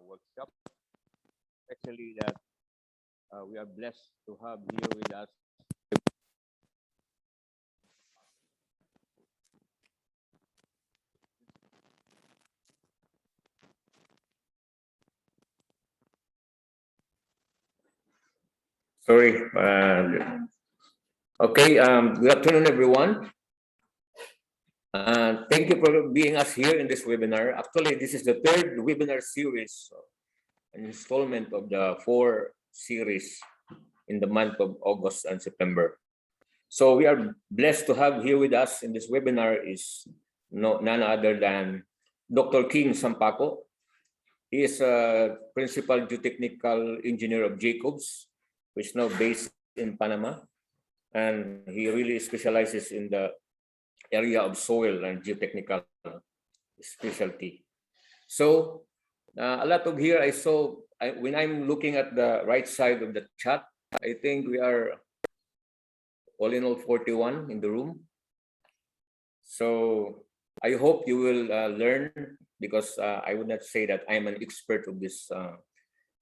workshop, especially that we are blessed to have here with us. Sorry. Okay. Good afternoon, everyone. Thank you for being us here in this webinar. Actually, this is the third webinar series, an installment of the 4 series in the month of August and September. So we are blessed to have here with us in this webinar is none other than Dr. King Sampaco. He is a principal geotechnical engineer of Jacobs, which is now based in Panama. And he really specializes in the area of soil and geotechnical specialty. So a lot of here I saw, when I'm looking at the right side of the chat, I think we are all in all 41 in the room. So I hope you will learn, because I would not say that I'm an expert of this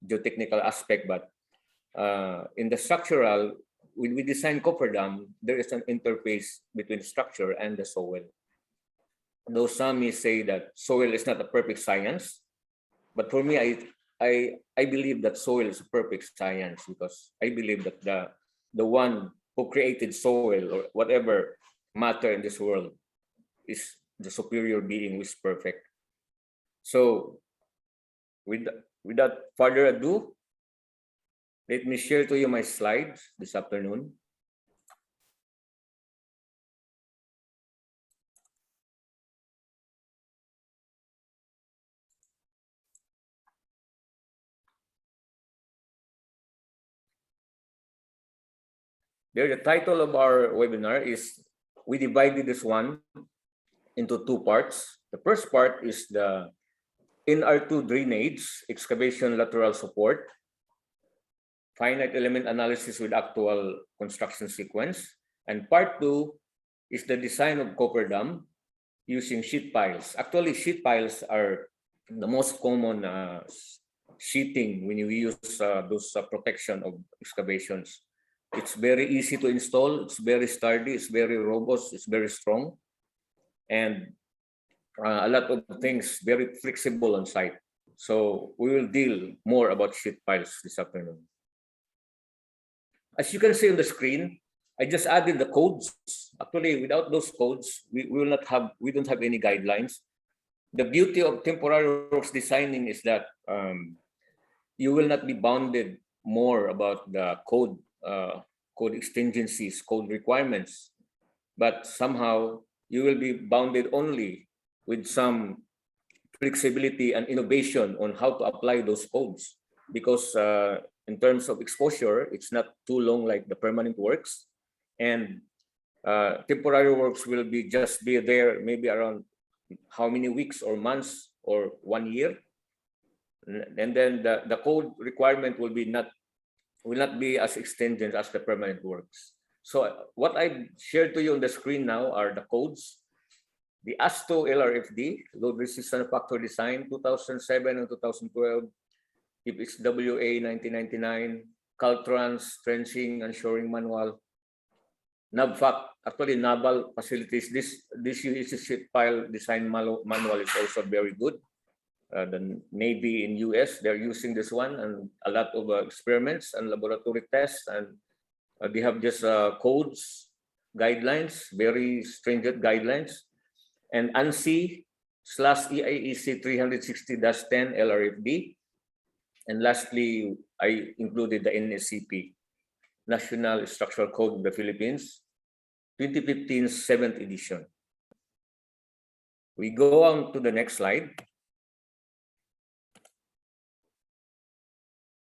geotechnical aspect, but in the structural, when we design cofferdam, there is an interface between structure and the soil. Though some may say that soil is not a perfect science, but for me, I believe that soil is a perfect science, because I believe that the one who created soil or whatever matter in this world is the superior being who is perfect. So without further ado, let me share to you my slides this afternoon. There, the title of our webinar is, we divided this one into 2 parts. The first part is the NR2 drainage, excavation lateral support, finite element analysis with actual construction sequence. And part 2 is the design of cofferdam using sheet piles. Actually, sheet piles are the most common sheeting when you use those protection of excavations. It's very easy to install. It's very sturdy. It's very robust. It's very strong. And a lot of things, very flexible on site. So we will deal more about sheet piles this afternoon. As you can see on the screen, I just added the codes. Actually, without those codes, we don't have any guidelines. The beauty of temporary works designing is that you will not be bounded more about the code exigencies, code requirements, but somehow you will be bounded only with some flexibility and innovation on how to apply those codes. Because in terms of exposure, it's not too long like the permanent works, and temporary works will just be there maybe around how many weeks or months or 1 year, and then the code requirement will not be as extended as the permanent works. So what I shared to you on the screen now are the codes. The ASTO LRFD, Load Resistant Factor Design, 2007 and 2012, if it's WA 1999, Caltrans Trenching and Shoring Manual, NAVFAC, actually Naval Facilities, this sheet pile design manual is also very good. The Navy in US, they're using this one, and a lot of experiments and laboratory tests, and they have just codes, guidelines, very stringent guidelines. And ANSI/EIEC 360-10 LRFD. And lastly, I included the NSCP, National Structural Code of the Philippines, 2015 7th edition. We go on to the next slide.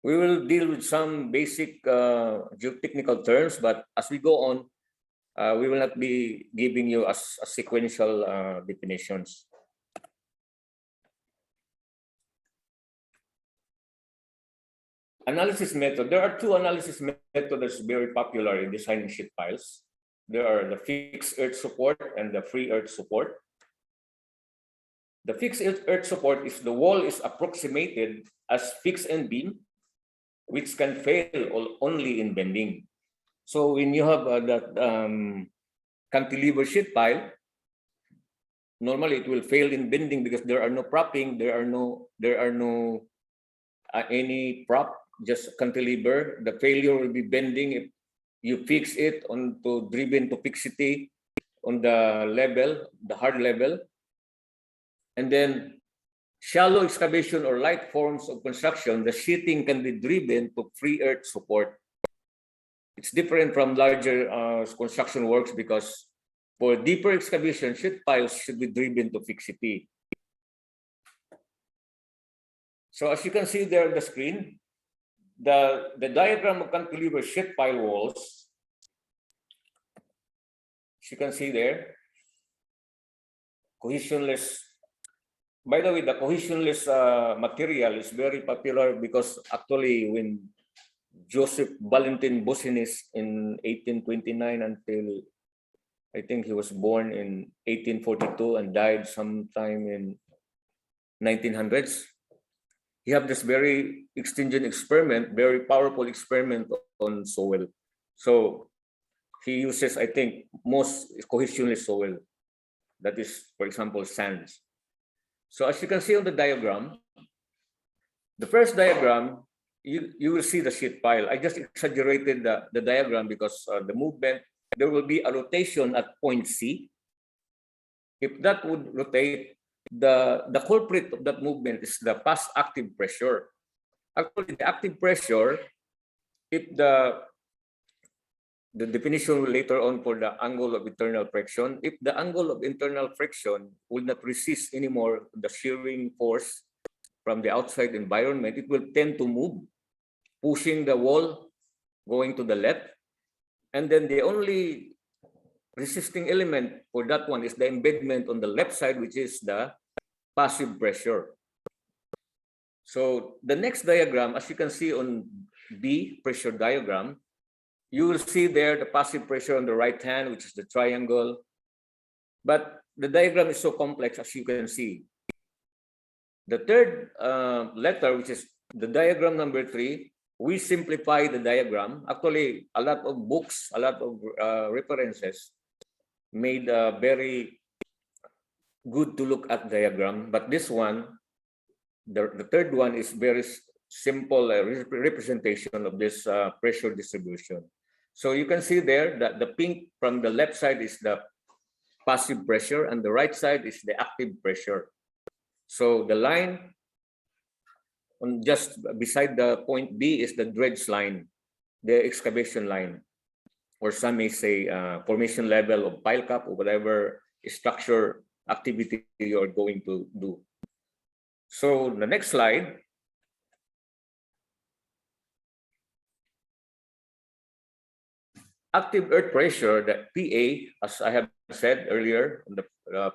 We will deal with some basic geotechnical terms, but as we go on, we will not be giving you a sequential definitions. Analysis method. There are 2 analysis methods that's very popular in designing sheet piles. There are the fixed earth support and the free earth support. The fixed earth support is the wall is approximated as fixed end beam, which can fail only in bending. So when you have that cantilever sheet pile, normally it will fail in bending because there are no propping, there are no any prop, just cantilever. The failure will be bending if you fix it onto driven to fixity on the level, the hard level. And then shallow excavation or light forms of construction, the sheeting can be driven to free earth support. It's different from larger construction works because for deeper excavation, sheet piles should be driven to fixity. So as you can see there on the screen, the diagram of cantilever sheet pile walls, as you can see there, cohesionless. By the way, the cohesionless material is very popular because actually when Joseph Valentin Boussinis in 1829 until I think he was born in 1842 and died sometime in 1900s. He had this very extension experiment, very powerful experiment on soil. So he uses, I think, most cohesionless soil. That is, for example, sands. So as you can see on the diagram, the first diagram, you will see the sheet pile. I just exaggerated the diagram because the movement, there will be a rotation at point C. If that would rotate, the culprit of that movement is the past active pressure. Actually, the active pressure, if the definition later on for the angle of internal friction, if the angle of internal friction will not resist anymore the shearing force from the outside environment, it will tend to move, pushing the wall going to the left. And then the only resisting element for that one is the embedment on the left side, which is the passive pressure. So the next diagram, as you can see on B pressure diagram, you will see there the passive pressure on the right hand, which is the triangle. But the diagram is so complex, as you can see. The third letter, which is the diagram number 3, we simplify the diagram. Actually, a lot of books, a lot of references made a very good to look at diagram. But this one, the third one is very simple representation of this pressure distribution. So you can see there that the pink from the left side is the passive pressure and the right side is the active pressure. So the line on just beside the point B is the dredge line, the excavation line, or some may say formation level of pile cap or whatever structure activity you're going to do. So the next slide. Active earth pressure, the PA, as I have said earlier on the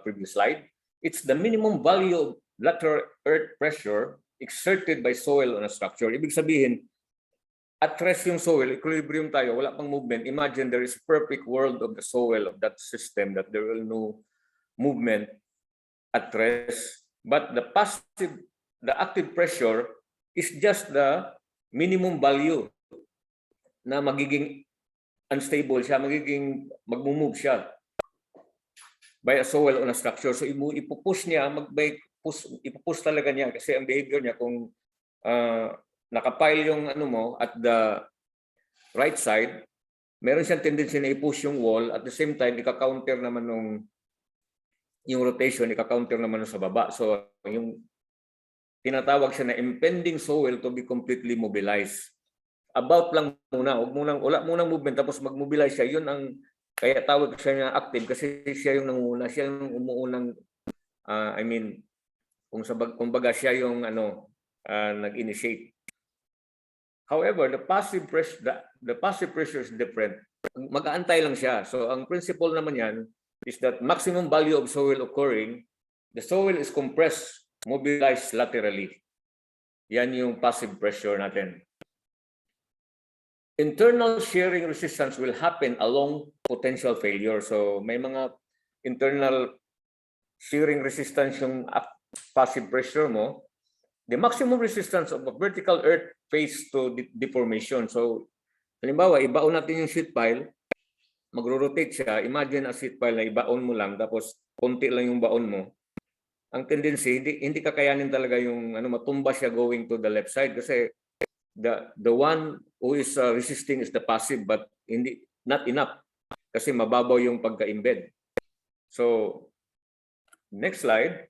previous slide, it's the minimum value of lateral earth pressure exerted by soil on a structure. Ibig sabihin, at rest yung soil, equilibrium tayo, wala pang movement. Imagine there is a perfect world of the soil of that system that there will no movement at rest. But the active pressure is just the minimum value na magiging unstable siya, magmumove siya by a soil on a structure. So ipupush niya, ipupush talaga niya kasi ang behavior niya kung nakapile yung ano mo at the right side, meron siyang tendency na i-push yung wall at the same time ika-counter naman yung rotation, ika-counter naman sa baba. So yung tinatawag siya na impending soil to be completely mobilized. About lang muna, wala munang movement tapos mag-mobilize siya. Yun ang kaya tawag siya niya active kasi siya yung nanguna, siya yung umuunang I mean kumbaga siya yung nag-initiate. However, the passive pressure is different. Mag-aantay lang siya. So ang principle naman yan is that maximum value of soil occurring, the soil is compressed, mobilized laterally. Yan yung passive pressure natin. Internal shearing resistance will happen along potential failure. So may mga internal shearing resistance yung passive pressure mo, the maximum resistance of a vertical earth face to deformation. So, halimbawa, ibaon natin yung sheet pile, magro-rotate siya. Imagine a sheet pile na ibaon mo lang, tapos konti lang yung baon mo. Ang tendency, hindi kakayanin talaga yung matumba siya going to the left side kasi the one who is resisting is the passive, but not enough kasi mababaw yung pagka-embed. So, next slide.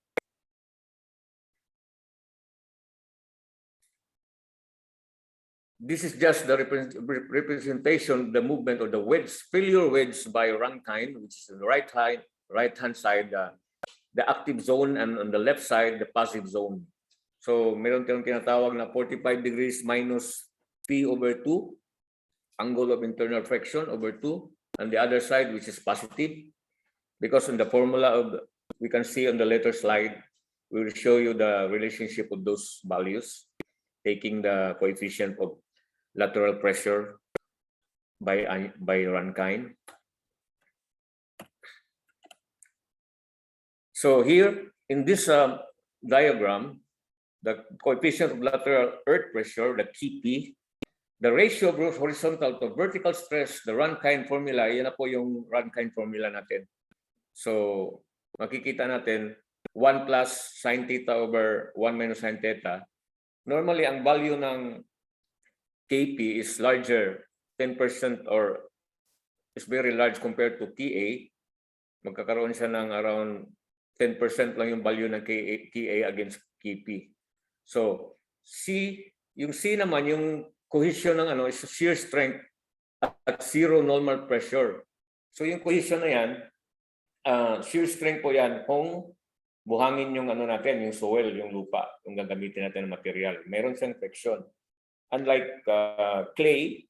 This is just the representation, the movement of the wedge, failure wedge by Rankine, which is on the right-hand side, the active zone, and on the left side, the passive zone. So, meron tayong tinatawag na 45 degrees minus P over 2, angle of internal friction over 2, and the other side, which is positive. Because in the formula we can see on the later slide, we will show you the relationship of those values, taking the coefficient of lateral pressure by Rankine. So here in this diagram, the coefficient of lateral earth pressure, the KP, the ratio of horizontal to vertical stress, the Rankine formula, yan na po yung Rankine formula natin. So makikita natin 1 plus sine theta over 1 minus sine theta. Normally, ang value ng KP is larger, 10% or is very large compared to KA. Magkakaroon siya ng around 10% lang yung value ng KA against KP. So, yung C naman, yung cohesion ng is shear strength at zero normal pressure. So, yung cohesion na yan, shear strength po yan kung buhangin yung natin, yung soil, yung lupa, yung gagamitin natin ng material. Meron siyang friction. Unlike clay,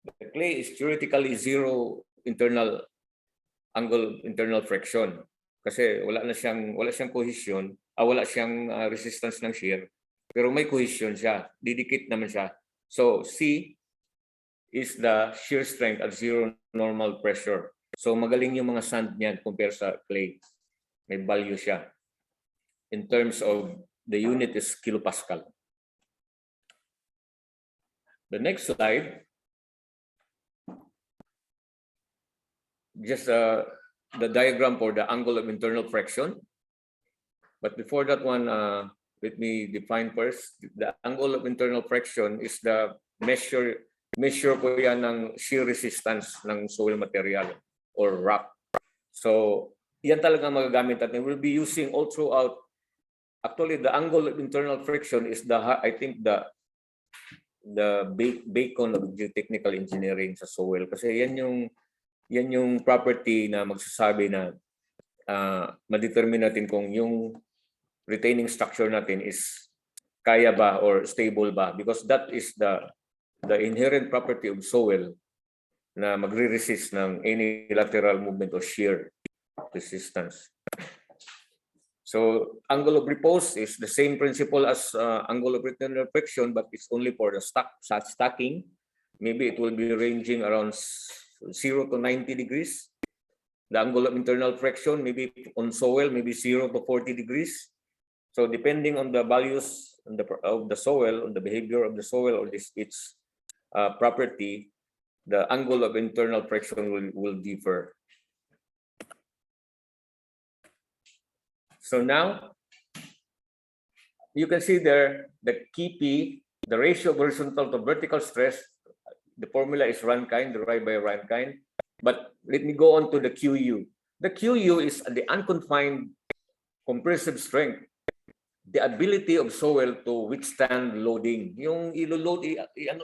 the clay is theoretically zero internal friction kasi wala siyang cohesion, wala siyang resistance ng shear, pero may cohesion siya, didikit naman siya. So C is the shear strength at zero normal pressure. So magaling yung mga sand niyan compare sa clay. May value siya. In terms of the unit is kilopascal. The next slide, just the diagram for the angle of internal friction. But before that one, let me define first. The angle of internal friction is the measure po yan ng shear resistance ng soil material or rock. So, yan talaga magagamit natin. We'll be using all throughout. Actually, the angle of internal friction is I think the bacon of geotechnical engineering sa soil kasi yan yung property na magsasabi na ma-determine natin kung yung retaining structure natin is kaya ba or stable ba, because that is the inherent property of soil na magre-resist ng any lateral movement or shear resistance. So angle of repose is the same principle as angle of internal friction, but it's only for the stacking. Maybe it will be ranging around 0 to 90 degrees. The angle of internal friction, maybe on soil, maybe 0 to 40 degrees. So depending on the values of the soil, on the behavior of the soil or its property, the angle of internal friction will differ. So now, you can see there the KP, the ratio of horizontal to vertical stress. The formula is Rankine, derived by Rankine. But let me go on to the QU. The QU is the unconfined compressive strength, the ability of soil to withstand loading. Yung ilo-load,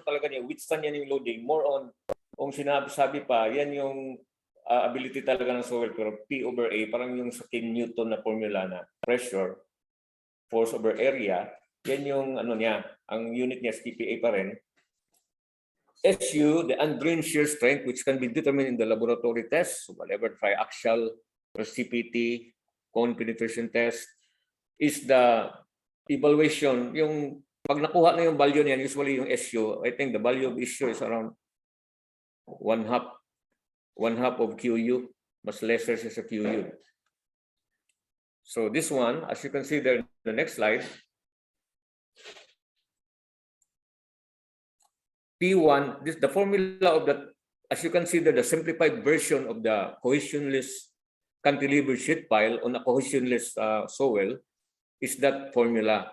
talaga niya, withstand yan yung loading. More on, kung sinabi pa, yan yung ability talaga ng soil, pero P over A, parang yung sa King Newton na formula na pressure, force over area, yan yung niya, ang unit niya is TPA pa rin. SU, the undrained shear strength, which can be determined in the laboratory tests, whatever triaxial, CPT, cone penetration test, is the evaluation. Yung pag nakuha na yung value niyan, usually yung SU, I think the value of SU is around one half of QU, mas lesser siya sa QU. So this one, as you can see there in the next slide, P1, this the formula of the, as you can see there, the simplified version of the cohesionless cantilever sheet pile on a cohesionless soil is that formula.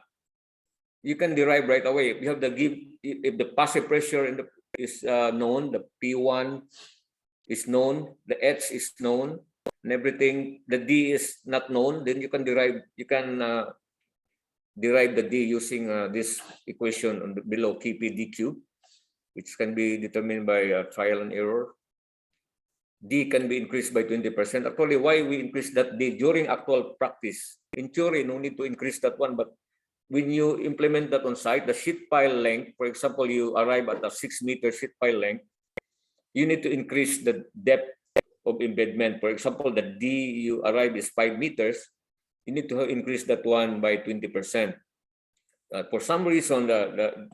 You can derive right away. If you have the if the passive pressure in the is known, the P1 is known, the H is known, and everything, the D is not known, then you can derive the D using this equation on the below, KP cube, which can be determined by trial and error. D can be increased by 20%. Actually, why we increase that D during actual practice? In theory, no need to increase that one, but when you implement that on site, the sheet pile length, for example, you arrive at a 6-meter sheet pile length, you need to increase the depth of embedment. For example, the D you arrive is 5 meters, you need to increase that one by 20%. For some reason,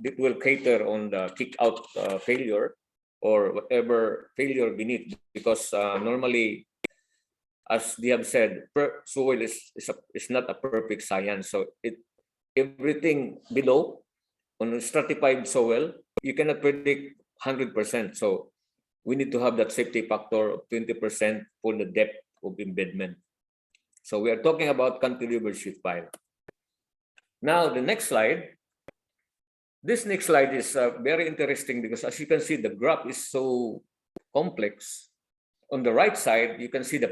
it will cater on the kick-out failure or whatever failure beneath, because normally, as they have said, soil is not a perfect science. So everything below on a stratified soil, you cannot predict 100%. So we need to have that safety factor of 20% for the depth of embedment. So we are talking about cantilever sheet pile. Now the next slide. This next slide is very interesting because, as you can see, the graph is so complex. On the right side, you can see the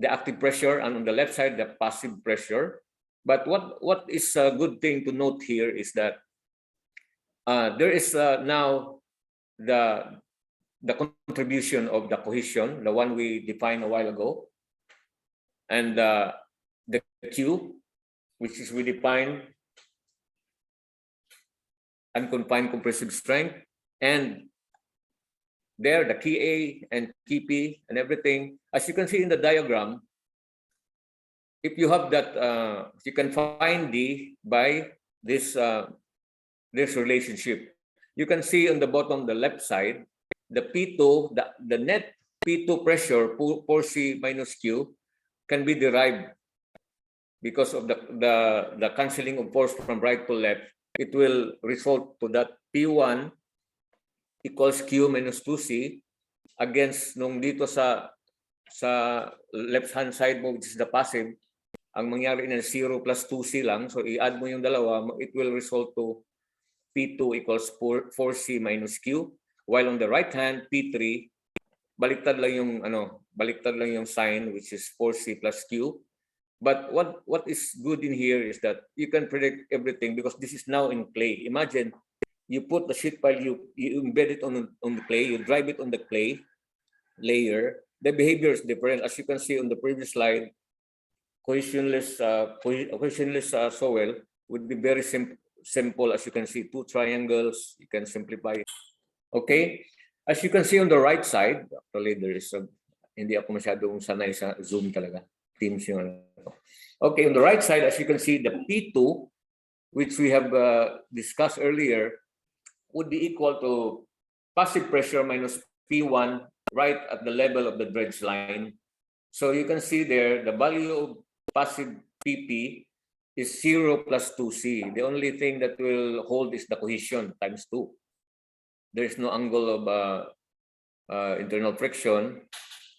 active pressure, and on the left side, the passive pressure. But what is a good thing to note here is that there is now the contribution of the cohesion, the one we defined a while ago, and the Q, which is we define unconfined compressive strength, and there the key A and key P and everything. As you can see in the diagram, if you have that, you can find D by this relationship. You can see on the bottom, the left side, the P2, the net P2 pressure, 4C minus Q, can be derived because of the cancelling of force from right to left. It will result to that P1 equals Q minus 2C against nung dito sa left-hand side mo, which is the passive, ang mangyari na 0 plus 2C lang. So i-add mo yung dalawa, it will result to P2 equals 4C minus Q. While on the right hand, P3, baliktad lang yung sign, which is 4C plus Q. But what is good in here is that you can predict everything because this is now in clay. Imagine you put the sheet pile, you embed it on the clay, you drive it on the clay layer. The behavior is different. As you can see on the previous slide, cohesionless soil would be very simple. As you can see, 2 triangles, you can simplify it. Okay, as you can see on the right side, actually there is hindi ako masyadong sanay sa Zoom talaga. Teams yung okay, on the right side, as you can see, the P2, which we have discussed earlier, would be equal to passive pressure minus P1 right at the level of the dredge line. So you can see there, the value of passive PP is 0 plus 2C. The only thing that will hold is the cohesion times 2. There is no angle of internal friction,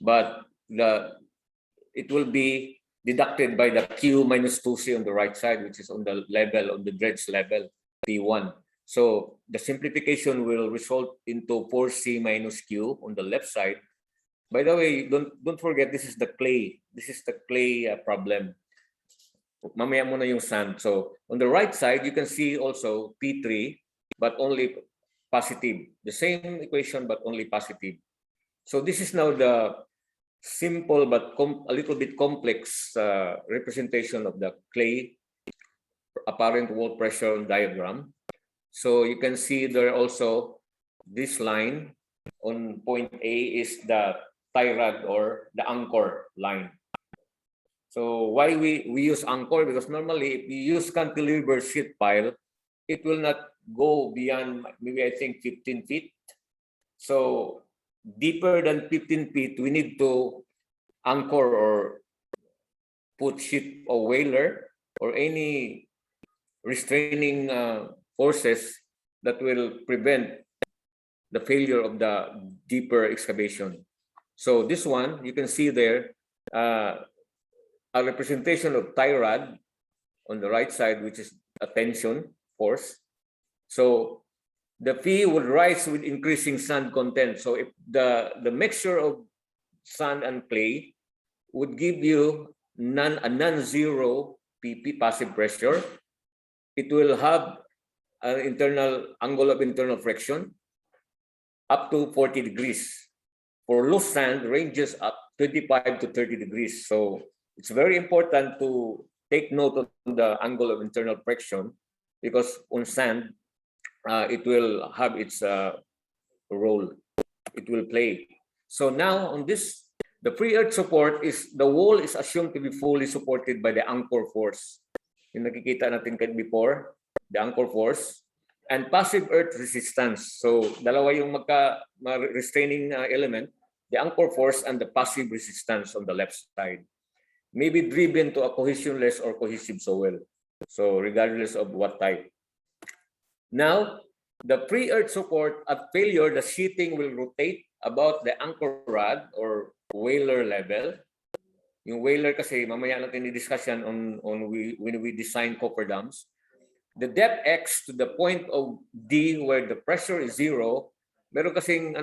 but it will be deducted by the Q minus 2C on the right side, which is on the level of the dredge level, P1. So the simplification will result into 4C minus Q on the left side. By the way, don't forget, this is the clay. This is the clay problem. Mamaya muna yung sand. So on the right side, you can see also P3, but only positive. The same equation, but only positive. So this is now the simple but a little bit complex representation of the clay apparent wall pressure diagram. So you can see there also this line on point A is the tie rod or the anchor line. So why we use anchor? Because normally if you use cantilever sheet pile, it will not go beyond maybe I think 15 feet. So deeper than 15 feet, we need to anchor or put ship or whaler or any restraining forces that will prevent the failure of the deeper excavation. So this one, you can see there a representation of tie rod on the right side, which is a tension force. So the P would rise with increasing sand content. So if the mixture of sand and clay would give you a non-zero PP passive pressure, it will have an internal angle of internal friction up to 40 degrees. For loose sand, ranges up 25 to 30 degrees. So it's very important to take note of the angle of internal friction because on sand, it will have its role. It will play. So now on this, the pre-earth support is, the wall is assumed to be fully supported by the anchor force. Yung nakikita natin before, the anchor force, and passive earth resistance. So dalawa yung restraining element, the anchor force and the passive resistance on the left side. May be driven to a cohesionless or cohesive soil. So regardless of what type. Now, the pre-earth support at failure, the sheeting will rotate about the anchor rod or whaler level. Yung whaler kasi, mamaya natin i-discuss yan when we design cofferdams. The depth X to the point of D where the pressure is zero, meron kasing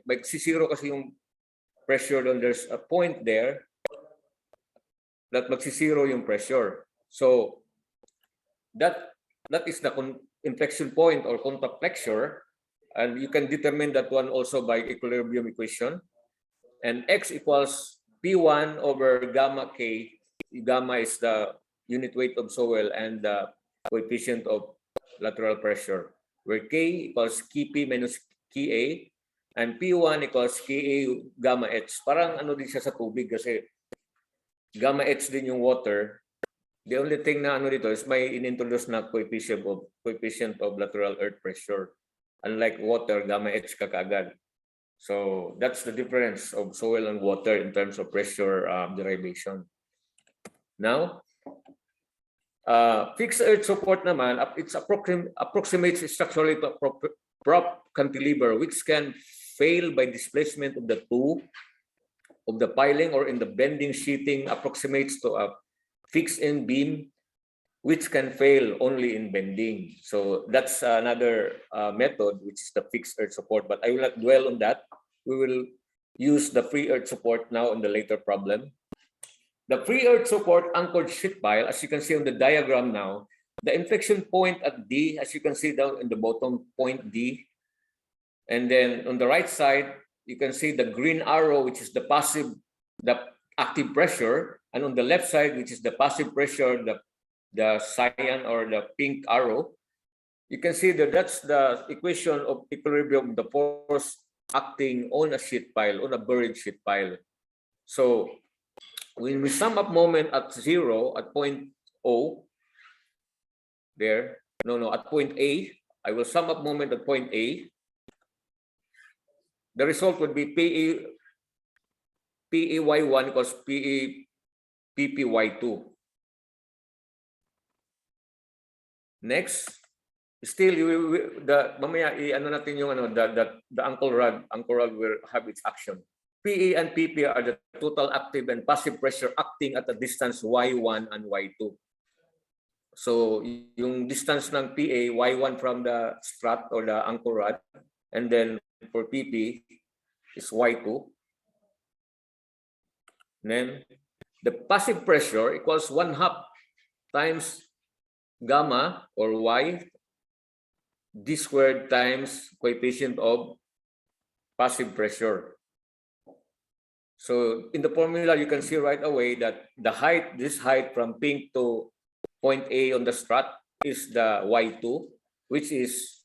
magsisiro kasi yung pressure doon. There's a point there that magsisiro yung pressure. So that is the inflection point or contact flexure, and you can determine that one also by equilibrium equation. And X equals P1 over gamma K. Gamma is the unit weight of soil and the coefficient of lateral pressure, where K equals Kp minus Ka, and P1 equals Ka gamma H. Parang ano din siya sa tubig kasi gamma H din yung water. The only thing na ano dito is may inintroduce na coefficient of lateral earth pressure. Unlike water, gamma H ka kaagad. So that's the difference of soil and water in terms of pressure derivation. Now, fixed earth support naman, it approximates structurally to a prop cantilever which can fail by displacement of the two of the piling or in the bending sheeting, approximates to a fixed end beam which can fail only in bending. So that's another method, which is the fixed earth support, but I will not dwell on that. We will use the free earth support now in the later problem. The free earth support anchored sheet pile, as you can see on the diagram now, the inflection point at D, as you can see down in the bottom point D, and then on the right side, you can see the green arrow, which is the active pressure, and on the left side, which is the passive pressure, the cyan or the pink arrow. You can see that that's the equation of equilibrium, the force acting on a sheet pile, on a buried sheet pile. So when we sum up moment at zero, at point O, at point A, I will sum up moment at point A. The result would be PEY1 equals PPY2. Next, still mamaya ano natin yung the anchor rod will have its action. PE and PP are the total active and passive pressure acting at a distance Y1 and Y2. So yung distance ng PA, Y1 from the strut or the anchor rod, and then for PP is Y2. Then the passive pressure equals 1/2 times gamma or Y D squared times coefficient of passive pressure. So in the formula, you can see right away that the height, this height from pink to point A on the strut is the Y2, which is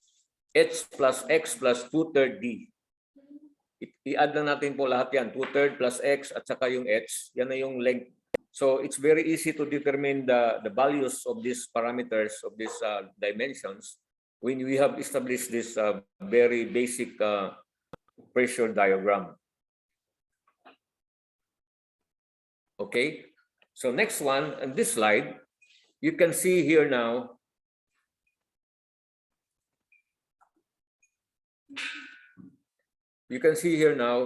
H plus X plus 2/3 D. I-add na natin po lahat yan, 2/3 plus X at saka yung H, yan na yung length. So it's very easy to determine the values of these parameters, of these dimensions, when we have established this very basic pressure diagram. Okay, So next one, on this slide, you can see here now,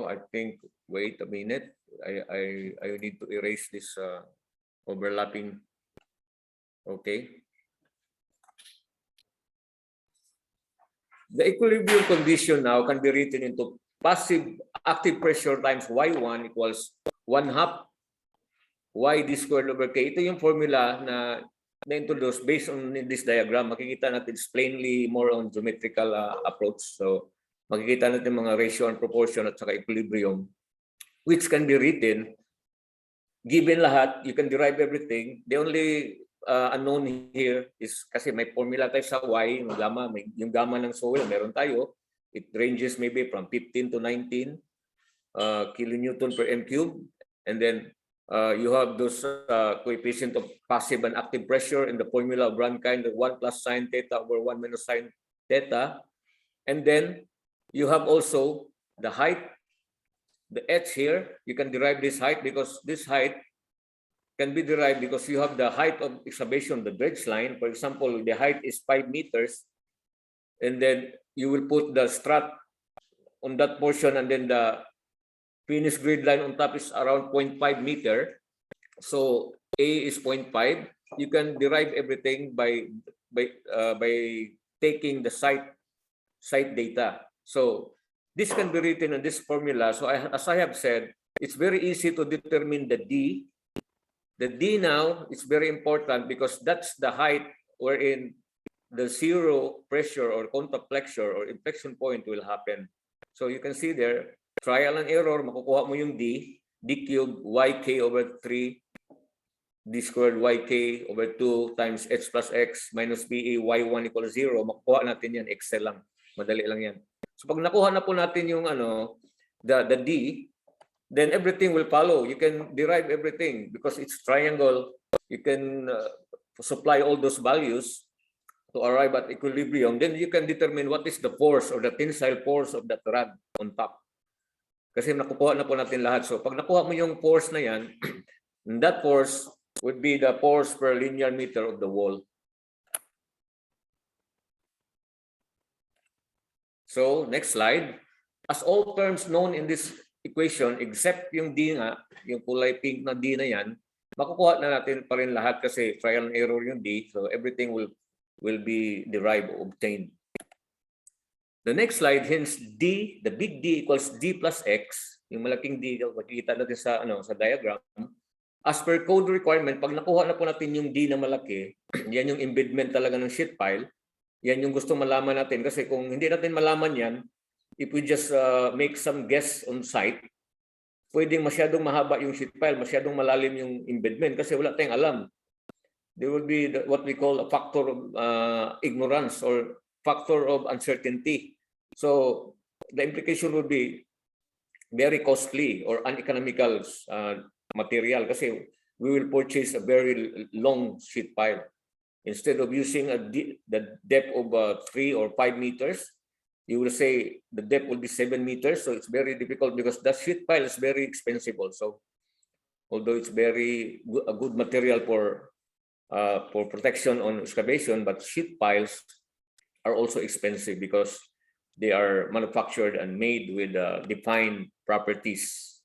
I think, wait a minute, I need to erase this overlapping. Okay. The equilibrium condition now can be written into passive active pressure times Y1 equals 1/2 YD squared over K. Ito yung formula na-introduce based on this diagram. Makikita natin it's plainly more on geometrical approach. So makikita natin mga ratio and proportion at saka equilibrium, which can be written, given lahat, you can derive everything. The only unknown here is kasi may formula tayo sa Y, yung gamma ng soil, meron tayo. It ranges maybe from 15 to 19 kilonewton per m cube. And then you have those coefficient of passive and active pressure in the formula of Rankine, the 1 plus sine theta over 1 minus sine theta. And then you have also the height, the h here. You can derive this height because this height can be derived because you have the height of excavation, the dredge line. For example, the height is 5 meters. And then you will put the strut on that portion, and then the finish grid line on top is around 0.5 meter. So A is 0.5. You can derive everything by taking the site data. So this can be written in this formula. So as I have said, it's very easy to determine the D. The D now is very important because that's the height wherein the zero pressure or contact flexure or inflection point will happen. So you can see there, trial and error, makukuha mo yung D cubed YK over 3, D squared YK over 2 times H plus X minus PA Y1 equals 0. Makukuha natin yan, Excel lang. Madali lang yan. So pag nakuha na po natin yung the D, then everything will follow. You can derive everything because it's triangle. You can supply all those values to arrive at equilibrium. Then you can determine what is the force or the tensile force of that rod on top. Kasi nakukuha na po natin lahat. So pag nakuha mo yung force na yan, that force would be the force per linear meter of the wall. So next slide. As all terms known in this equation, except yung D nga, yung kulay pink na D na yan, makukuha na natin pa rin lahat kasi trial and error yung D. So everything will be derived or obtained. The next slide, hence D, the big D equals D plus X, yung malaking D, makikita natin sa diagram. As per code requirement, pag nakuha na po natin yung D na malaki, yan yung embedment talaga ng sheet pile, yan yung gusto malaman natin. Kasi kung hindi natin malaman yan, if we just make some guess on site, pwedeng masyadong mahaba yung sheet pile, masyadong malalim yung embedment kasi wala tayong alam. There will be what we call a factor of ignorance or factor of uncertainty. So the implication would be very costly or uneconomical material kasi we will purchase a very long sheet pile. Instead of using the depth of 3 or 5 meters, you will say the depth will be 7 meters. So it's very difficult because the sheet pile is very expensive also. Although it's a good material for protection on excavation, but sheet piles are also expensive because they are manufactured and made with defined properties.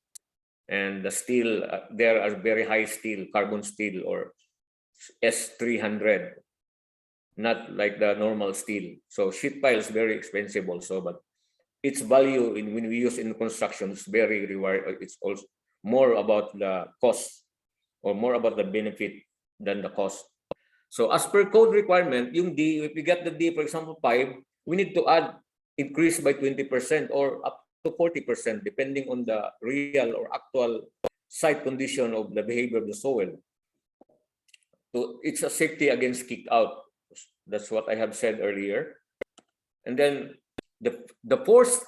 And the steel, there are very high steel, carbon steel or S300. Not like the normal steel. So sheet pile is very expensive also, but its value when we use in construction is very reward. It's also more about the cost or more about the benefit than the cost. So as per code requirement, yung D, if we get the D, for example, 5, we need to increase by 20% or up to 40%, depending on the real or actual site condition of the behavior of the soil. So it's a safety against kick out. That's what I have said earlier. And then the force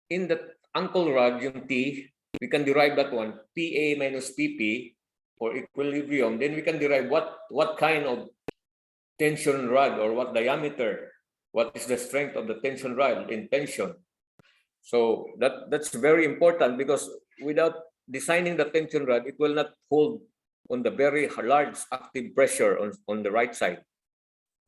in the ankle rod, yung T, we can derive that one, PA minus PP for equilibrium. Then we can derive what kind of tension rod or what diameter, what is the strength of the tension rod in tension. So that's very important because without designing the tension rod, it will not hold on the very large active pressure on the right side.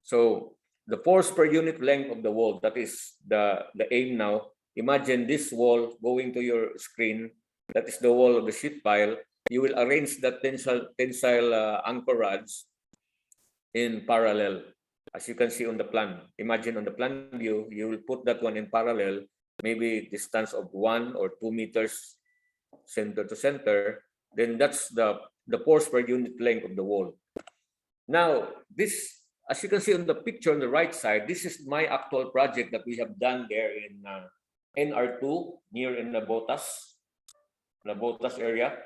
So the force per unit length of the wall, that is the aim now. Imagine this wall going to your screen. That is the wall of the sheet pile. You will arrange the tensile anchor rods in parallel, as you can see on the plan. Imagine on the plan view, you will put that one in parallel, maybe distance of 1 or 2 meters center to center. Then that's the force per unit length of the wall. Now, this, as you can see on the picture on the right side, this is my actual project that we have done there in NR2 near in the Botas area.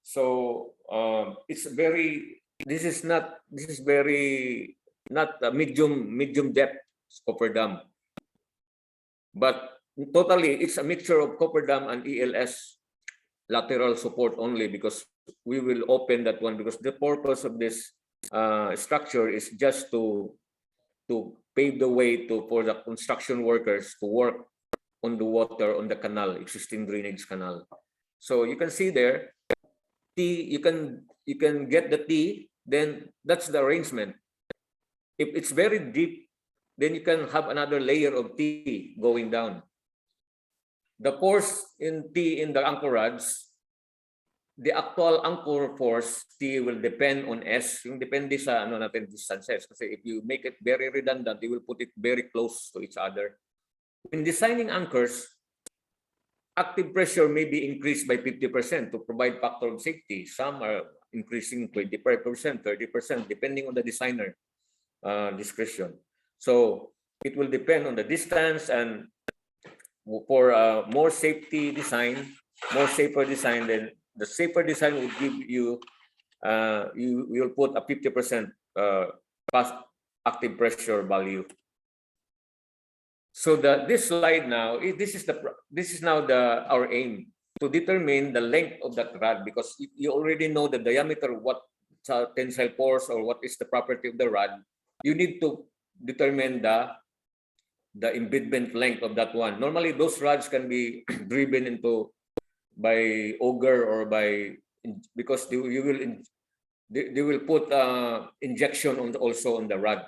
So it's very, this is very not a medium depth Cofferdam, but totally it's a mixture of Cofferdam and ELS lateral support only, because we will open that one, because the purpose of this structure is just to pave the way for the construction workers to work on the water on the canal, existing drainage canal. So you can see there, T, you can get the T, then that's the arrangement. If it's very deep, then you can have another layer of T going down. The force in T in the anchor rods, the actual anchor force T will depend on S. Yung depende sa ano natin distances. Kasi if you make it very redundant, you will put it very close to each other. In designing anchors, active pressure may be increased by 50% to provide factor of safety. Some are increasing 25%, 30%, depending on the designer discretion. So it will depend on the distance, and for more safety design, more safer design, then the safer design will give you, you will put a 50% fast active pressure value. So this slide now, this is now our aim to determine the length of that rod, because you already know the diameter, what tensile force or what is the property of the rod. You need to determine the embedment length of that one. Normally, those rods can be driven into by auger or by, because they will put injection also on the rod.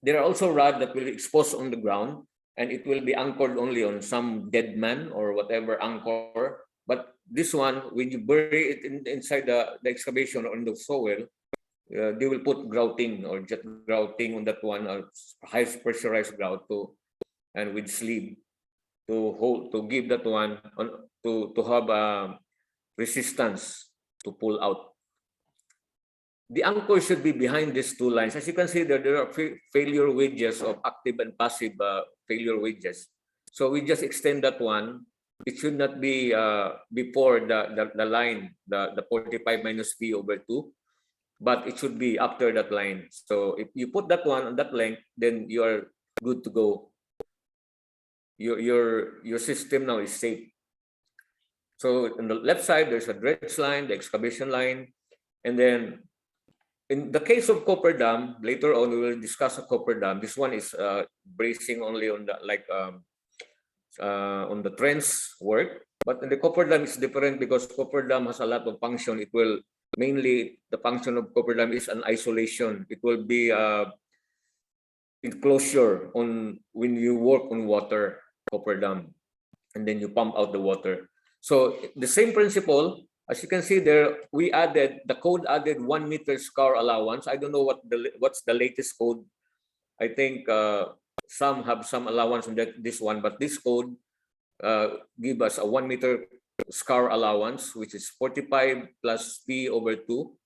There are also rods that will expose on the ground, and it will be anchored only on some dead man or whatever anchor. But this one, when you bury it inside the excavation or in the soil, they will put grouting or jet grouting on that one, or high pressurized grout and with sleeve to give that one to have resistance to pull out. The anchor should be behind these two lines. As you can see, there are failure wedges of active and passive failure wedges. So we just extend that one. It should not be before the line, the 45 minus P over 2, but it should be after that line. So if you put that one on that length, then you are good to go. Your system now is safe. So on the left side, there's a dredge line, the excavation line, and then in the case of Cofferdam, later on we will discuss a Cofferdam. This one is bracing only on the on the trench work, but in the Cofferdam is different because Cofferdam has a lot of function. It will mainly, the function of Cofferdam is an isolation. It will be enclosure on when you work on water, Cofferdam, and then you pump out the water. So the same principle. As you can see there, the code added 1 meter scour allowance. I don't know what's the latest code. I think some have some allowance on this one, but this code give us a 1 meter scour allowance, which is 45 plus P over 2,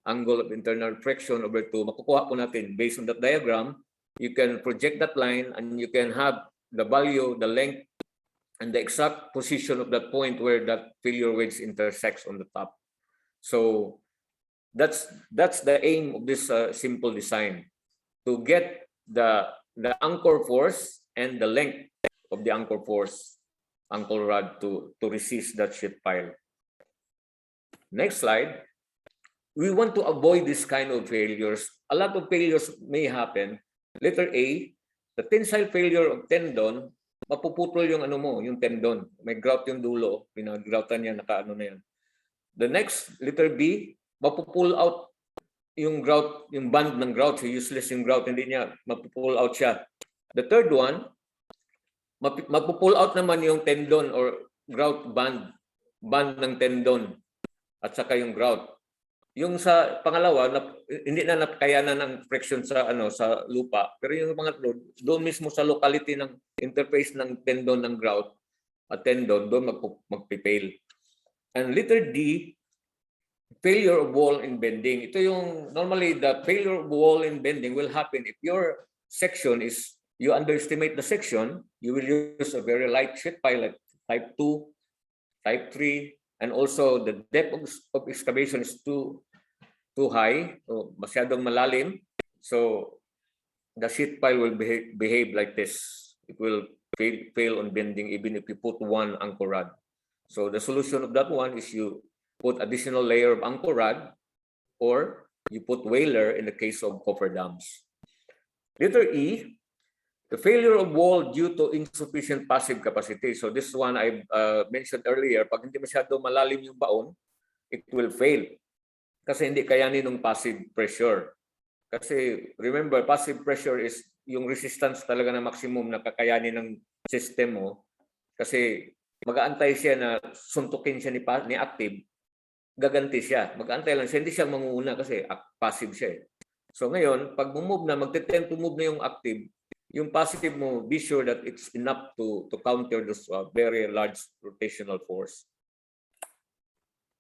angle of internal friction over 2. Makukuha po natin based on that diagram. You can project that line and you can have the value, the length, and the exact position of that point where that failure wedge intersects on the top. So that's the aim of this simple design, to get the anchor force and the length of the anchor force, anchor rod to resist that sheet pile. Next slide. We want to avoid this kind of failures. A lot of failures may happen. Letter A, the tensile failure of tendon, mapuputol yung ano mo, yung tendon. May grout yung dulo, pinag-groutan niya, naka-ano na yan. The next, letter B, mapupull out yung grout, yung band ng grout, so useless yung grout, hindi niya mapupull out siya. The third one, mapupull out naman yung tendon or grout band ng tendon at saka yung grout. Yung sa pangalawa, hindi na napakayanan ng friction sa sa lupa, pero yung pangatlo, doon mismo sa locality ng interface ng tendon ng grout at tendon, doon magpipail. And letter D, failure of wall in bending. Ito yung normally the failure of wall in bending will happen if your section is, you underestimate the section, you will use a very light sheet pile like type 2, type 3, and also the depth of excavation is too high, o masyadong malalim. So the sheet pile will behave like this. It will fail on bending even if you put one anchor rod. So the solution of that one is you put additional layer of anchor rod, or you put whaler in the case of cofferdams. Letter E, the failure of wall due to insufficient passive capacity. So this one I mentioned earlier, pag hindi masyado malalim yung baon, it will fail. Kasi hindi kayanin ng passive pressure. Kasi remember, passive pressure is yung resistance talaga na maximum na kakayanin ng system mo. Kasi mag-aantay siya na suntukin siya ni active, gaganti siya. Mag-aantay lang siya, hindi siya manguna kasi passive siya. So ngayon, pag move na, magte-tend to move na yung active, yung passive mo, be sure that it's enough to counter this very large rotational force.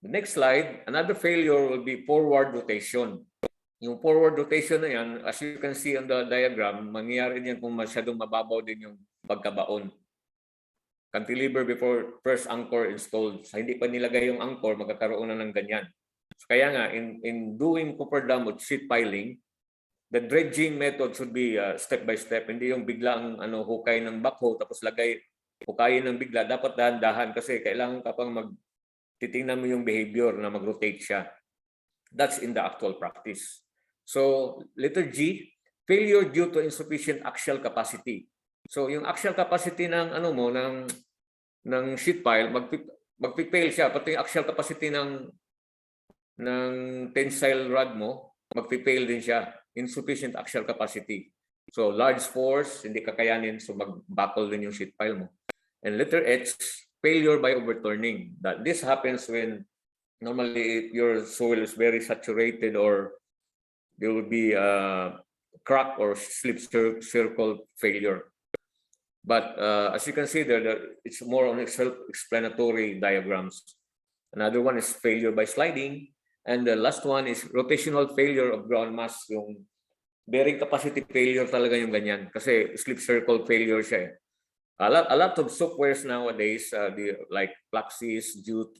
The next slide, another failure will be forward rotation. Yung forward rotation na yan, as you can see on the diagram, mangyayari yan kung masyadong mababaw din yung pagkabaon. Cantilever before first anchor installed. So, hindi pa nilagay yung anchor, magkakaroon na ng ganyan. So, kaya nga, in doing cofferdam or sheet piling, the dredging method should be step by step. Hindi yung biglang hukay ng backhoe tapos hukayin ng bigla. Dapat dahan-dahan kasi kailangan kapag titingnan mo yung behavior na mag-rotate siya. That's in the actual practice. So, letter G, failure due to insufficient axial capacity. So, yung axial capacity ng ng sheet pile, magpipail siya. Pati yung axial capacity ng tensile rod mo, magpipail din siya. Insufficient axial capacity. So, large force, hindi kakayanin, so mag-buckle din yung sheet pile mo. And letter H, failure by overturning. That this happens when normally if your soil is very saturated, or there will be a crack or slip circle failure. But as you can see there, it's more on self-explanatory diagrams. Another one is failure by sliding, and the last one is rotational failure of ground mass. Yung bearing capacity failure talaga yung ganyan, kasi slip circle failure siya. A lot of softwares nowadays, like Plaxis, Geo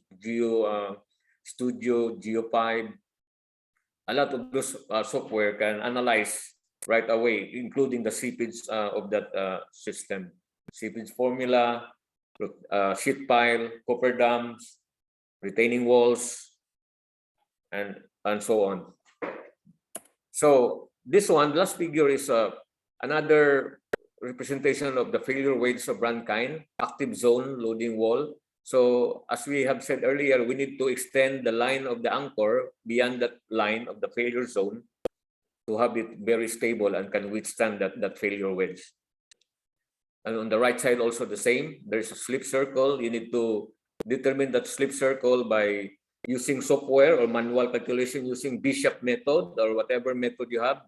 Studio, Geo5, a lot of those software can analyze right away, including the seepage of that system. Seepage formula, sheet pile, cofferdams, retaining walls, and so on. So this one, last figure is another representation of the failure waves of Rankine, active zone loading wall. So as we have said earlier, we need to extend the line of the anchor beyond that line of the failure zone to have it very stable and can withstand that failure wedge. And on the right side also the same. There's a slip circle. You need to determine that slip circle by using software or manual calculation using Bishop method or whatever method you have.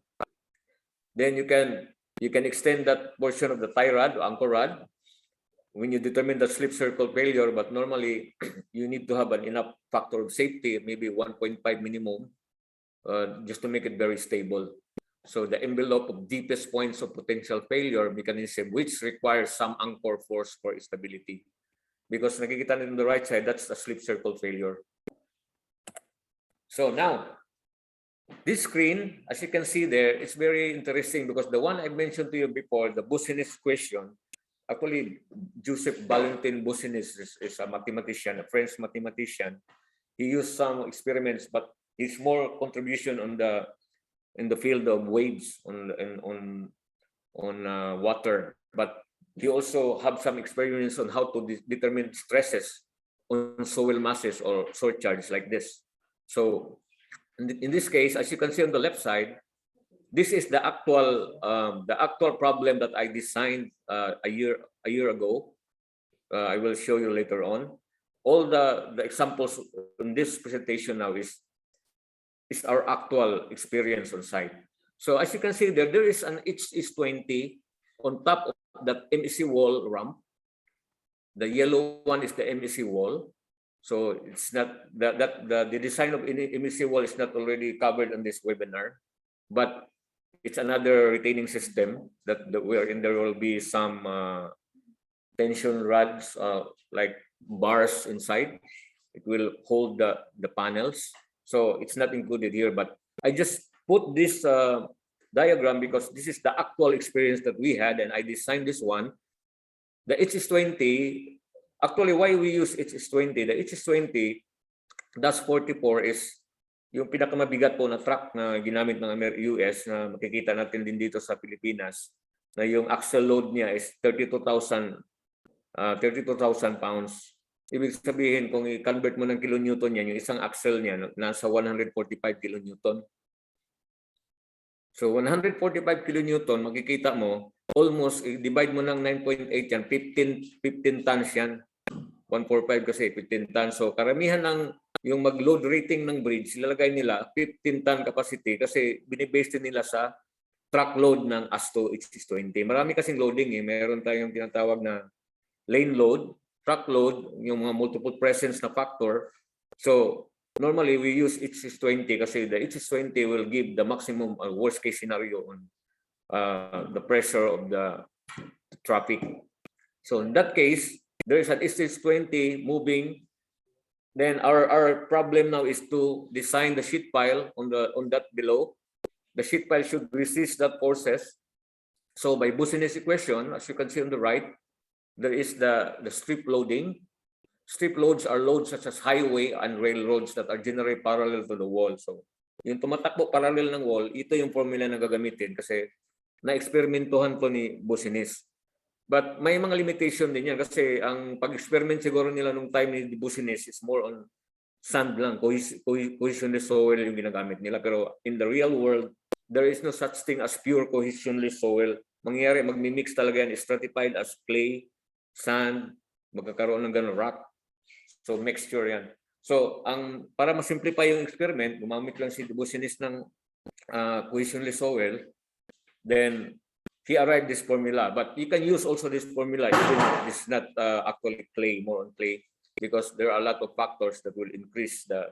Then you can extend that portion of the tie rod or anchor rod when you determine the slip circle failure, but normally you need to have an enough factor of safety, maybe 1.5 minimum, just to make it very stable. So the envelope of deepest points of potential failure mechanism, which requires some anchor force for stability. Because nakikita nyo on the right side, that's the slip circle failure. So now, this screen, as you can see there, it's very interesting because the one I mentioned to you before, the Business question, actually, Joseph Valentin Business is a mathematician, a French mathematician. He used some experiments, but his more contribution in the field of waves on water. But he also have some experience on how to determine stresses on soil masses or surcharge like this. So In this case, as you can see on the left side, this is the actual problem that I designed a year ago. I will show you later on. All the examples in this presentation now is our actual experience on site. So as you can see there is an H20 on top of that MEC wall ramp. The yellow one is the MEC wall. So it's not the design of MEC wall is not already covered on this webinar, but it's another retaining system that wherein there will be some tension rods like bars inside. It will hold the panels. So it's not included here, but I just put this diagram because this is the actual experience that we had, and I designed this one. The HS20, actually why we use HS20, the HS20 -44 is yung pinakamabigat po na truck na ginamit ng US na makikita natin din dito sa Pilipinas, na yung axle load niya is 32,000 pounds. Ibig sabihin, kung i-convert mo ng kilonewton yan, yung isang axle niya nasa 145 kilonewton. So 145 kilonewton, makikita mo, almost divide mo ng 9.8 yan, 15 tons yan. 145 kasi 15 tons. So karamihan ng yung mag-load rating ng bridge, ilalagay nila 15 ton capacity kasi binibase nila sa truck load ng ASTO HS20. Marami kasing loading eh. Meron tayong tinatawag na lane load, truck load, yung mga multiple presence na factor. So normally we use HS20 kasi the HS20 will give the maximum worst case scenario on the pressure of the traffic. So in that case, there is an HS20 moving. Then our problem now is to design the sheet pile on that below. The sheet pile should resist that forces. So by Business equation, as you can see on the right, there is the strip loading. Strip loads are loads such as highway and railroads that are generally parallel to the wall. So yung tumatakbo parallel ng wall, ito yung formula na gagamitin kasi na-eksperimentuhan ko ni Business. But may mga limitation din yan kasi ang pag-experiment siguro nila nung time ni Business is more on sand lang, cohesionless soil yung ginagamit nila. Pero in the real world, there is no such thing as pure cohesionless soil. Mangyayari, magmi-mix talaga yan, stratified as clay, sand, magkakaroon ng ganun rock. So mixture yan. So para ma-simplify yung experiment, gumamit lang si Business ng cohesionless soil, then he arrived this formula. But you can use also this formula even if this is not actually clay, more on clay, because there are a lot of factors that will increase the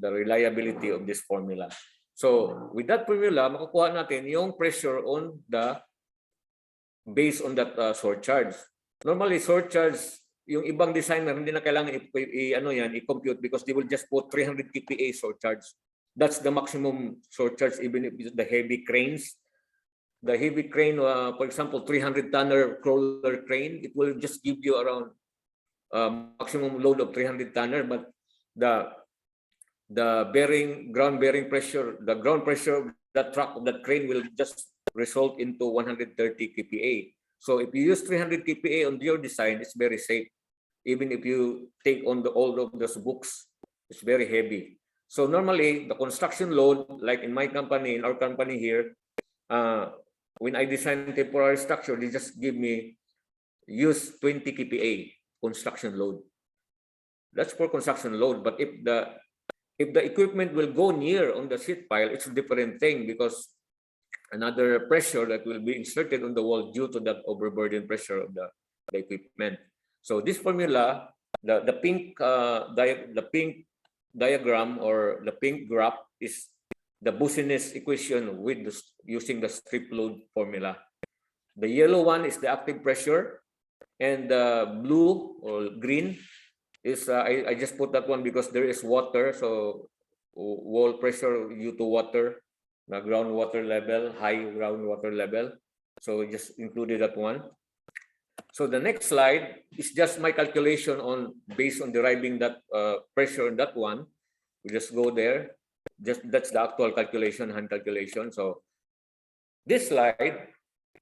reliability of this formula. So with that formula, makukuha natin yung pressure on based on that surcharge. Normally surcharge, yung ibang designer hindi na kailangan i-compute because they will just put 300 kPa surcharge. That's the maximum surcharge even if the heavy cranes. The heavy crane, for example, 300-tonner crawler crane, it will just give you around maximum load of 300 tonner, but the ground bearing pressure, the ground pressure of that truck of that crane will just result into 130 kPa. So if you use 300 kPa on your design, it's very safe. Even if you take on all of those books, it's very heavy. So normally the construction load, like in my company, in our company here, when I design temporary structure, they just give me use 20 kPa construction load. That's for construction load. But if the equipment will go near on the sheet pile, it's a different thing because another pressure that will be inserted on the wall due to that overburden pressure of the equipment. So this formula, the pink diagram or the pink graph is the Business equation with using the strip load formula. The yellow one is the active pressure, and the blue or green is I just put that one because there is water, so wall pressure due to water, the groundwater level, high groundwater level. So just included that one. So the next slide is just my calculation based on deriving that pressure on that one. We just go there. That's the actual calculation, hand calculation. So this slide,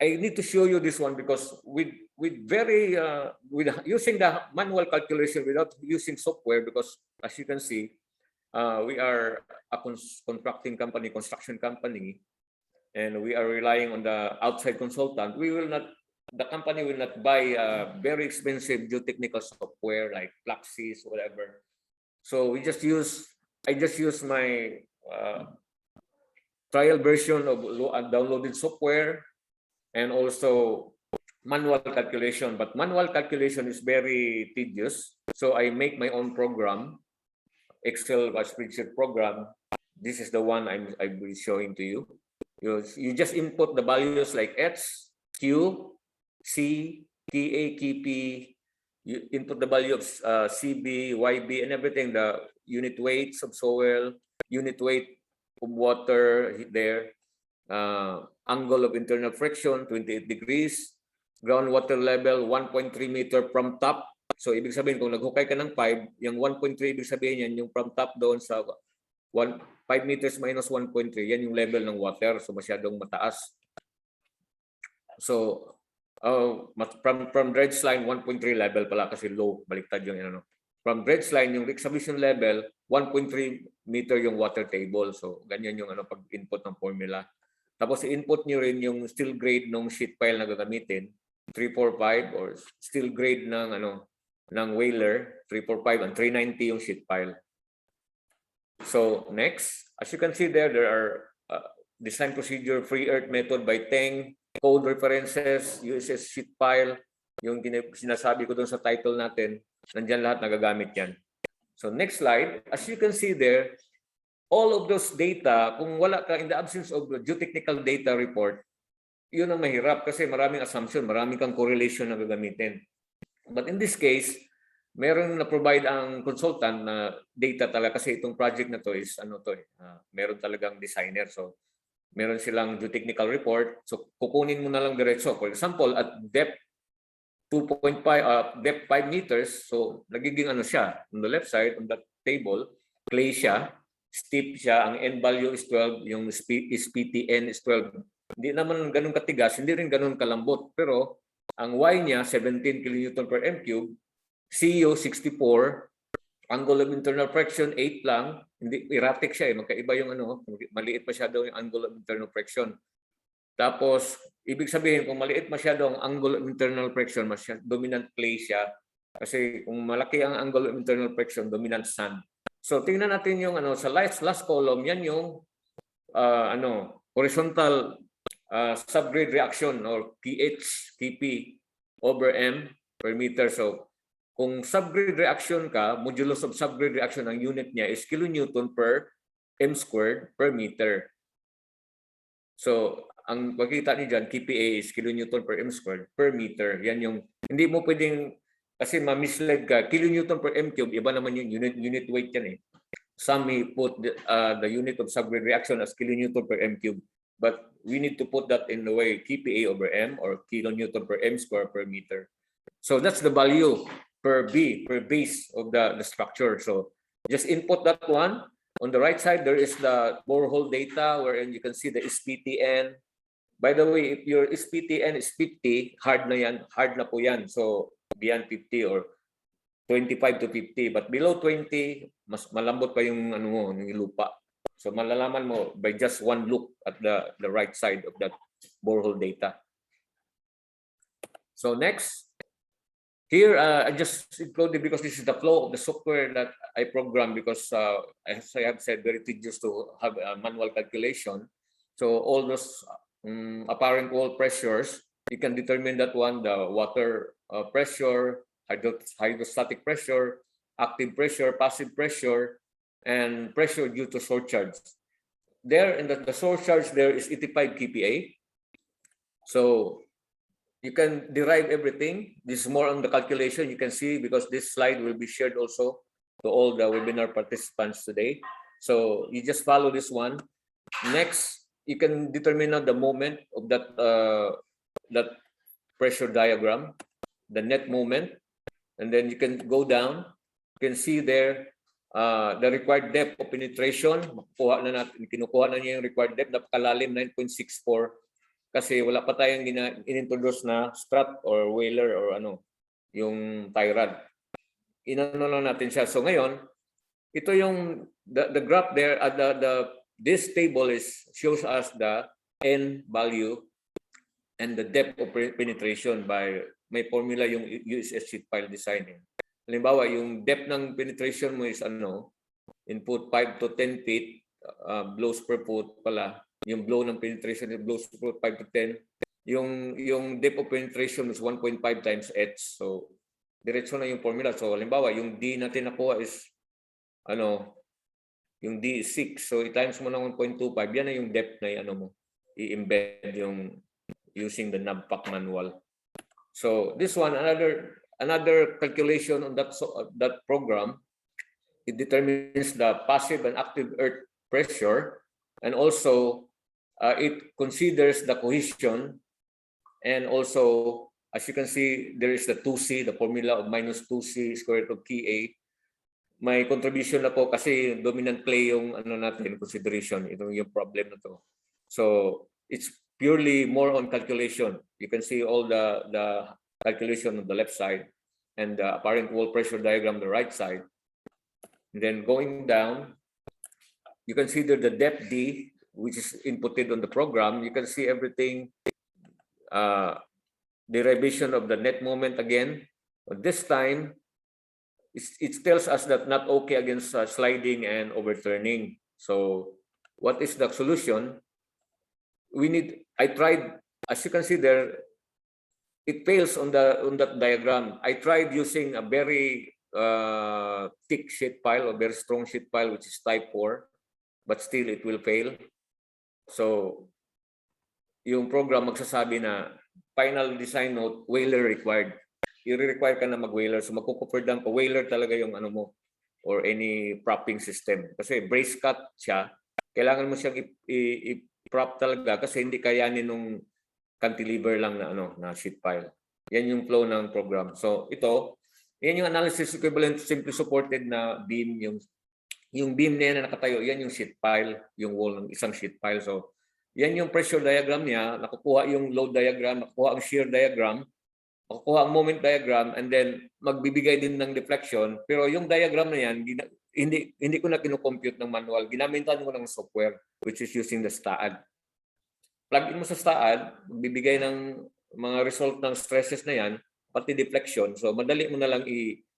I need to show you this one because with using the manual calculation without using software, because as you can see, we are a construction company, and we are relying on the outside consultant. The company will not buy very expensive geotechnical software like Plaxis, whatever. So I just use my trial version of downloaded software and also manual calculation. But manual calculation is very tedious. So I make my own program, Excel spreadsheet program. This is the one I'll be showing to you. You just input the values like X, Q, C, KA, KP. You input the value of CB, YB, and everything. The unit weights of soil, unit weight of water there, angle of internal friction, 28 degrees, groundwater level, 1.3 meter from top. So, ibig sabihin, kung naghukay ka ng 5, yung 1.3, ibig sabihin yan, yung from top doon sa 5 meters minus 1.3, yan yung level ng water. So, masyadong mataas. So, from dredge line, 1.3 level pala kasi low. Baliktad yung ano. From dredge line, yung excavation level, 1.3 meter yung water table. So, ganyan yung pag-input ng formula. Tapos, i-input nyo rin yung steel grade ng sheet pile na gagamitin, 345, or steel grade ng whaler, 345, and 390 yung sheet pile. So, next, as you can see there are design procedure, free earth method by Teng, code references, USS sheet pile, yung sinasabi ko doon sa title natin, nandiyan lahat nagagamit yan. So next slide, as you can see there, all of those data, kung wala ka in the absence of geotechnical data report, yun ang mahirap kasi maraming assumption, maraming kang correlation na gagamitin. But in this case, meron na provide ang consultant na data talaga kasi itong project na to is meron talagang designer. So meron silang geotechnical report. So kukunin mo na lang diretso. For example, at depth 2.5 depth 5 meters, so nagiging siya on the left side on that table, clay siya, steep siya, ang N value is 12, yung SPTN is 12. Hindi naman ganun katigas, hindi rin ganun kalambot, pero ang Y niya 17 kN per m cube, CU 64, angle of internal friction 8 lang, hindi erratic siya magkaiba yung maliit masyado yung angle of internal friction. Tapos ibig sabihin kung maliit masyado ang angle of internal friction, dominant clay siya. Kasi kung malaki ang angle of internal friction, dominant sand. So tingnan natin yung sa last column, yan yung horizontal subgrade reaction or pH, KP over M per meter. So kung subgrade reaction ka, modulus of subgrade reaction ang unit niya is kilonewton per m squared per meter. So ang makikita niyo dyan, KPA is kilonewton per m squared per meter. Yan yung, hindi mo pwedeng, kasi ma-misled ka, kilonewton per m cube, iba naman yung unit weight yan Some may put the unit of subgrade reaction as kilonewton per m cube. But we need to put that in the way KPA over m or kilonewton per m squared per meter. So that's the value per base of the structure. So just input that one. On the right side, there is the borehole data wherein you can see the SPTN. By the way, if your SPTN is 50, hard na po yan. So beyond 50 or 25 to 50. But below 20, mas malambot pa yung yung lupa. So malalaman mo by just one look at the right side of that borehole data. So next, here I just included because this is the flow of the software that I program because as I have said, very tedious to have a manual calculation. So all those apparent wall pressures, you can determine that one, the water pressure, hydrostatic pressure, active pressure, passive pressure, and pressure due to surcharge. There in the surcharge there is 85 kPa. So you can derive everything. This is more on the calculation. You can see because this slide will be shared also to all the webinar participants today. So you just follow this one. Next, you can determine the moment of that pressure diagram, the net moment, and then you can go down. You can see there the required depth of penetration. Kinukuha na niya yung required depth. Napakalalim, 9.64. Kasi wala pa tayong inintroduce na strut or whaler or yung tie rod. Inano lang natin siya. So ngayon, ito yung the graph there, this table shows us the N value and the depth of penetration by may formula yung USS sheet pile design. Halimbawa, yung depth ng penetration mo is input 5 to 10 feet, blows per foot pala. Yung blow ng penetration is blows per foot 5 to 10. Yung depth of penetration is 1.5 times H. So, diretso na yung formula. So, halimbawa, yung D natin nakuha is yung D is 6. So, i-times mo ng 1.25. Yan na yung depth na i-embed yung using the NAVPAC manual. So, this one, another calculation on that program, it determines the passive and active earth pressure, and also it considers the cohesion, and also, as you can see, there is the 2C, the formula of minus 2C square root of KA. May contribution na po kasi dominant clay yung natin consideration, ito yung problem na to. So it's purely more on calculation. You can see all the calculation on the left side and the apparent wall pressure diagram on the right side. And then going down, you consider the depth D, which is inputted on the program. You can see everything, derivation of the net moment again. But this time, it tells us that not okay against sliding and overturning. So what is the solution? I tried, as you can see there, it fails on that diagram. I tried using a very thick sheet pile or very strong sheet pile, which is type 4, but still it will fail. So yung program magsasabi na final design note, whaler required. I-require ka na mag-whaler. So magko-Cofferdam ka, whaler talaga yung mo or any propping system. Kasi brace cut siya, kailangan mo siyang i-prop talaga kasi hindi kayanin nung cantilever lang na sheet pile. Yan yung flow ng program. So ito, yan yung analysis equivalent simply supported na beam. Yung beam na yan na nakatayo, yan yung sheet pile, yung wall ng isang sheet pile. So yan yung pressure diagram niya, nakukuha yung load diagram, nakukuha ang shear diagram, makukuha ang moment diagram, and then magbibigay din ng deflection. Pero yung diagram na yan, hindi ko na kinocompute ng manual. Ginamitan ko ng software, which is using the STAAD. Plug in mo sa STAAD, magbibigay ng mga result ng stresses na yan, pati deflection. So madali mo na lang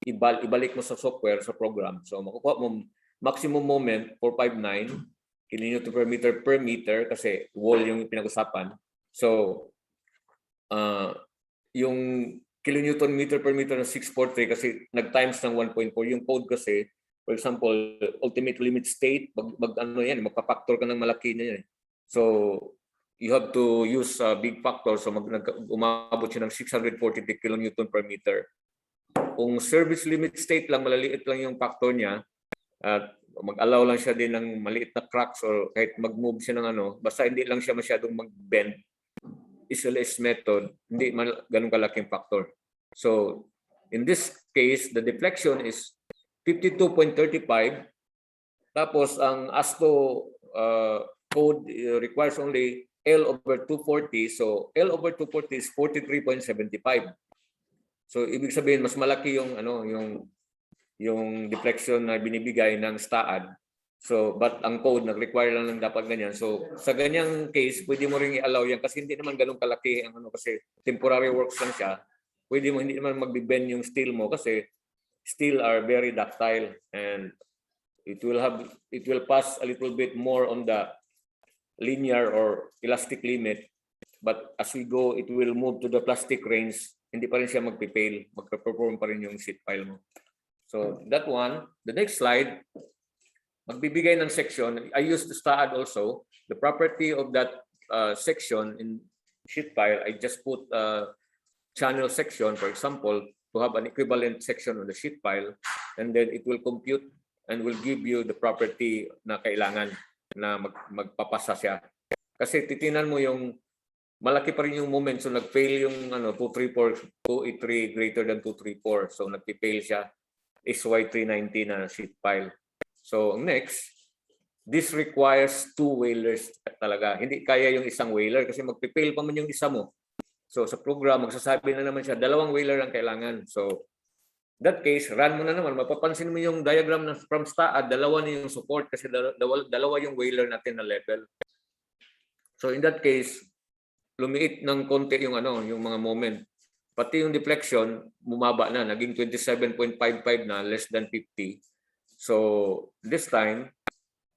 ibalik mo sa software, sa program. So makukuha mo maximum moment 459 kilonewton per meter kasi wall yung pinag-usapan. So yung kilonewton per meter na 643 kasi nag-times ng 1.4. Yung code kasi, for example, ultimate limit state, magpa-factor ka ng malaki na yan. So, you have to use big factor. So, umabot siya ng 643 kilonewton per meter. Kung service limit state lang, malaliit lang yung factor niya, at mag-allow lang siya din ng maliit na cracks or kahit mag-move siya ng basta hindi lang siya masyadong mag-bend, SLS method, hindi ganun kalaking factor. So, in this case, the deflection is 52.35. Tapos, ang ASTO code requires only L over 240. So, L over 240 is 43.75. So, ibig sabihin, mas malaki yung deflection na binibigay ng STAAD. So, but ang code nag-require lang dapat ganyan. So, sa ganyang case, pwede mo ring i-allow yan kasi hindi naman ganun kalaki ang kasi temporary works lang siya. Pwede mo hindi naman mag-bend yung steel mo kasi steel are very ductile and it will pass a little bit more on the linear or elastic limit. But as we go, it will move to the plastic range. Hindi pa rin siya magpipail. Magpe-perform pa rin yung sheet pile mo. So, that one. The next slide, magbibigay ng section. I used the STAAD also. The property of that section in sheet pile, I just put a channel section, for example, to have an equivalent section on the sheet pile, and then it will compute and will give you the property na kailangan na magpapasa siya. Kasi titinan mo yung malaki pa rin yung moment. So nag-fail yung 234, 283 greater than 234. So nag-fail siya. SY390 na sheet pile. So next, this requires 2 whalers talaga. Hindi kaya yung isang whaler kasi magpipail pa man yung isa mo. So sa program, magsasabi na naman siya, 2 whaler ang kailangan. So That case, run mo na naman. Mapapansin mo yung diagram na from STAAD, dalawa na yung support kasi dalawa yung whaler natin na level. So in that case, lumiit ng konti yung yung mga moment. Pati yung deflection, bumaba na, naging 27.55 na, less than 50. So this time,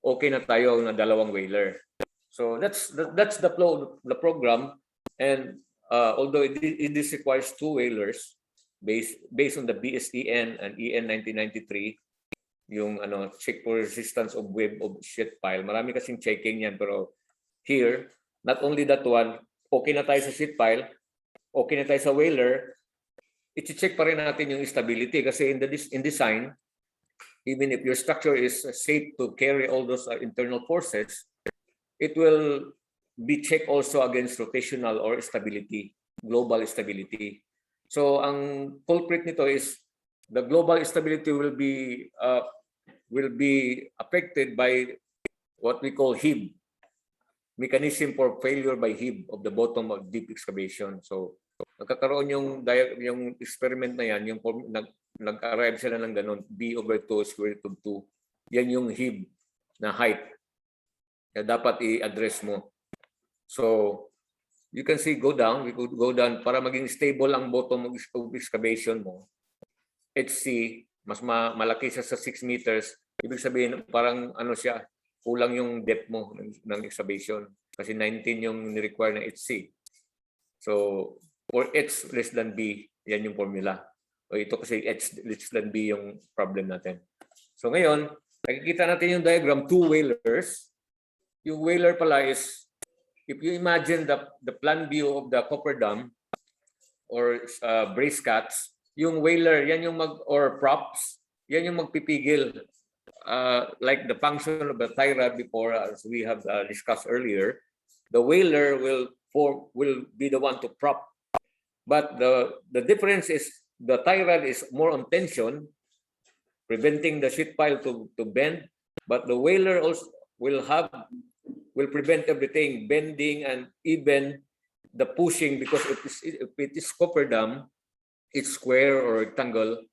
okay na tayo na dalawang whaler. So that's the program, and although it requires 2 whalers based on the BSEN and EN 1993, yung check for resistance of wave of sheet pile. Marami kasing checking yan, pero here, not only that one, okay na tayo sa sheet pile, okay na tayo sa whaler, i-check pa rin natin yung stability kasi in design, even if your structure is safe to carry all those internal forces, it will be checked also against rotational or stability, global stability. So ang culprit nito is the global stability will be affected by what we call HIB, mechanism for failure by HIB of the bottom of deep excavation. So nagkakaroon yung experiment na yan, yung nag-arrive sila ng ganun, B/2 square root of 2. Yan yung HIB na height na dapat i-address mo. So you can see we could go down para maging stable ang bottom of excavation mo. HC, mas malaki siya sa 6 meters. Ibig sabihin parang siya, kulang yung depth mo ng excavation kasi 19 yung ni-require ng HC. So for H less than B, yan yung formula. O ito kasi H less than B yung problem natin. So ngayon, nakikita natin yung diagram, 2 whalers. Yung whaler pala is, if you imagine the plan view of the Cofferdam or brace cuts, yung whaler, yan yung or props, yan yung magpipigil. Like the function of the tie rod before, as we have discussed earlier, the whaler will be the one to prop. But the difference is the tie rod is more on tension, preventing the sheet pile to bend, but the whaler also will prevent everything, bending and even the pushing, because if it is Cofferdam, it's square or rectangle,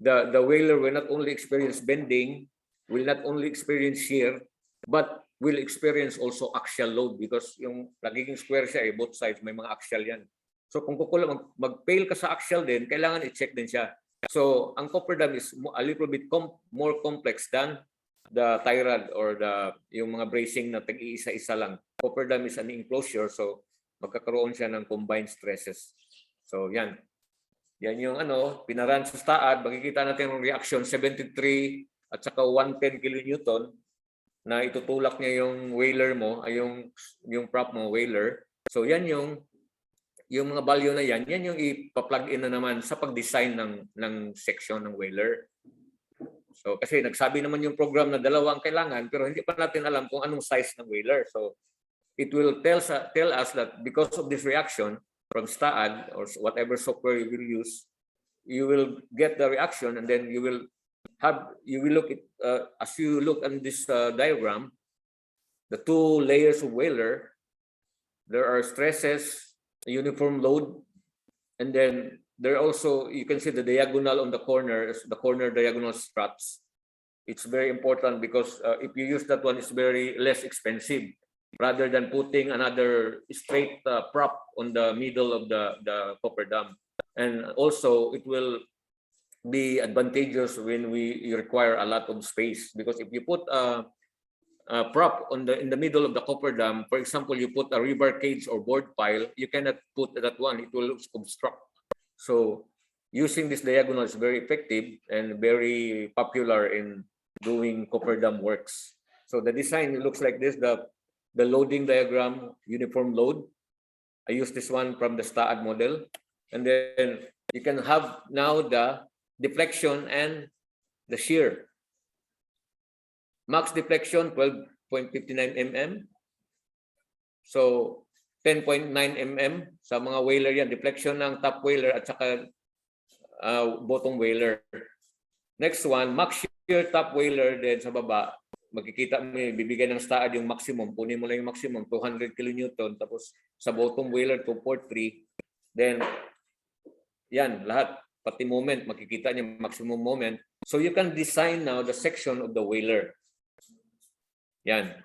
the whaler will not only experience bending, will not only experience shear, but will experience also axial load because yung nagiging square siya both sides may mga axial yan. So kung mag-fail ka sa axial din, kailangan i-check din siya. So ang Cofferdam is a little bit more complex than the tie rod or yung mga bracing na tag-iisa-isa lang. Cofferdam is an enclosure, so magkakaroon siya ng combined stresses. So yan. Yan yung pinaran sa STAAD. Makikita natin yung reaction 73 at saka 110 kilonewton na itutulak niya yung whaler mo, ay yung prop mo, whaler. So yan yung mga value na yan yung ipa-plug in na naman sa pag-design ng section ng whaler. So kasi nagsabi naman yung program na dalawang kailangan pero hindi pa natin alam kung anong size ng whaler. So it will tell us that because of this reaction from STAAD or whatever software you will use, you will get the reaction, and then you will look at as you look on this diagram, the 2 layers of whaler, there are stresses, a uniform load, and then there also, you can see the diagonal on the corner diagonal struts. It's very important because if you use that one, it's very less expensive rather than putting another straight prop on the middle of the Cofferdam. And also, it will be advantageous when you require a lot of space, because if you put a prop in the middle of the Cofferdam, for example, you put a rebar cage or board pile, you cannot put that one, it will obstruct. So using this diagonal is very effective and very popular in doing Cofferdam works. So the design looks like this, the loading diagram, uniform load. I use this one from the STAAD model. And then you can have now the deflection and the shear. Max deflection, 12.59 mm. So 10.9 mm sa mga whaler yan. Deflection ng top whaler at saka bottom whaler. Next one, max shear top whaler din sa baba. Magkikita mo, bibigyan ng STAAD yung maximum. Punin mo lang yung maximum, 200 kilonewton. Tapos sa bottom whaler, 243. Then, yan, lahat. pati moment, makikita niyo maximum moment. So you can design now the section of the whaler. Yan.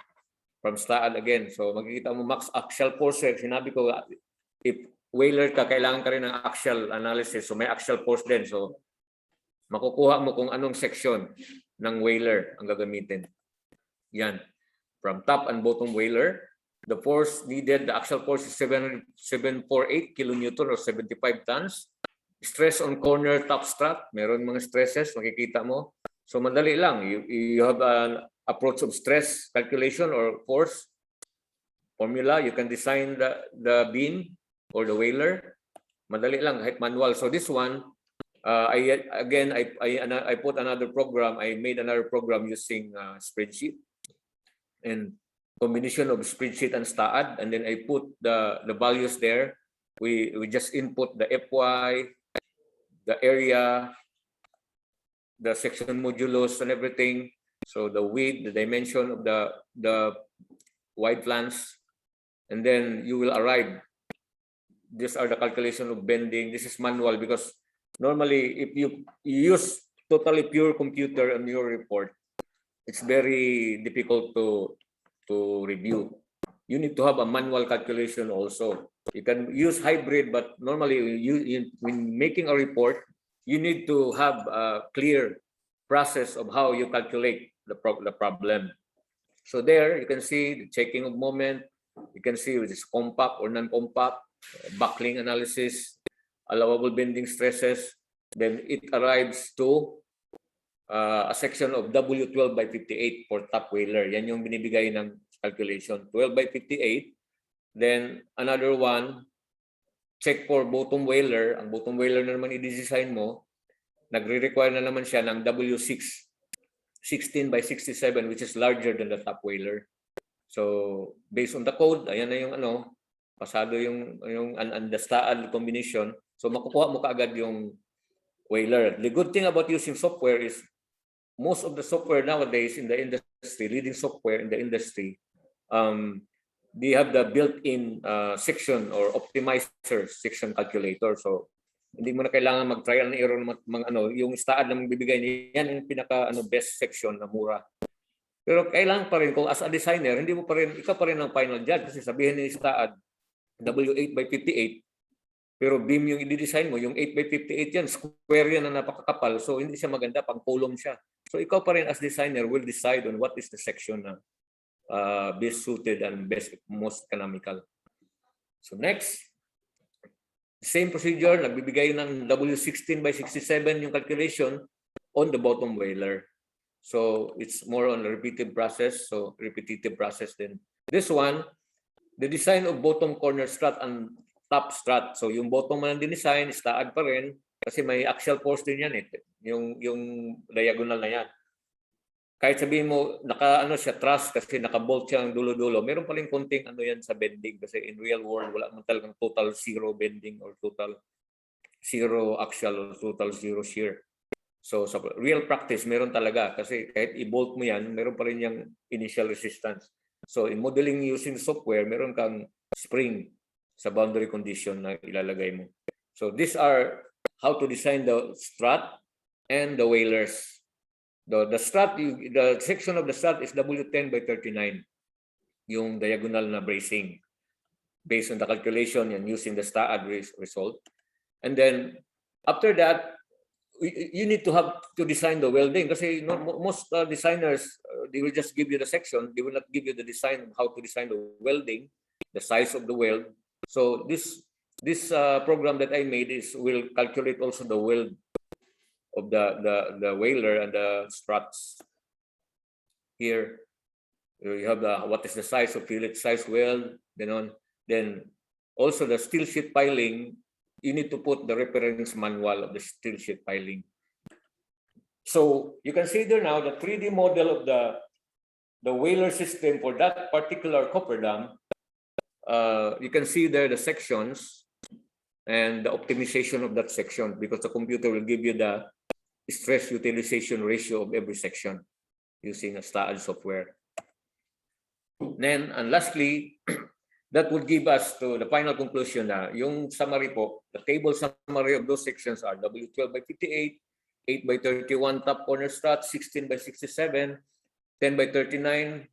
From STAAD again. So makikita mo max axial force. Sinabi ko, if whaler ka, kailangan ka rin ng axial analysis. So may axial force din. So makukuha mo kung anong section ng whaler ang gagamitin. Yan. From top and bottom whaler, the force needed, the axial force is 748 kilonewton or 75 tons. Stress on corner top strut, meron mga stresses, makikita mo. So madali lang. You have an approach of stress calculation or force formula. You can design the beam or the whaler. Madali lang, kahit manual. So this one, I put another program. I made another program using spreadsheet and combination of spreadsheet and STAAD, and then I put the values there. We just input the FY, the area, the section modulus and everything. So the width, the dimension of the wide flange, and then you will arrive. These are the calculation of bending. This is manual because normally if you use totally pure computer on your report, it's very difficult to review. You need to have a manual calculation also. You can use hybrid, but normally when making a report, you need to have a clear process of how you calculate the problem. So there you can see the checking of moment. You can see if it's compact or non-compact, buckling analysis, allowable bending stresses. Then it arrives to a section of W12 by 58 for top whaler. Yan yung binibigay ng calculation. 12 by 58. Then another one, check for bottom whaler. Ang bottom whaler na naman i-design mo, nagre-require na naman siya ng W6, 16 by 67, which is larger than the top whaler. So based on the code, ayan na yung pasado yung the STAAD combination. So makukuha mo kaagad yung whaler. The good thing about using software is most of the software nowadays in the industry, leading software in the industry, they have the built-in section or optimizer section calculator. So hindi mo na kailangan mag-trial and error yung STAAD na magbibigay niya, yan yung pinaka best section na mura. Pero kailangan pa rin kung as a designer, hindi mo pa rin, ikaw pa rin ang final judge kasi sabihin ni STAAD W8 by 58. Pero beam yung i-design mo, yung 8 by 58 yan, square yan na napakakapal. So hindi siya maganda, pang column siya. So ikaw pa rin as designer will decide on what is the section na best suited and most economical. So next, same procedure, nagbibigay ng W16 by 67 yung calculation on the bottom whaler. So it's more on a repetitive process. Then this one, the design of bottom corner strut and top strut. So yung bottom man ang dinesign, STAAD pa rin kasi may axial force din yan yung diagonal na yan. Kahit sabihin mo siya truss kasi naka-bolt siya ng dulo-dulo, meron pa rin konting yan sa bending kasi in real world wala man talagang total zero bending or total zero axial or total zero shear. So sa real practice meron talaga kasi kahit i-bolt mo yan, meron pa rin yung initial resistance. So in modeling using software, meron kang spring sa boundary condition na ilalagay mo. So these are how to design the strut and the whalers. The strut, the section of the strut is W10 by 39, yung diagonal na bracing based on the calculation and using the STAAD result. And then after that, you need to have to design the welding kasi most designers, they will just give you the section. They will not give you the design of how to design the welding, the size of the weld. So this program that I made will calculate also the weld of the whaler and the struts. Here you have what is the size of fillet size weld. Then also the steel sheet piling. You need to put the reference manual of the steel sheet piling. So you can see there now the 3D model of the whaler system for that particular cofferdam. You can see there the sections and the optimization of that section because the computer will give you the stress utilization ratio of every section using a STAAD software. Then, and lastly, that would give us to the final conclusion na yung summary po, the table summary of those sections are W12 by 58, 8 by 31 top corner strut, 16 by 67, 10 by 39.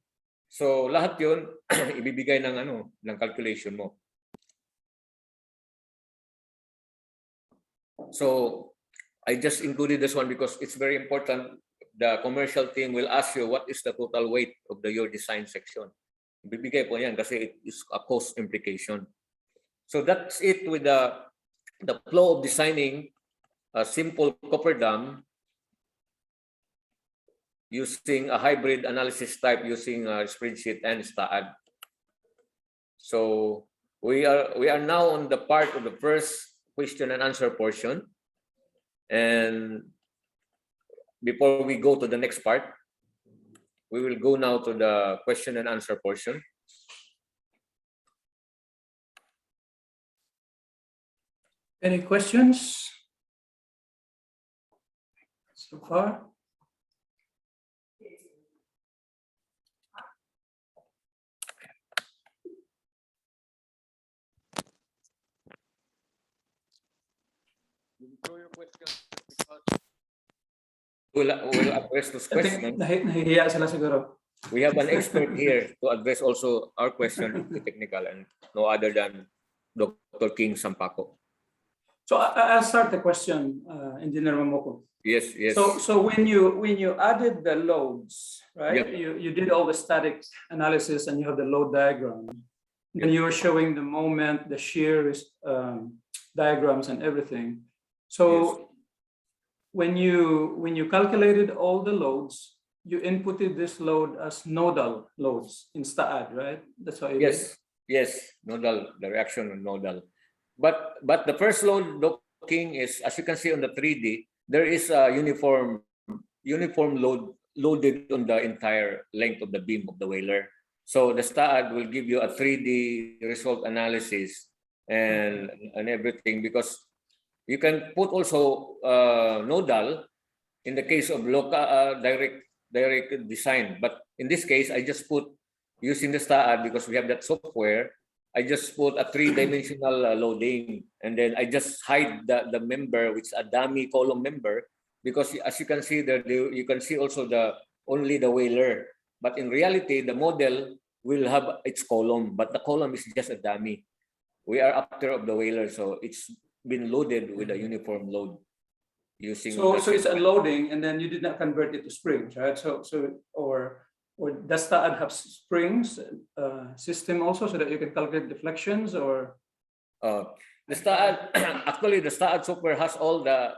So lahat yun ibibigay ng ng calculation mo. So I just included this one because it's very important. The commercial team will ask you what is the total weight of your design section. Bibigay po yan kasi it is a cost implication. So that's it with the flow of designing a simple cofferdam using a hybrid analysis type using a spreadsheet and STAAD. So we are now on the part of the first question and answer portion. And before we go to the next part, we will go now to the question and answer portion. Any questions so far? We'll address those questions. Nahihiya sila siguro. We have an expert here to address also our question, the technical, and no other than Dr. King Sampaco. So I'll start the question, Engineer Mamoko. Yes, yes. So when you added the loads, right? Yep. You did all the static analysis and you have the load diagram. Yep. And you were showing the moment, the shear diagrams and everything. So Yes. when you calculated all the loads, you inputted this load as nodal loads in STAAD, right? That's how you Yes, yes, nodal, the reaction on nodal. But the first load looking is, as you can see on the 3D, there is a uniform load loaded on the entire length of the beam of the whaler. So the STAAD will give you a 3D result analysis and everything, because you can put also nodal in the case of local direct design. But in this case, I just put, using the STAAD, because we have that software, I just put a 3-dimensional loading, and then I just hide the member, which is a dummy column member, because as you can see there, you can see also only the whaler. But in reality, the model will have its column, but the column is just a dummy. We are after of the whaler, so it's been loaded with a uniform load using. So it's unloading, and then you did not convert it to springs, right? Or does STAAD have springs system also, so that you can calculate deflections, or? The STAAD actually the STAAD software has all the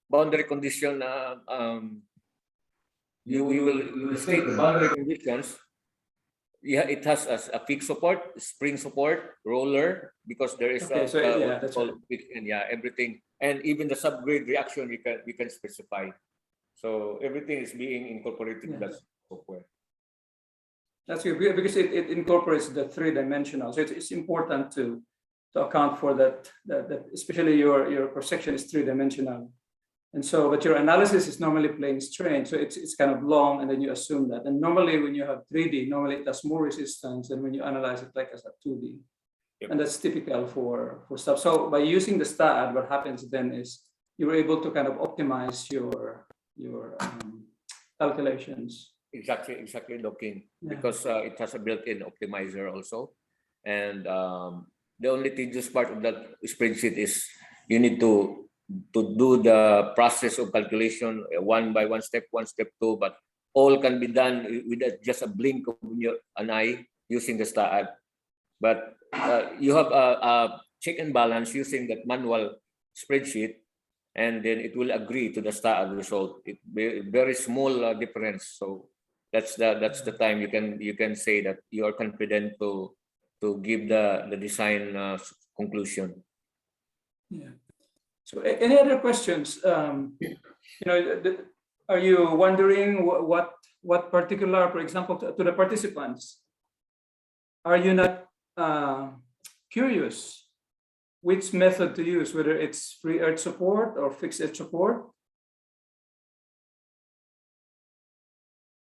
boundary condition. You will state the boundary conditions. Yeah, it has a fixed support, spring support, roller, because there is Okay, that's right. Everything, and even the subgrade reaction we can specify. So everything is being incorporated in that software. That's good, because it incorporates the 3-dimensional. So it's important to account for that especially your cross section is 3-dimensional. And so, but your analysis is normally plane strain, so it's kind of long, and then you assume that. And normally when you have 3D, normally it has more resistance than when you analyze it like as a 2D. Yep. And that's typical for stuff. So by using the STAAD, what happens then is you're able to kind of optimize your calculations. Exactly, looking, because it has a built-in optimizer also. And the only tedious part of that spreadsheet is you need to do the process of calculation one by one, step 2, but all can be done with just a blink of an eye using the STAAD. But you have a check and balance using that manual spreadsheet, and then it will agree to the STAAD result. It very small difference. So that's the time you can say that you are confident to give the design conclusion. Yeah. So any other questions? Are you wondering what particular, for example, to the participants, are you not curious which method to use, whether it's free earth support or fixed earth support?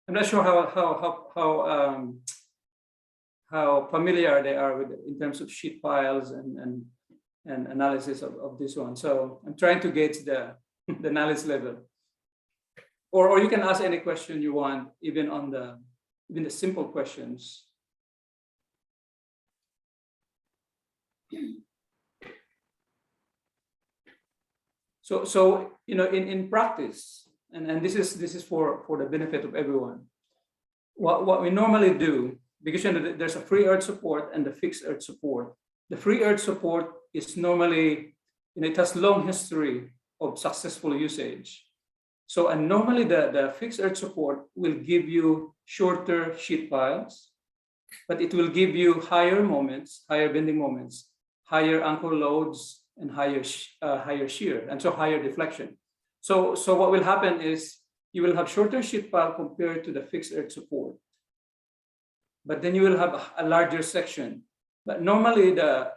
I'm not sure how familiar they are with it in terms of sheet piles and analysis of this one. So I'm trying to gauge the the knowledge level. Or you can ask any question you want, even on the simple questions. So you know, in practice, and this is for the benefit of everyone. What we normally do, because you know, there's a free earth support and the fixed earth support. The free earth support is normally, you know, it has long history of successful usage. So, and normally the fixed earth support will give you shorter sheet piles, but it will give you higher moments, higher bending moments, higher anchor loads, and higher shear, and so higher deflection. So what will happen is you will have shorter sheet pile compared to the fixed earth support, but then you will have a larger section. But normally the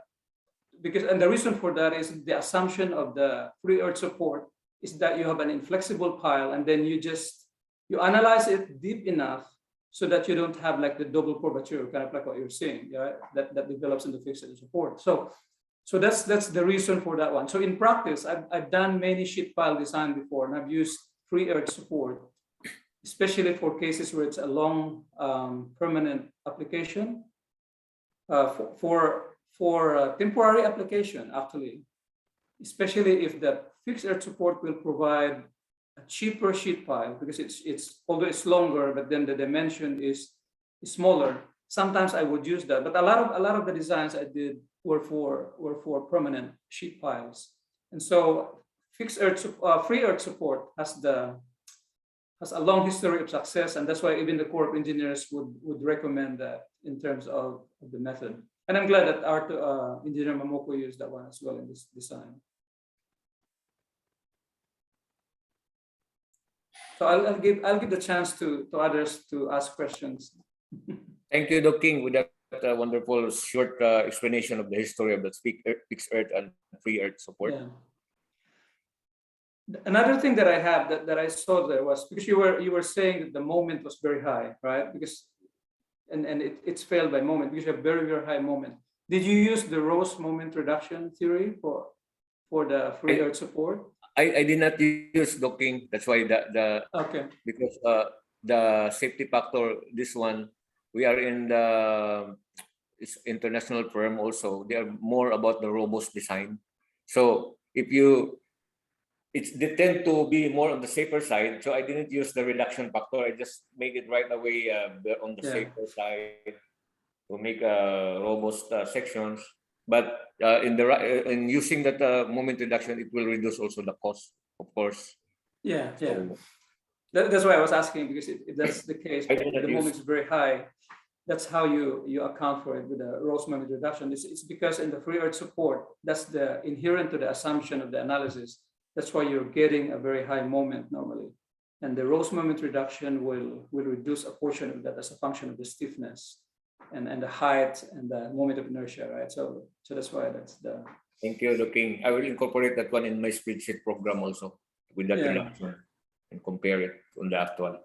reason for that is the assumption of the free earth support is that you have an inflexible pile, and then you analyze it deep enough so that you don't have like the double curvature, kind of like what you're saying, yeah, that develops in the fixed earth support. So that's the reason for that one. So in practice, I've done many sheet pile design before, and I've used free earth support, especially for cases where it's a long permanent application. For temporary application, actually, especially if the fixed earth support will provide a cheaper sheet pile, because it's although it's longer, but then the dimension is smaller. Sometimes I would use that, but a lot of the designs I did were for permanent sheet piles, and so free earth support has a long history of success, and that's why even the Corps of Engineers would recommend that in terms of the method. And I'm glad that our engineer Mamoko used that one as well in this design. So I'll give the chance to others to ask questions. Thank you, Doc King, with that wonderful short explanation of the history of the fixed earth and free earth support. Yeah. Another thing that I have that I saw there was, because you were saying that the moment was very high, right? Because and it's failed by moment because you have very, very high moment. Did you use the Rose moment reduction theory for the free earth support? I did not use docking. That's why okay, because the safety factor, this one, we are in the international firm also. They are more about the robust design. So if they tend to be more on the safer side. So I didn't use the reduction factor. I just made it right away on the safer side to make robust sections. But in using that moment reduction, it will reduce also the cost, of course. Yeah. That's why I was asking, because if that's the case, the moment is very high. That's how you account for it with the Rose moment reduction. It's because in the free earth support, that's the inherent to the assumption of the analysis. That's why you're getting a very high moment normally. And the Rose moment reduction will reduce a portion of that as a function of the stiffness and the height and the moment of inertia, right? So that's why that's the... Thank you, King. I will incorporate that one in my spreadsheet program also with that reduction and compare it on the actual.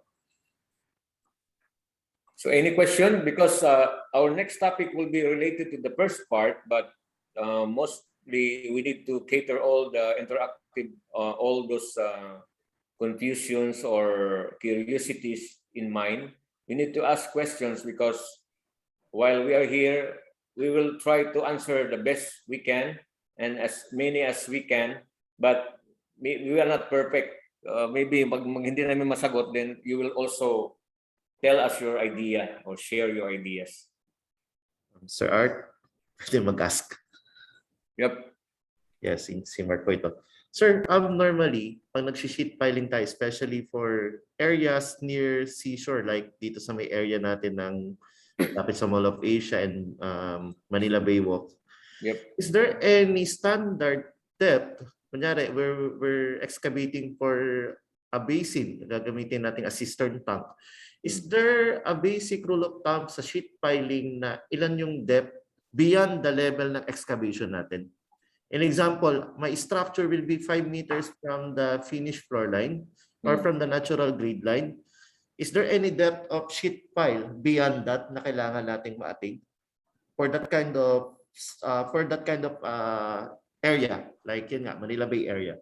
So any question? Because our next topic will be related to the first part, but mostly we need to cater all the interactive, all those confusions or curiosities in mind. We need to ask questions, because while we are here, we will try to answer the best we can and as many as we can, but we are not perfect. Maybe mag hindi namin masagot, then you will also tell us your idea or share your ideas. Sir Art, pwede mag-ask. Yep. Yes, si Mark po ito. Sir, normally, pag nag-sheet piling tayo, especially for areas near seashore, like dito sa may area natin ng lapit sa Mall of Asia and Manila Bay Walk. Yep. Is there any standard depth? Kunyari, we're excavating for a basin, gagamitin natin a cistern tank. Is there a basic rule of thumb sa sheet piling na ilan yung depth beyond the level ng excavation natin? An example, my structure will be 5 meters from the finished floor line or from the natural grade line. Is there any depth of sheet pile beyond that na kailangan nating maating? for that kind of area, like yun nga, Manila Bay area?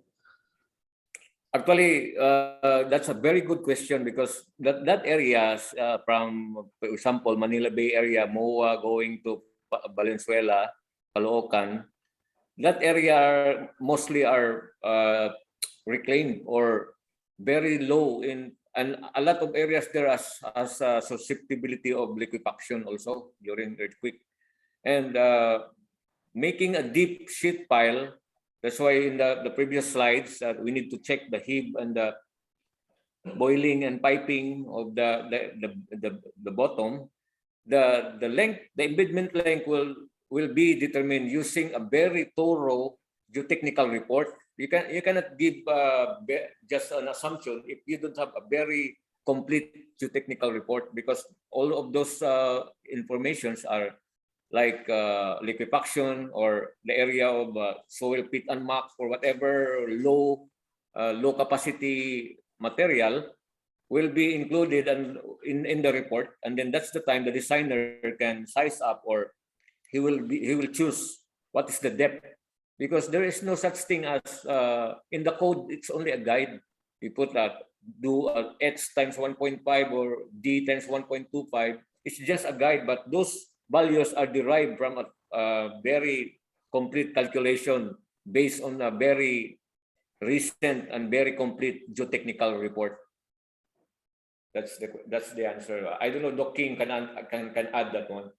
Actually, that's a very good question because that areas from, for example, Manila Bay area, MOA going to Valenzuela, Caloocan, that area mostly are reclaimed or very low in, and a lot of areas there has susceptibility of liquefaction also during earthquake, and making a deep sheet pile. That's why in the previous slides we need to check the heave and the boiling and piping of the bottom. The length, the embedment length will be determined using a very thorough geotechnical report. You cannot give just an assumption if you don't have a very complete geotechnical report, because all of those informations are like liquefaction or the area of soil pit unmarked or whatever low capacity material will be included in the report, and then that's the time the designer can size up, or he will choose what is the depth, because there is no such thing as in the code. It's only a guide. You put that do H times 1.5 or D times 1.25. It's just a guide, but those values are derived from a very complete calculation based on a very recent and very complete geotechnical report. That's the answer. I don't know, Doc King can add that one.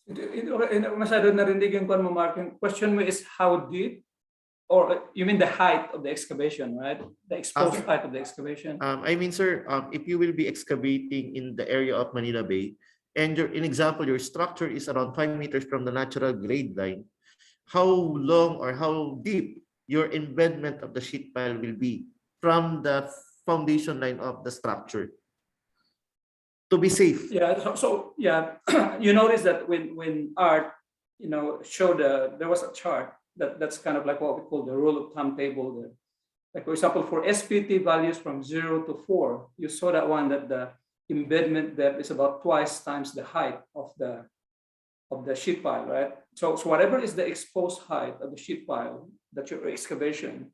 Masyado narinig yung kwan mo, Mark. Yung question mo is how deep, or you mean the height of the excavation, right? The exposed height of the excavation. I mean, sir, if you will be excavating in the area of Manila Bay, and in example, your structure is around 5 meters from the natural grade line, how long or how deep your embedment of the sheet pile will be from the foundation line of the structure to be safe? Yeah. So yeah, you notice that when Art, showed there was a chart that's kind of like what we call the rule of thumb table there. Like for example, for SPT values from 0 to 4, you saw that one that the embedment depth is about twice times the height of the sheet pile, right? So whatever is the exposed height of the sheet pile, that's your excavation.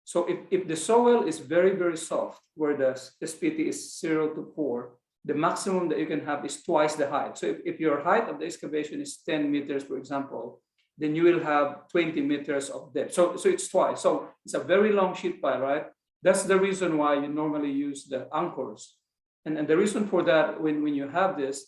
So if the soil is very, very soft, where the SPT is 0 to 4, the maximum that you can have is twice the height. So if your height of the excavation is 10 meters, for example, then you will have 20 meters of depth. So it's twice. So it's a very long sheet pile, right? That's the reason why you normally use the anchors. And the reason for that, when you have this,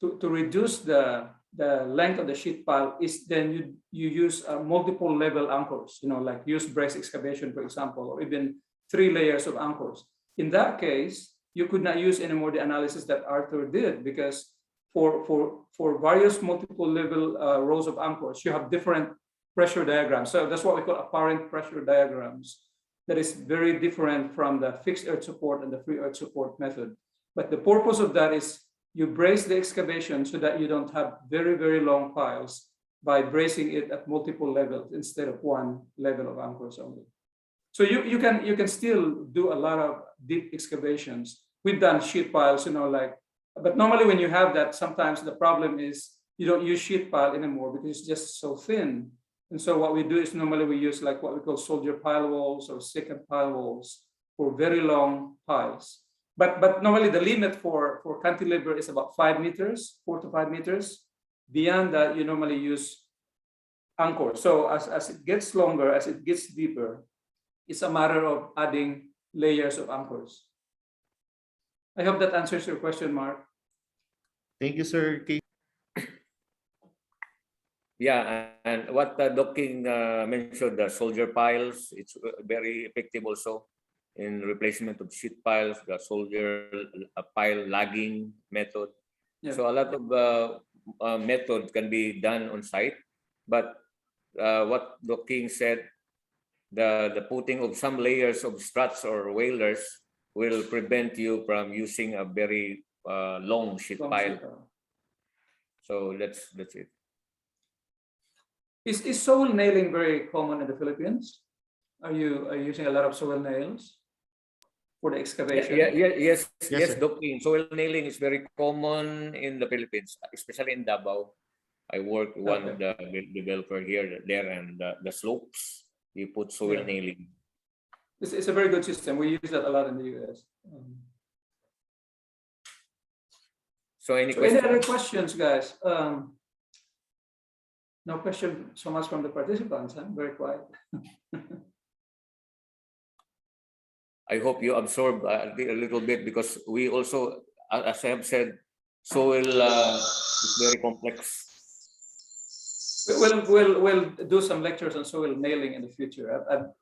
to reduce the length of the sheet pile, is then you use multiple level anchors, like use brace excavation, for example, or even 3 layers of anchors. In that case, you could not use anymore the analysis that Arthur did, because for various multiple level rows of anchors, you have different pressure diagrams. So that's what we call apparent pressure diagrams. That is very different from the fixed earth support and the free earth support method. But the purpose of that is you brace the excavation so that you don't have very, very long piles by bracing it at multiple levels instead of one level of anchors only. So you can still do a lot of deep excavations. We've done sheet piles, but normally when you have that, sometimes the problem is you don't use sheet pile anymore because it's just so thin. And so what we do is normally we use like what we call soldier pile walls or second pile walls for very long piles. But normally the limit for cantilever is about 5 meters, 4 to 5 meters. Beyond that, you normally use anchors. So as it gets longer, as it gets deeper, it's a matter of adding layers of anchors. I hope that answers your question, Mark. Thank you, sir. Yeah, and what Doc King mentioned, the soldier piles, it's very effective also in replacement of sheet piles, the soldier pile lagging method. Yeah. So a lot of methods can be done on site, but what Doc King said, the putting of some layers of struts or whalers will prevent you from using a very long sheet pile. So that's it. Is soil nailing very common in the Philippines? Are you using a lot of soil nails? for the excavation? Yes, Yes, sir. Docking. Soil nailing is very common in the Philippines, especially in Davao. I work with one of the developer here, there, and the slopes. You put soil Yeah. nailing. It's a very good system. We use that a lot in the US. So any So any questions? other questions, guys? No question so much from the participants. I'm very quiet. I hope you absorb a little bit, because we also, as I have said, soil is very complex. We'll do some lectures on soil nailing in the future.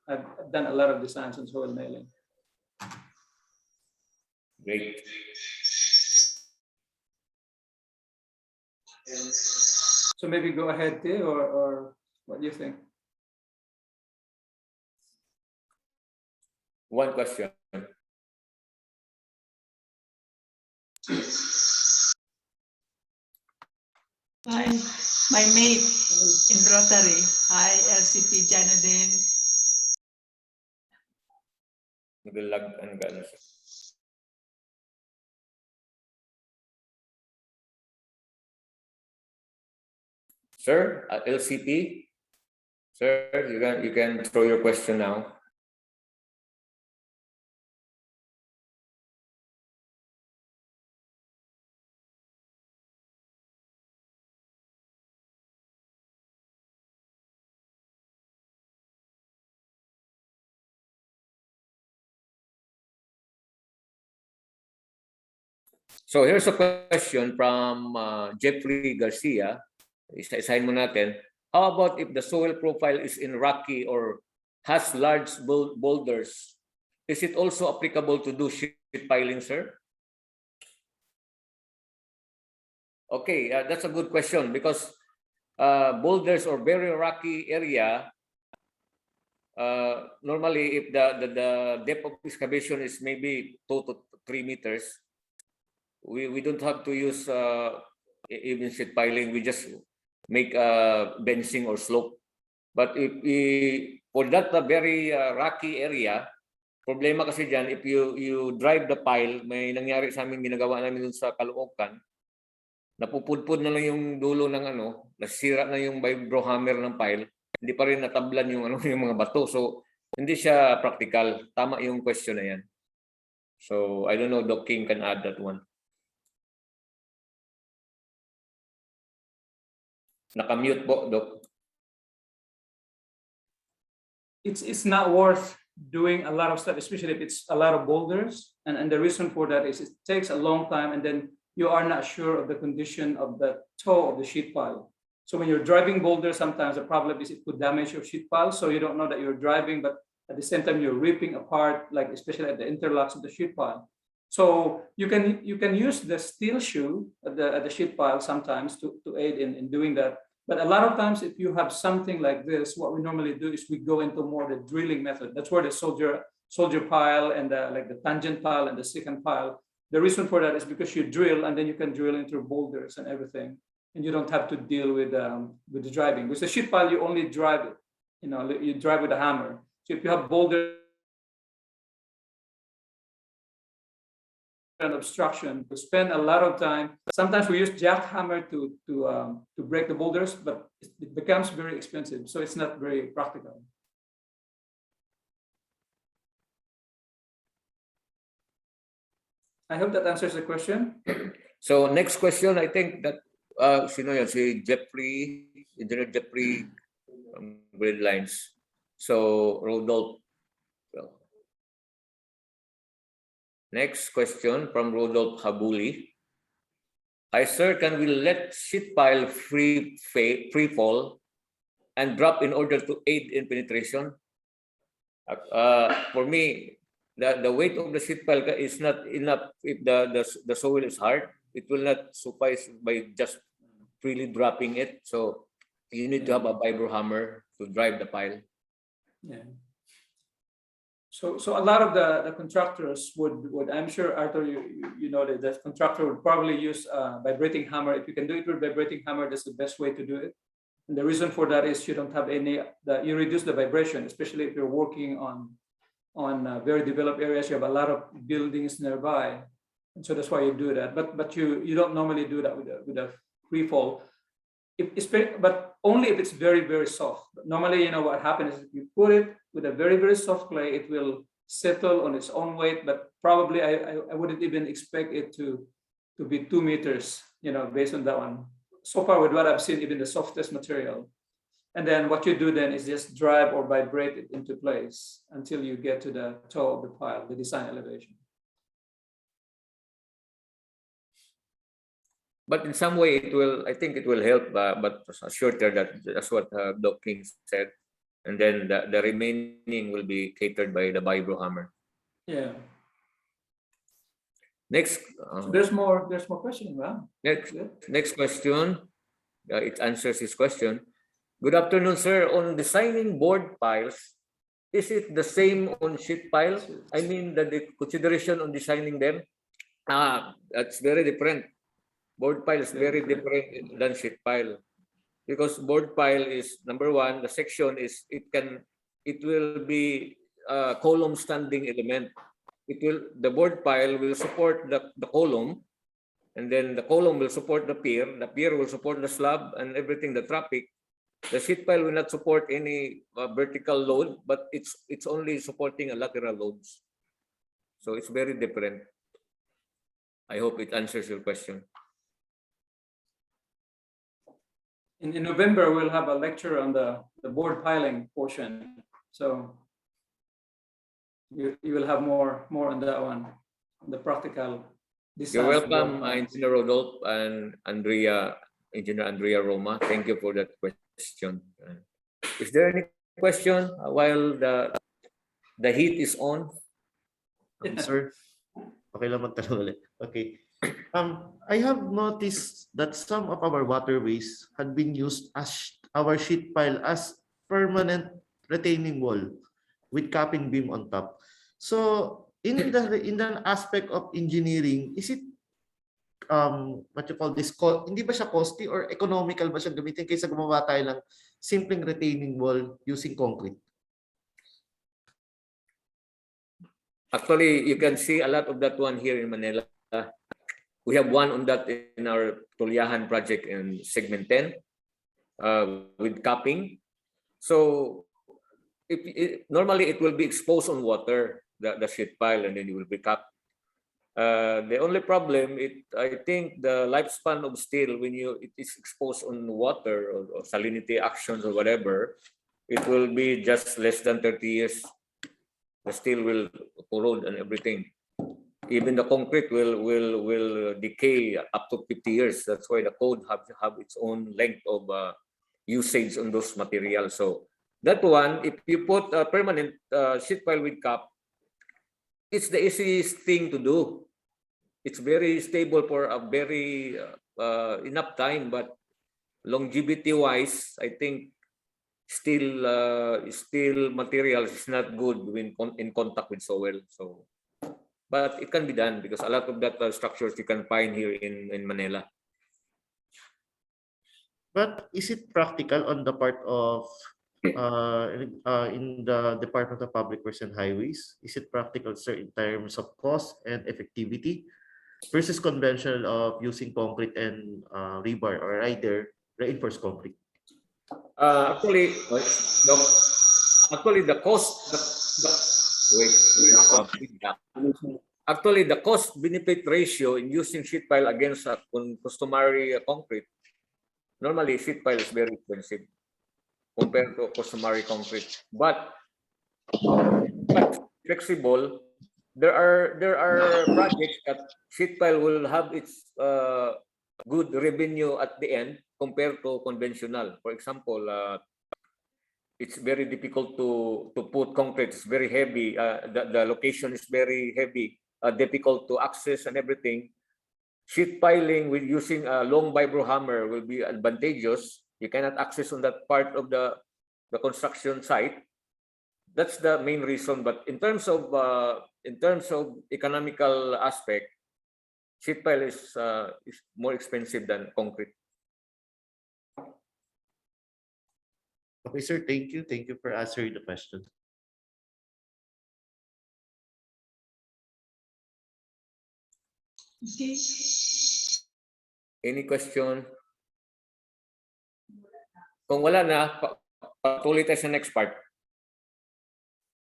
I've done a lot of designs on soil nailing. Great. So maybe go ahead, Tay, or what do you think? One question. Hi, my mate in Rotary. Hi, LCP Janudin. Naglalag ang gano'n siya. Sir, LCP, sir, you can throw your question now. So here's a question from Jeffrey Garcia. Isa-isahin mo natin. How about if the soil profile is in rocky or has large boulders? Is it also applicable to do sheet piling, sir? Okay, that's a good question, because boulders or very rocky area, normally if the depth of excavation is maybe 2 to 3 meters, we don't have to use even sheet piling. We just make benching or slope. But if for that very rocky area, problema kasi dyan, if you drive the pile, may nangyari sa amin, ginagawa namin dun sa Caloocan, napupudpud na lang yung dulo ng nasira na yung vibro hammer ng pile, hindi pa rin natablan yung yung mga bato. So hindi siya practical. Tama yung question na yan. So I don't know, Doc King can add that one. Nakamute po, Doc. It's not worth doing a lot of stuff, especially if it's a lot of boulders. And the reason for that is it takes a long time, and then you are not sure of the condition of the toe of the sheet pile. So when you're driving boulders, sometimes the problem is it could damage your sheet pile. So you don't know that you're driving, but at the same time you're ripping apart, like especially at the interlocks of the sheet pile. So you can use the steel shoe at the sheet pile sometimes to aid in doing that. But a lot of times, if you have something like this, what we normally do is we go into more the drilling method. That's where the soldier pile and like the tangent pile and the secant pile. The reason for that is because you drill, and then you can drill into boulders and everything, and you don't have to deal with the driving. With the sheet pile, you only drive it. You drive with a hammer. So if you have boulders and obstruction, to spend a lot of time. Sometimes we use jackhammer to break the boulders, but it becomes very expensive, so it's not very practical. I hope that answers the question. So next question, I think that sino yan? Si Jeffrey, Engineer Jeffrey Grade Lines. So Rodolph. Well, next question from Rodolph Habuli. Hi sir, can we let sheet pile free fall and drop in order to aid in penetration? For me, the weight of the sheet pile is not enough. If the soil is hard, it will not suffice by just freely dropping it. So you need to have a vibro hammer to drive the pile. Yeah. So a lot of the contractors would, I'm sure, Arthur, you know that the contractor would probably use a vibrating hammer. If you can do it with vibrating hammer, that's the best way to do it. And the reason for that is you don't have you reduce the vibration, especially if you're working on very developed areas. You have a lot of buildings nearby, and so that's why you do that. But you don't normally do that with a free fall. But only if it's very, very soft. But normally, what happens is if you put it with a very, very soft clay, it will settle on its own weight. But probably I wouldn't even expect it to be 2 meters, based on that one. So far with what I've seen, even the softest material. And then what you do then is just drive or vibrate it into place until you get to the toe of the pile, the design elevation. But in some way, I think it will help, but shorter, that's what Doc King said. And then the remaining will be catered by the vibro hammer. Yeah. Next. So there's more questions. Wow. Next question. It answers his question. Good afternoon, sir. On designing board piles, is it the same on sheet piles? I mean, the consideration on designing them, that's very different. Board pile is very different than sheet pile, because board pile is, number one, the section is, it will be a column standing element. The board pile will support the column, and then the column will support the pier will support the slab and everything, the traffic. The sheet pile will not support any vertical load, but it's only supporting a lateral loads. So it's very different. I hope it answers your question. In November, we'll have a lecture on the board piling portion. So you will have more on that one, the practical design. You're welcome, Engineer Rodolph and Engineer Andrea Roma. Thank you for that question. Is there any question while the heat is on? Sir, okay lang magtanong ulit. Okay. I have noticed that some of our waterways had been used as our sheet pile as permanent retaining wall with capping beam on top. So in the aspect of engineering, is it what you call this, hindi ba siya costly or economical ba siyang gamitin kaysa gumawa tayo ng simpleng retaining wall using concrete? Actually, you can see a lot of that one here in Manila. We have one on that in our Tulyahan project in segment 10 with capping. So normally it will be exposed on water, the sheet pile, and then it will be capped. The only problem, I think the lifespan of steel, when it is exposed on water or salinity actions or whatever, it will be just less than 30 years. The steel will corrode and everything. Even the concrete will decay up to 50 years. That's why the code have its own length of usage on those materials. So that one, if you put a permanent sheet pile with cap, it's the easiest thing to do. It's very stable for a very enough time, but longevity-wise, I think steel materials is not good when in contact with soil. So. But it can be done because a lot of that structures you can find here in Manila. But is it practical on the part of in the Department of Public Works and Highways? Is it practical, sir, in terms of cost and effectivity versus conventional of using concrete and rebar or either reinforced concrete? Actually, the cost. Actually, the cost-benefit ratio in using sheet pile against customary concrete, normally sheet pile is very expensive compared to customary concrete. But flexible, there are projects that sheet pile will have its good revenue at the end compared to conventional. For example, it's very difficult to put concrete. It's very heavy. The location is very heavy, difficult to access and everything. Sheet piling with using a long vibro hammer will be advantageous. You cannot access on that part of the construction site. That's the main reason. But in terms of economical aspect, sheet pile is more expensive than concrete. Okay, sir. Thank you. Thank you for answering the question. Okay. Any question? Kung wala na, patuloy tayo sa next part.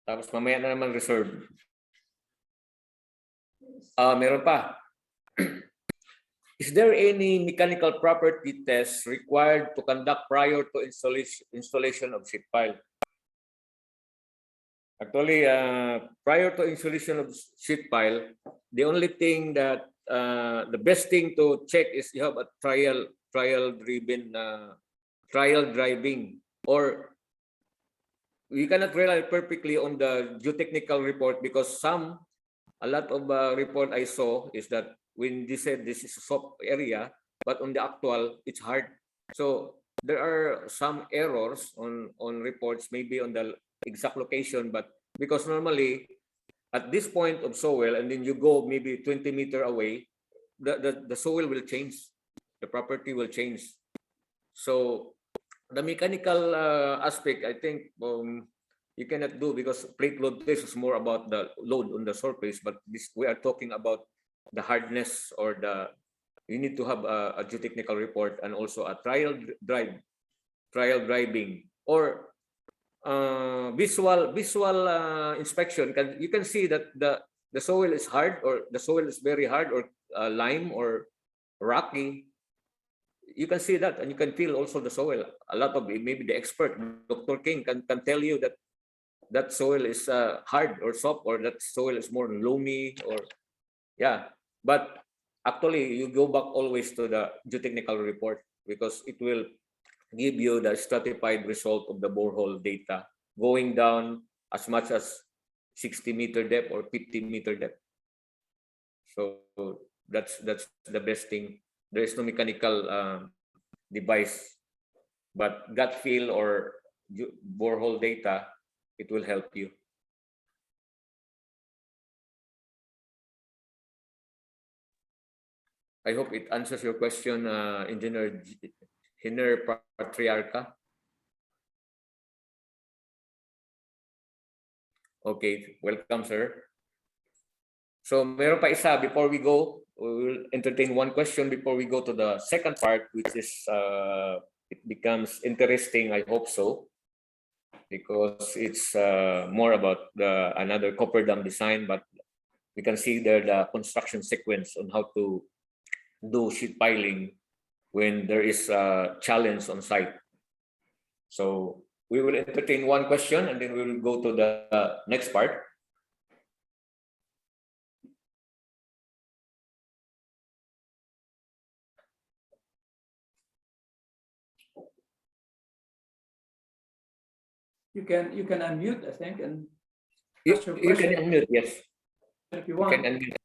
Tapos mamaya na naman reserve. Meron pa. Is there any mechanical property test required to conduct prior to installation of sheet pile? Actually, prior to installation of sheet pile, the only thing that the best thing to check is you have a trial driving, or we cannot rely perfectly on the geotechnical report because a lot of report I saw is that when they said this is a soft area, but on the actual it's hard. So there are some errors on reports, maybe on the exact location, but because normally at this point of soil and then you go maybe 20 meters away, the soil will change, the property will change. So the mechanical aspect, I think you cannot do because plate load test is more about the load on the surface, but we are talking about the hardness, or you need to have a geotechnical report and also a trial driving, or visual inspection. You can see that the soil is hard, or the soil is very hard, or lime or rocky. You can see that, and you can feel also the soil. A lot of maybe the expert, Dr. King, can tell you that soil is hard or soft, or that soil is more loamy, or yeah. But actually, you go back always to the geotechnical report because it will give you the stratified result of the borehole data going down as much as 60-meter depth or 50-meter depth. So that's the best thing. There is no mechanical device, but gut feel or borehole data, it will help you. I hope it answers your question, Engineer Hiner Patriarca. Okay, welcome, sir. So meron pa isa before we go. We will entertain one question before we go to the second part, which is it becomes interesting. I hope so, because it's more about another cofferdam design, but we can see there the construction sequence on how to do sheet piling when there is a challenge on site. So we will entertain one question and then we will go to the next part. You can unmute, I think, and You ask your can question unmute, yes. if you You want. can unmute.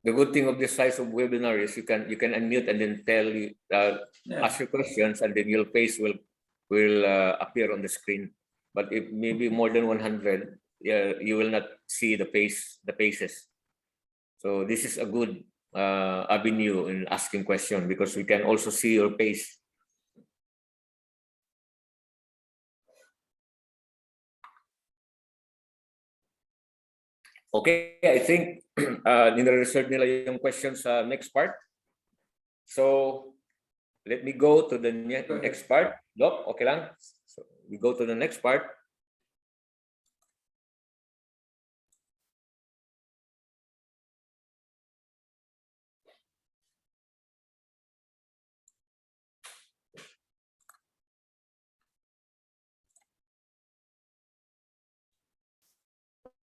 The good thing of this size of webinar is you can unmute and then ask your questions, and then your face will appear on the screen. But if maybe more than 100, you will not see the faces. So this is a good avenue in asking question because we can also see your face. Okay, I think nire-reserve nila yung questions sa next part. So let me go to the next part. Doc, okay lang? So we go to the next part.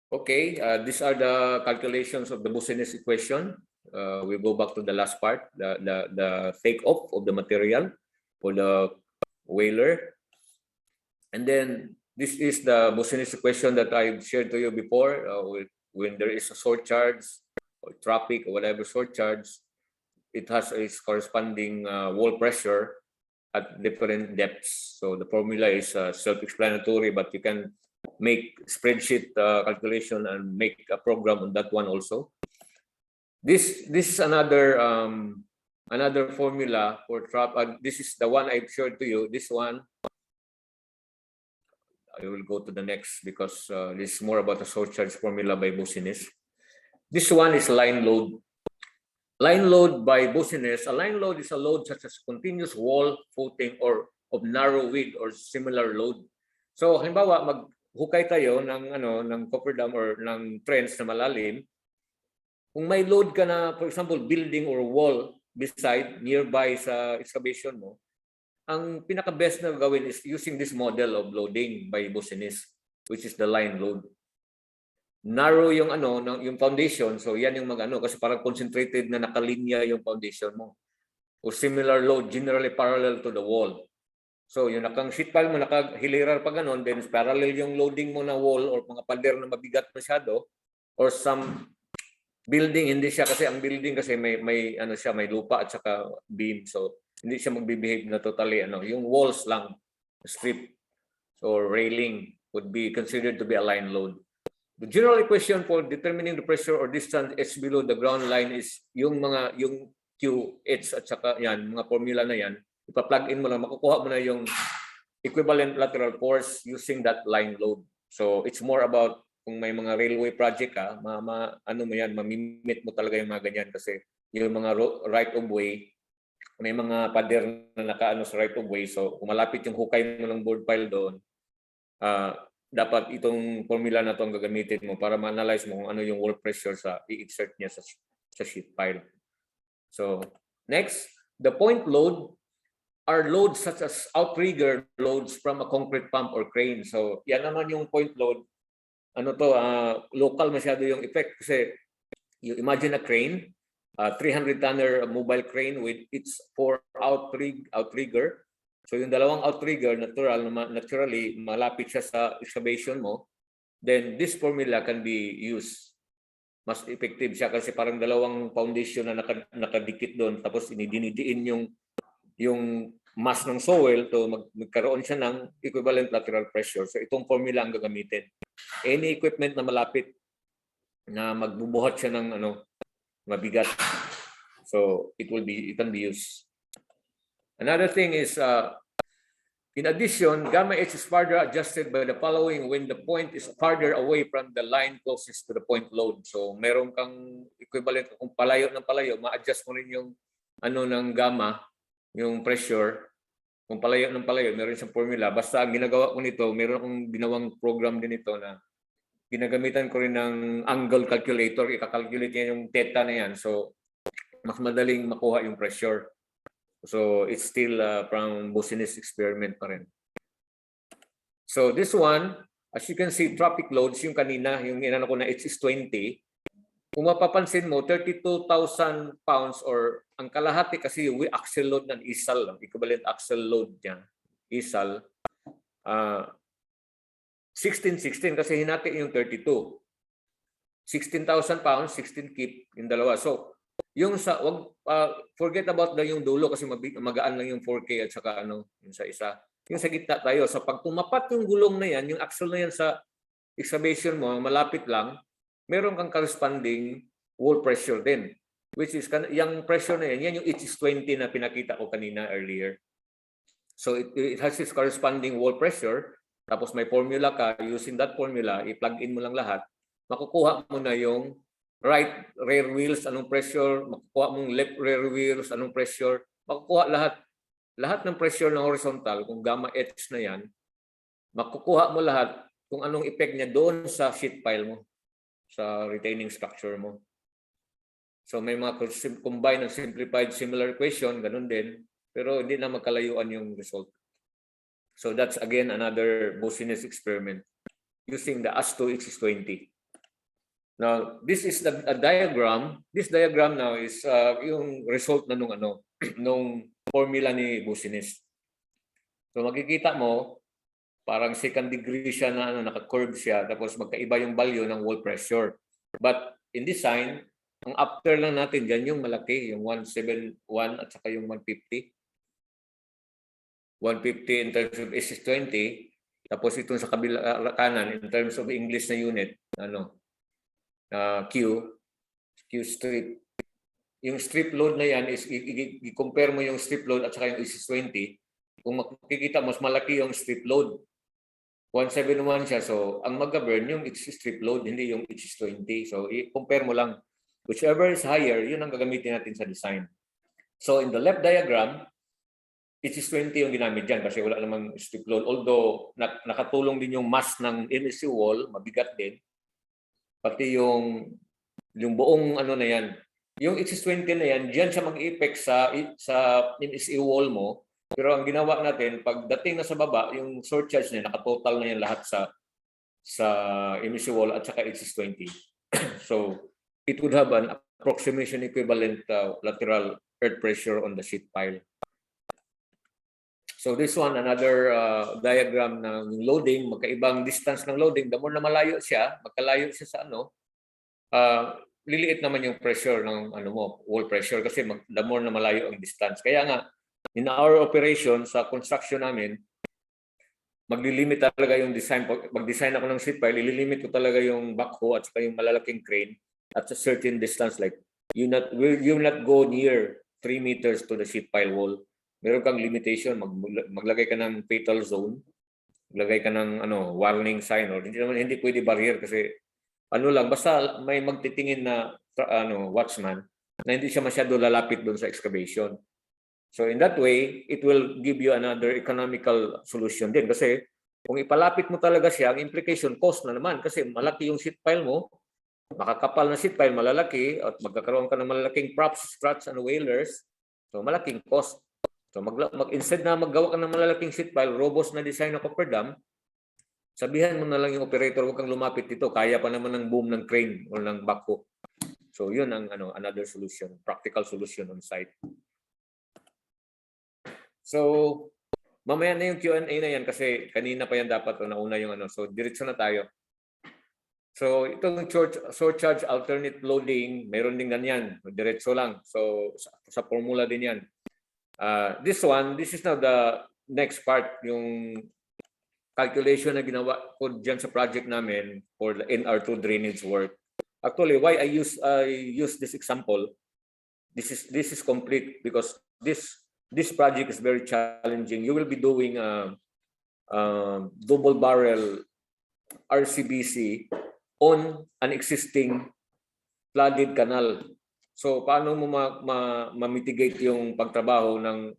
Okay, these are the calculations of the Boussinesq equation. We'll go back to the last part, the take-off of the material for the whaler. And then this is the Boussinesq equation that I've shared to you before. When there is a surcharge or traffic or whatever surcharge, it has its corresponding wall pressure at different depths. So the formula is self-explanatory, but you can make spreadsheet calculation and make a program on that one also. This is another formula for trap. This is the one I've showed to you. This one I will go to the next because this is more about the surcharge formula by Business. This one is line load. Line load by Business. A line load is a load such as continuous wall, footing, or of narrow width or similar load. So halimbawa maghukay tayo ng cofferdam or ng trench na malalim. Kung may load ka na, for example, building or wall beside, nearby sa excavation mo, ang pinaka-best na gawin is using this model of loading by Business, which is the line load. Narrow yung yung foundation, so yan yung kasi parang concentrated na nakalinya yung foundation mo. O similar load, generally parallel to the wall. So yung sheet pile mo nakahilirar pa ganon, then parallel yung loading mo na wall or mga pader na mabigat masyado, or some building, hindi siya kasi ang building kasi may lupa at saka beam, so hindi siya magbibehave na totally yung walls lang, strip or railing would be considered to be a line load. The general equation for determining the pressure or distance H below the ground line is yung Q, H at saka yan, mga formula na yan, ipa-plug in mo lang, makukuha mo na yung equivalent lateral force using that line load. So it's more about kung may mga railway project ka, mamimit mo talaga yung mga ganyan kasi yung mga right of way, may mga pader na sa right of way, so kung malapit yung hukay mo ng board pile doon, dapat itong formula na to ang gagamitin mo para ma-analyze mo kung ano yung wall pressure sa i-exert niya sa sheet pile. So next, the point load are loads such as outrigger loads from a concrete pump or crane. So yan naman yung point load. Local masyado yung effect kasi you imagine a crane, 300-tonner mobile crane with its 4 outrigger. So yung dalawang outrigger, naturally, malapit siya sa excavation mo, then this formula can be used. Mas effective siya kasi parang dalawang foundation na nakadikit doon, tapos dinidiin yung mass ng soil to magkaroon siya ng equivalent lateral pressure. So itong formula ang gagamitin. Any equipment na malapit na magbubuhat siya ng mabigat. So it can be used. Another thing is, in addition, gamma H is further adjusted by the following when the point is farther away from the line closest to the point load. So meron kang equivalent, kung palayo ng palayo, ma-adjust mo rin yung ng gamma, yung pressure. Kung palayo ng palayo, meron siyang formula. Basta ang ginagawa ko nito, meron akong ginawang program din ito na ginagamitan ko rin ng angle calculator. Ika-calculate niya yung theta na yan. So mas madaling makuha yung pressure. So it's still from Business experiment pa rin. So this one, as you can see, traffic loads, yung kanina, yung inano ko na H is 20. Kung mapapansin mo, 32,000 pounds or ang kalahati kasi yung axle load ng isal, equivalent axle load niya, isal, 16 kasi hinati yung 32. 16,000 pounds, 16 keep, yung dalawa. So, yung forget about yung dulo kasi magaan lang yung 4K at saka yung sa isa. Yung sa gitna tayo, sa pag tumapat yung gulong na yan, yung axle na yan sa excavation mo, malapit lang, meron kang corresponding wall pressure din. Which is, yung pressure na yan yung H is 20 na pinakita ko kanina earlier. So it has its corresponding wall pressure. Tapos may formula ka, using that formula, i-plug in mo lang lahat, makukuha mo na yung right rear wheels, anong pressure, makukuha mong left rear wheels, anong pressure, makukuha lahat ng pressure ng horizontal, kung gamma H na yan, makukuha mo lahat kung anong effect niya doon sa sheet pile mo, sa retaining structure mo. So may mga combined and simplified similar equation, ganun din, pero hindi na magkalayuan yung result. So that's again another Business experiment using the AS2 H is 20. Now, this is a diagram. This diagram now is yung result na nung formula ni Business. So makikita mo, parang second degree siya na naka-curve siya, tapos magkaiba yung value ng wall pressure. But in design, ang after lang natin dyan yung malaki, yung 171 at saka yung 150. 150 in terms of S is 20, tapos itong sa kabila kanan in terms of English na unit, Q strip. Yung strip load na yan is i-compare mo yung strip load at saka yung S is 20. Kung makikita mas malaki yung strip load. 171 siya. So, ang mag-govern yung strip load, hindi yung H20. So, i-compare mo lang. Whichever is higher, yun ang gagamitin natin sa design. So, in the left diagram, H20 yung ginamit dyan kasi wala namang strip load. Although, nakatulong din yung mass ng MSC wall, mabigat din. Pati yung buong ano na yan. Yung H20 na yan, diyan siya mag-effect sa MSC wall mo. Pero ang ginawa natin, pagdating na sa baba, yung surcharge niya, nakatotal na yan lahat sa MSC wall at saka H20. So, it would have an approximation equivalent lateral earth pressure on the sheet pile. So this one, another diagram ng loading, magkaibang distance ng loading. The more na malayo siya, magkalayo siya sa ano, liliit naman yung pressure ng ano mo, wall pressure kasi the more na malayo ang distance. Kaya nga, in our operation sa construction namin, maglilimit talaga yung design. Pag mag-design ako ng sheet pile, ililimit ko talaga yung backhoe at saka yung malalaking crane at a certain distance. Like, you not go near 3 meters to the sheet pile wall. Meron kang limitation, maglagay ka ng fatal zone, maglagay ka ng warning sign, or hindi pwede barrier kasi ano lang, basta may magtitingin na watchman na hindi siya masyado lalapit doon sa excavation. So in that way, it will give you another economical solution din kasi kung ipalapit mo talaga siya, ang implication, cost na naman kasi malaki yung sheet pile mo, makakapal na sheet pile, malalaki, at magkakaroon ka ng malalaking props, struts, and wailers, so malaking cost. So instead na maggawa ka ng malalaking sheet pile, robust na design na Cofferdam, sabihan mo na lang yung operator, huwag kang lumapit dito, kaya pa naman ng boom ng crane o ng backhoe. So yun ang another solution, practical solution on site. So mamaya na yung Q&A na yan kasi kanina pa yan dapat o nauna yung so diretso na tayo. So itong surcharge alternate loading, meron din ganyan, diretso lang. So sa formula din yan. This is now the next part, yung calculation na ginawa ko dyan sa project namin for the NR2 drainage work. Actually, why I use this example, this is complete because this project is very challenging. You will be doing double barrel RCBC on an existing flooded canal. So paano mo ma-mitigate yung pagtrabaho ng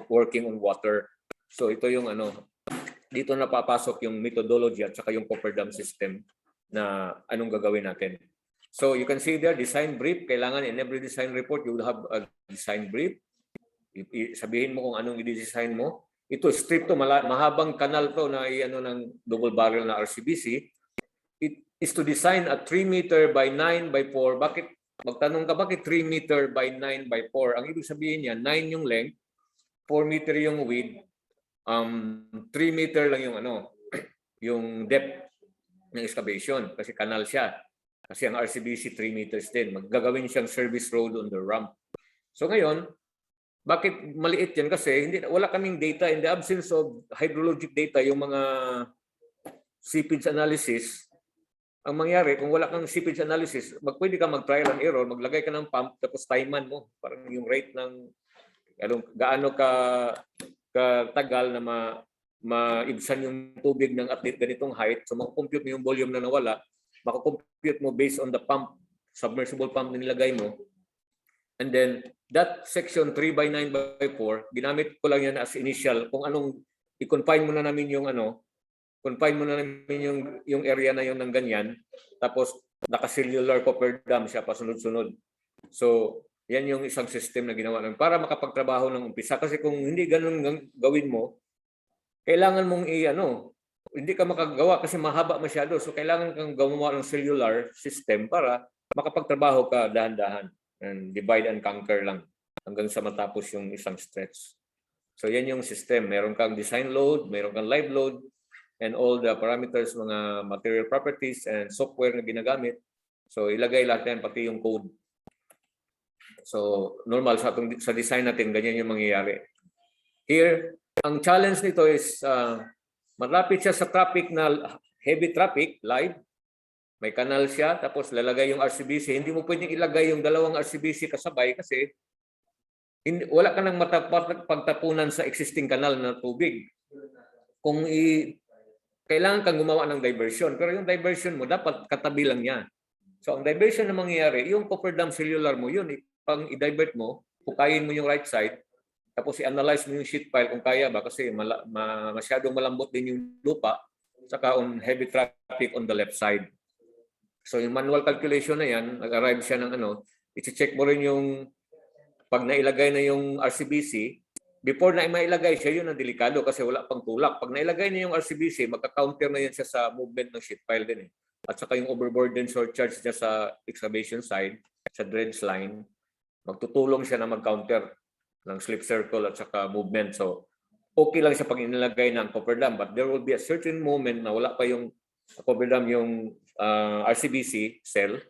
working on water? So ito yung dito na papasok yung methodology at saka yung Cofferdam system na anong gagawin natin. So you can see there, design brief. Kailangan in every design report, you will have a design brief. Sabihin mo kung anong i-design mo. Ito, strip to, mahabang kanal to na ng double barrel na RCBC. It is to design a 3 meter by 9 by 4. Bakit? Magtanong ka, bakit 3 meter by 9 by 4? Ang ibig sabihin niya, 9 yung length, 4 meter yung width, 3 meter lang yung yung depth ng excavation kasi kanal siya. Kasi ang RCBC 3 meters din. Maggagawin siyang service road on the ramp. So ngayon, bakit maliit yan? Kasi wala kaming data. In the absence of hydrologic data, yung mga seepage analysis, ang mangyari, kung wala kang seepage analysis, pwede ka mag-trial and error, maglagay ka ng pump, tapos timeman mo. Parang yung rate ng gaano katagal na maibsan yung tubig ng at ganitong height. So makakompute mo yung volume na nawala, makakompute mo based on the pump, submersible pump na nilagay mo. And then, that section 3 by 9 by 4, ginamit ko lang yan as initial. Kung anong, i-confine mo na namin yung confine mo na namin yung area na yun ng ganyan. Tapos, naka-cellular Cofferdam siya pasunod-sunod. So, yan yung isang system na ginawa namin para makapagtrabaho ng umpisa. Kasi kung hindi ganun gawin mo, kailangan mong hindi ka makagawa kasi mahaba masyado. So, kailangan kang gumawa ng cellular system para makapagtrabaho ka dahan-dahan. And divide and conquer lang hanggang sa matapos yung isang stretch. So, yan yung system. Meron kang design load, meron kang live load, and all the parameters, mga material properties and software na ginagamit. So, ilagay lahat yan, pati yung code. So, normal sa design natin, ganyan yung mangyayari. Here, ang challenge nito is malapit siya sa traffic na heavy traffic, live. May kanal siya, tapos lalagay yung RCBC. Hindi mo pwedeng ilagay yung dalawang RCBC kasabay kasi wala ka nang pagtapunan sa existing kanal na tubig. kailangan kang gumawa ng diversion. Pero yung diversion mo, dapat katabi lang niya. So ang diversion na mangyayari, yung cofferdam cellular mo, yun, pang i-divert mo, hukayin mo yung right side, tapos i-analyze mo yung sheet pile kung kaya ba kasi masyadong malambot din yung lupa, saka on heavy traffic on the left side. So yung manual calculation na yan, nag-arrive siya ng ano, i-check mo rin yung pag nailagay na yung RCBC, before na mailagay siya, yun ang delikado kasi wala pang tulak. Pag nailagay na yung RCBC, magka-counter na yan siya sa movement ng sheet pile din eh. At saka yung overburden surcharge niya sa excavation side, sa dredge line, magtutulong siya na mag-counter ng slip circle at saka movement. So, okay lang siya pag inilagay ng cofferdam, but there will be a certain moment na wala pa yung cofferdam, yung RCBC cell,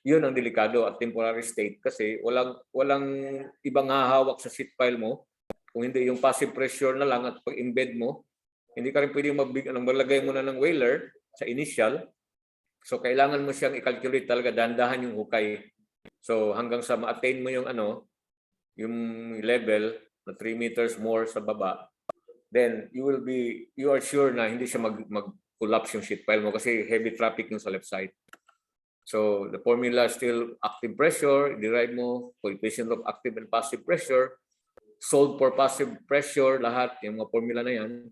yun ang delikado at temporary state kasi walang ibang hahawak sa sheet pile mo. Kung hindi yung passive pressure na lang at pag-embed mo, hindi ka rin pwedeng maglagay mo na ng whaler sa initial. So kailangan mo siyang i-calculate talaga, dahan-dahan yung hukay. So hanggang sa ma-attain mo yung yung level na 3 meters more sa baba, then you are sure na hindi siya mag-collapse yung sheet pile mo kasi heavy traffic yung sa left side. So the formula is still active pressure, derive mo coefficient of active and passive pressure, solve for passive pressure, lahat yung mga formula na yan.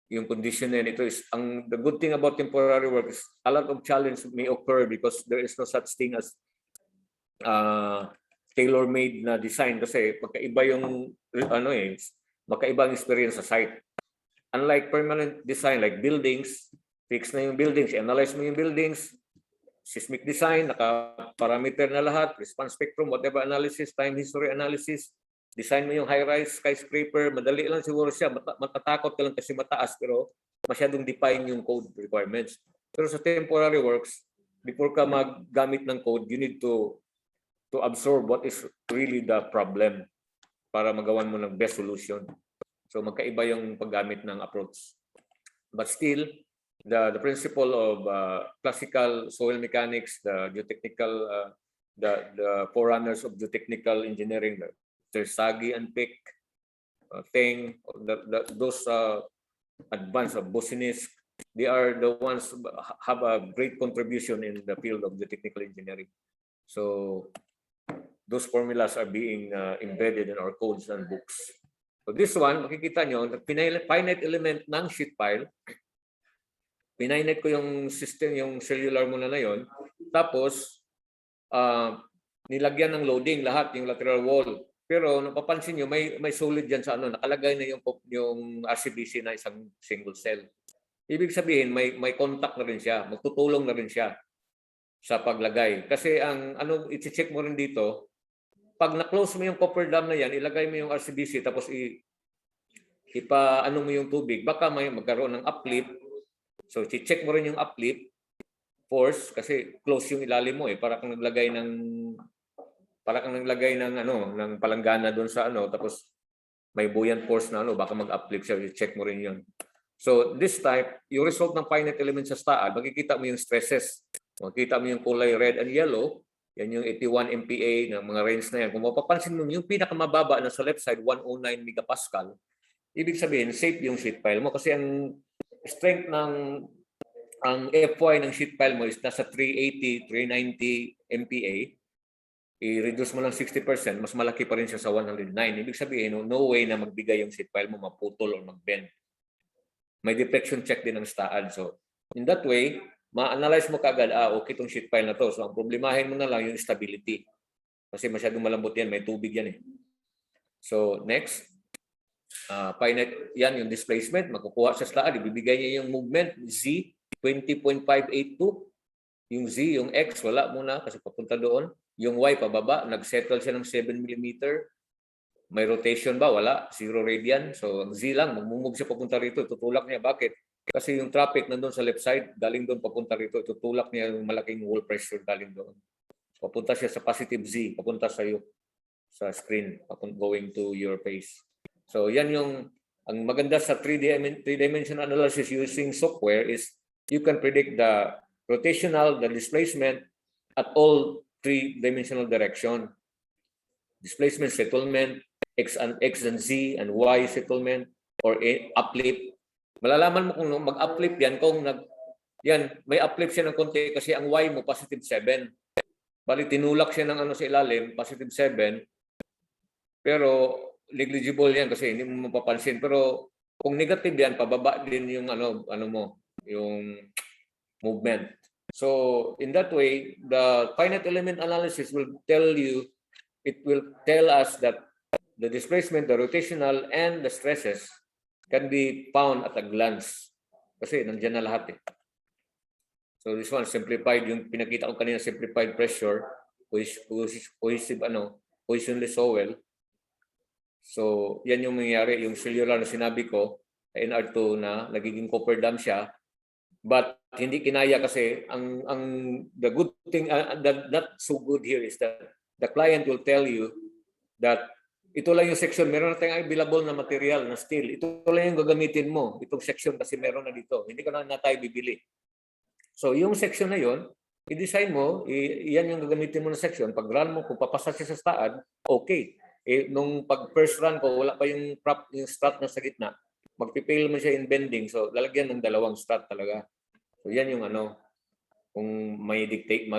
Yung condition na yan, ito is, the good thing about temporary work is a lot of challenge may occur because there is no such thing as tailor-made na design kasi magkaiba yung magkaiba ang experience sa site. Unlike permanent design like buildings, fix na yung buildings, analyze mo yung buildings, seismic design, naka-parameter na lahat, response spectrum, whatever analysis, time history analysis, design mo yung high-rise skyscraper, madali lang siguro siya, matatakot ka lang kasi mataas, pero masyadong define yung code requirements. Pero sa temporary works, before ka maggamit ng code, you need to absorb what is really the problem para magawan mo ng best solution. So magkaiba yung paggamit ng approach. But still, the principle of classical soil mechanics, the geotechnical, the forerunners of geotechnical engineering, Tersagi and Pick, Teng, those advanced of Bosinisk, they are the ones who have a great contribution in the field of geotechnical engineering. So those formulas are being embedded in our codes and books. So this one, makikita nyo, the finite element ng sheet pile, pinainet ko yung system, yung cellular muna na yon. Tapos, nilagyan ng loading lahat, yung lateral wall. Pero napapansin nyo, may solid dyan sa nakalagay na yung RCBC na isang single cell. Ibig sabihin, may contact na rin siya, magtutulong na rin siya sa paglagay. Kasi ang i-check mo rin dito, pag na-close mo yung cofferdam na yan, ilagay mo yung RCBC, tapos mo yung tubig, baka may magkaroon ng uplift. So, check mo rin yung uplift force kasi close yung ilalim mo para kang naglagay ng ng palanggana doon sa tapos may buoyant force na baka mag-uplift siya, check mo rin yun. So, this type, yung result ng finite element sa staad, makikita mo yung stresses. Makikita mo yung kulay red and yellow, yan yung 81 MPa ng mga range na yan. Kung mapapansin mo, yung pinakamababa na sa left side, 109 megapascal, ibig sabihin, safe yung sheet pile mo kasi ang strength ang FY ng sheet pile mo is nasa 380, 390 MPa. I-reduce mo lang 60%, mas malaki pa rin siya sa 109. Ibig sabihin, no way na magbigay yung sheet pile mo maputol or mag-bend. May deflection check din ng staad. So, in that way, ma-analyze mo kagad, okay itong sheet pile na to. So, ang problemahin mo na lang yung stability. Kasi masyadong malambot yan, may tubig yan eh. So, next. Finite yan yung displacement, makukuha sa staad, ibibigay niya yung movement Z 20.582, yung Z, yung X wala muna kasi papunta doon, yung Y pababa, nagsettle siya ng 7 mm, may rotation ba? Wala, 0 radian, so ang Z lang, magmumove siya papunta rito, tutulak niya. Bakit? Kasi yung traffic nandun sa left side, galing doon papunta rito, tutulak niya yung malaking wall pressure galing doon. Papunta siya sa positive Z, papunta sa iyo, sa screen, going to your face. So yan ang maganda sa 3-dimensional analysis using software is you can predict the rotational, the displacement at all 3-dimensional direction. Displacement, settlement, X and Z and Y settlement or uplift Malalaman mo kung mag-uplift yan kung may uplift siya ng konti kasi ang Y mo positive 7. Bali tinulak siya ng sa ilalim, positive 7. Pero negligible yan kasi hindi mo mapapansin. Pero kung negative yan, pababa din yung yung movement. So in that way, the finite element analysis will tell us that the displacement, the rotational, and the stresses can be found at a glance. Kasi nandiyan na lahat eh. So this one, simplified, yung pinakita ko kanina, simplified pressure, cohesionless soil. So yan yung mangyayari, yung cellular na sinabi ko, NR2 na nagiging Cofferdam siya. But hindi kinaya kasi the good thing, not so good here is that the client will tell you that ito lang yung section, meron na tayong available na material na steel. Ito lang yung gagamitin mo, itong section kasi meron na dito. Hindi ka na tayo bibili. So yung section na yon, i-design mo, yan yung gagamitin mo na section. Pag run mo, kung papasa siya sa staad, okay. Nung pag first run ko, wala pa yung prop, yung strut na sa gitna. Magpipail mo siya in bending. So lalagyan ng dalawang strut talaga. So yan yung kung may dictate.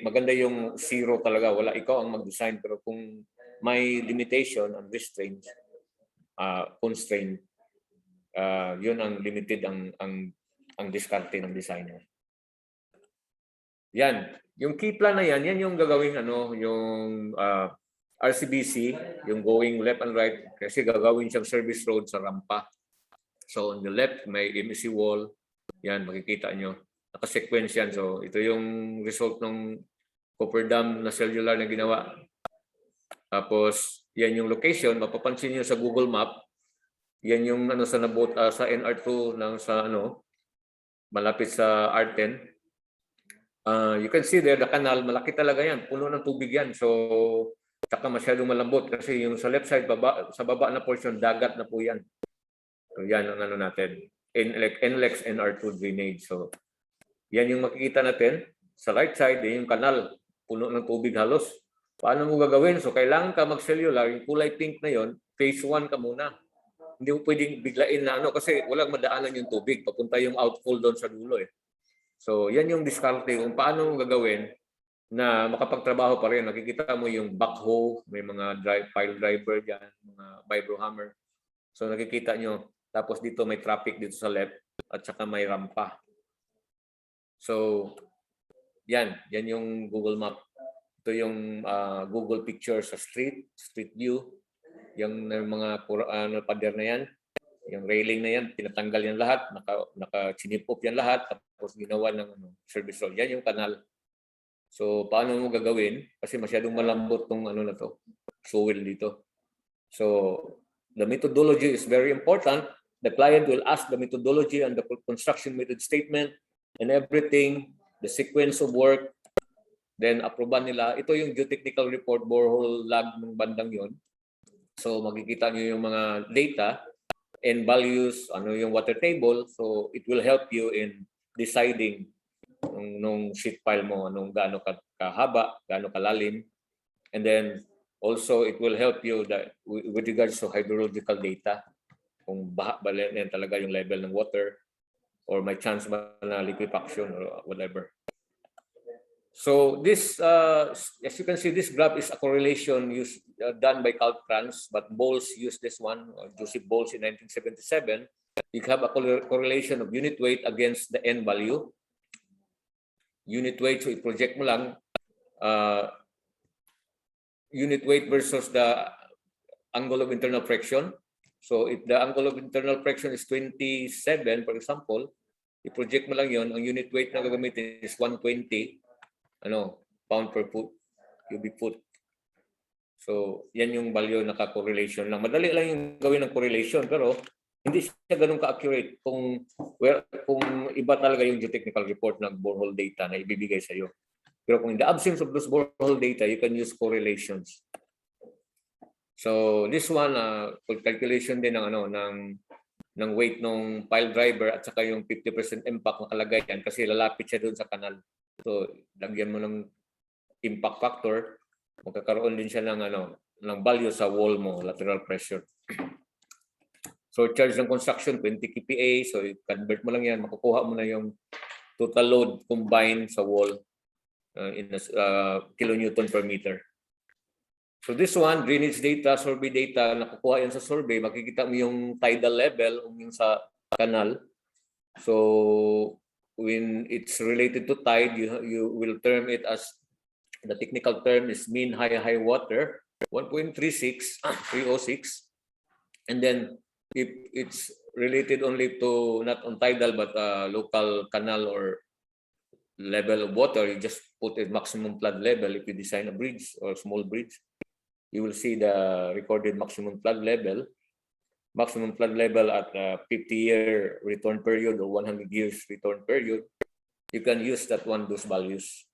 Maganda yung zero talaga. Wala ikaw ang mag-design. Pero kung may limitation and restraint, constraint, yun ang limited ang diskarte ng designer. Yan. Yung key plan na yan yung gagawin yung RCBC, yung going left and right, kasi gagawin siyang service road sa rampa. So on the left, may MEC wall. Yan, makikita nyo. Naka-sequence yan. So ito yung result ng Cofferdam na cellular na ginawa. Tapos, yan yung location. Mapapansin nyo sa Google Map. Yan yung sa nabot sa NR2 ng malapit sa R10. You can see there, the canal, malaki talaga yan. Puno ng tubig yan. So, saka masyadong malambot kasi yung sa left side, sa baba na portion, dagat na po yan. So, yan ang natin. NLEX NR2 drainage. So, yan yung makikita natin. Sa right side, yan yung kanal. Puno ng tubig halos. Paano mo gagawin? So, kailangan ka mag-cellular. Yung kulay pink na yon, phase 1 ka muna. Hindi mo pwedeng biglain na kasi walang madaanan yung tubig. Papunta yung outfall doon sa dulo eh. So, yan yung diskarte kung paano mo gagawin na makapagtrabaho pa rin. Nakikita mo yung backhoe, may mga pile driver dyan, mga vibro hammer. So, nakikita nyo. Tapos dito may traffic dito sa left at saka may rampa. So, yan yung Google Map. Ito yung Google picture sa street view. Yung mga pader na yan. Yung railing na yan, tinatanggal yan lahat, naka-chinipop yan lahat, tapos ginawa ng service road. Yan yung kanal. So, paano mo gagawin? Kasi masyadong malambot tong na to, soil dito. So, the methodology is very important. The client will ask the methodology and the construction method statement and everything, the sequence of work, then aproban nila. Ito yung geotechnical report, borehole log ng bandang yon. So, makikita nyo yung mga data and values, yung water table. So, it will help you in deciding nung sheet pile mo, gaano kahaba, gaano kalalim. And then, also, it will help you with regards to hydrological data. Kung baha ba yan talaga yung level ng water or may chance ba na liquefaction or whatever. So this, as you can see, this graph is a correlation done by Caltrans, but Bowles used this one, Joseph Bowles in 1977. You have a correlation of unit weight against the N value. Unit weight, so i-project mo lang unit weight versus the angle of internal friction. So if the angle of internal friction is 27, for example, i-project mo lang yon, ang unit weight na gagamitin is 120 pound per foot, cubic foot. So, yan yung value naka-correlation lang. Madali lang yung gawin ng correlation, pero hindi siya ganun ka-accurate kung iba talaga yung geotechnical report ng borehole data na ibibigay sa iyo. Pero kung in the absence of those borehole data, you can use correlations. So, this one, calculation din ng weight ng pile driver at saka yung 50% impact na kalagayan kasi lalapit siya doon sa kanal. So, lagyan mo ng impact factor, magkakaroon din siya ng value sa wall mo, lateral pressure. So charge ng construction 20 kPa, so convert mo lang yan, makukuha mo na yung total load combined sa wall in kilonewton per meter. So this one, drainage data, survey data, nakukuha yan sa survey, makikita mo yung tidal level yung sa kanal. So when it's related to tide, you will term it as, the technical term is mean high water, 1.36, 306. And then if it's related only to not on tidal but local canal or level of water, you just put a maximum flood level. If you design a bridge or small bridge, you will see the recorded maximum flood level. Maximum flood level at 50-year return period or 100 years return period. You can use that one, those values.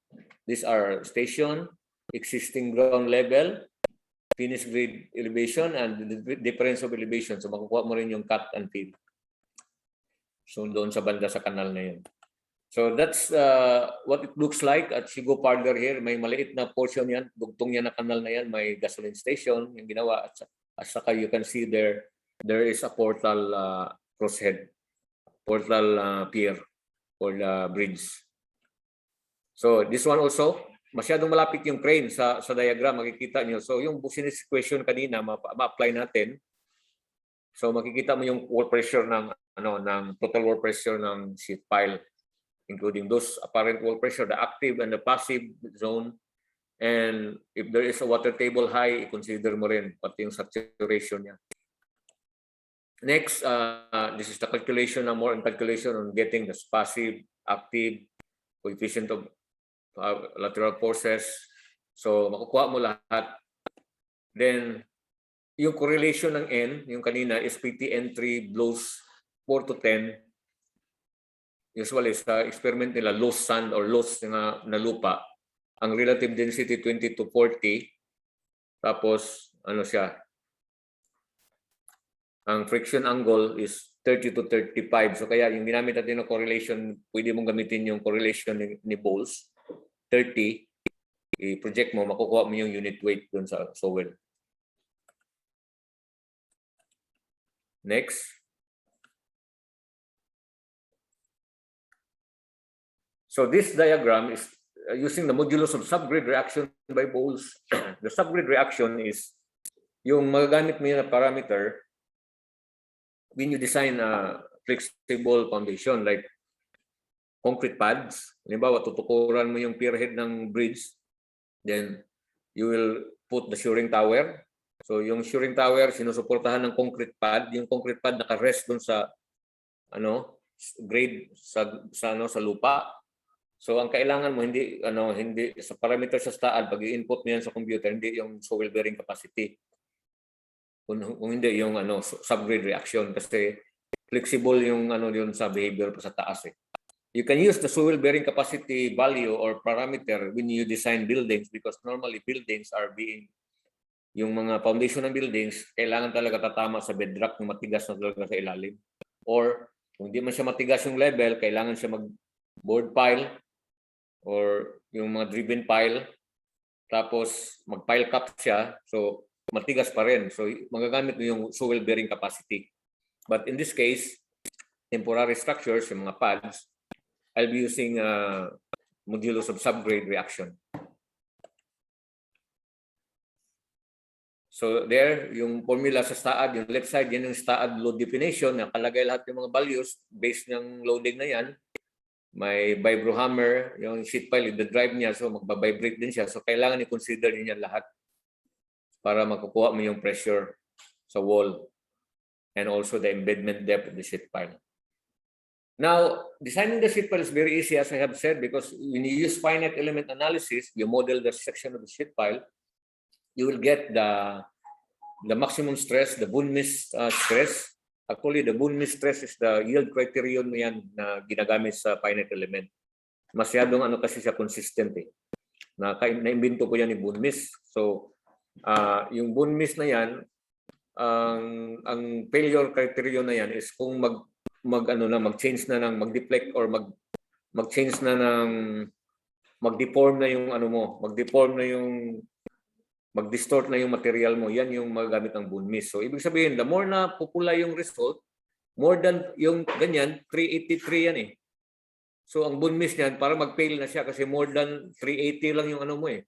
These are station, existing ground level, finished grade elevation, and the difference of elevation. So makukuha mo rin yung cut and fill. So doon sa banda sa kanal na yun. So that's what it looks like. At you go further here, may maliit na portion yan, dugtong yan na kanal na yan, may gasoline station yung ginawa. At saka you can see there is a portal crosshead, portal pier for the bridge. So this one also, masyadong malapit yung crane sa diagram, makikita nyo. So yung business equation kanina, ma-apply natin. So makikita mo yung wall pressure ng total wall pressure ng sheet pile, including those apparent wall pressure, the active and the passive zone. And if there is a water table high, i-consider mo rin pati yung saturation niya. Next, this is the calculation, more on calculation on getting the passive, active, coefficient of lateral forces. So makukuha mo lahat. Then yung correlation ng N, yung kanina is PTN3 blows 4 to 10. Usually sa experiment nila, loose sand or loose na lupa, ang relative density 20 to 40. Tapos ano siya, ang friction angle is 30 to 35. So kaya yung ginamit natin ng correlation, pwede mong gamitin yung correlation ni Bowles. 30, i-project mo, makukuha mo yung unit weight dun sa soil. Next. So this diagram is using the modulus of subgrid reaction by Bowles. The subgrid reaction is yung magagamit mo yung parameter when you design a flexible foundation like concrete pads. Halimbawa, tutukuran mo yung pier head ng bridge, then you will put the shoring tower. So yung shoring tower, sinusuportahan ng concrete pad. Yung concrete pad naka-rest dun sa grade sa lupa. So ang kailangan mo hindi sa parameter sa STAAD, pag i-input mo yan sa computer, hindi yung soil bearing capacity. Kung hindi yung subgrade reaction, kasi flexible yung yun sa behavior pa sa taas eh. You can use the soil bearing capacity value or parameter when you design buildings, because normally buildings are yung mga foundation ng buildings, kailangan talaga tatama sa bedrock ng matigas na talaga sa ilalim. Or kung hindi man siya matigas yung level, kailangan siya mag-board pile or yung mga driven pile, tapos mag-pile cap siya, so matigas pa rin. So magagamit mo yung soil bearing capacity. But in this case, temporary structures, yung mga pads, I'll be using modulus of subgrade reaction. So there, yung formula sa STAAD, yung left side, yan yung STAAD load definition, nakalagay lahat yung mga values based ng loading na yan. May vibro hammer, yung sheet pile, the drive niya, so magbabibrate din siya. So kailangan i-consider niya lahat para makukuha mo yung pressure sa wall and also the embedment depth of the sheet pile. Now, designing the sheet pile is very easy, as I have said, because when you use finite element analysis, you model the section of the sheet pile, you will get the maximum stress, the Boone-Miss stress. Actually, the Boone-Miss stress is the yield criterion mo yan na ginagamit sa finite element. Masyadong kasi siya consistent eh. Na-imbento ko yan ni Boone-Miss. So, yung Boone-Miss na yan, ang failure criterion na yan is kung mag-change na ng mag-deflect or mag-change na ng mag-deform na yung mag-deform na yung mag-distort na yung material mo, yan yung magagamit ng bone mist. So ibig sabihin, the more na pupula yung result, more than yung ganyan, 383 yan eh. So ang bone mist niyan, para mag-fail na siya kasi more than 380 lang yung ano mo eh.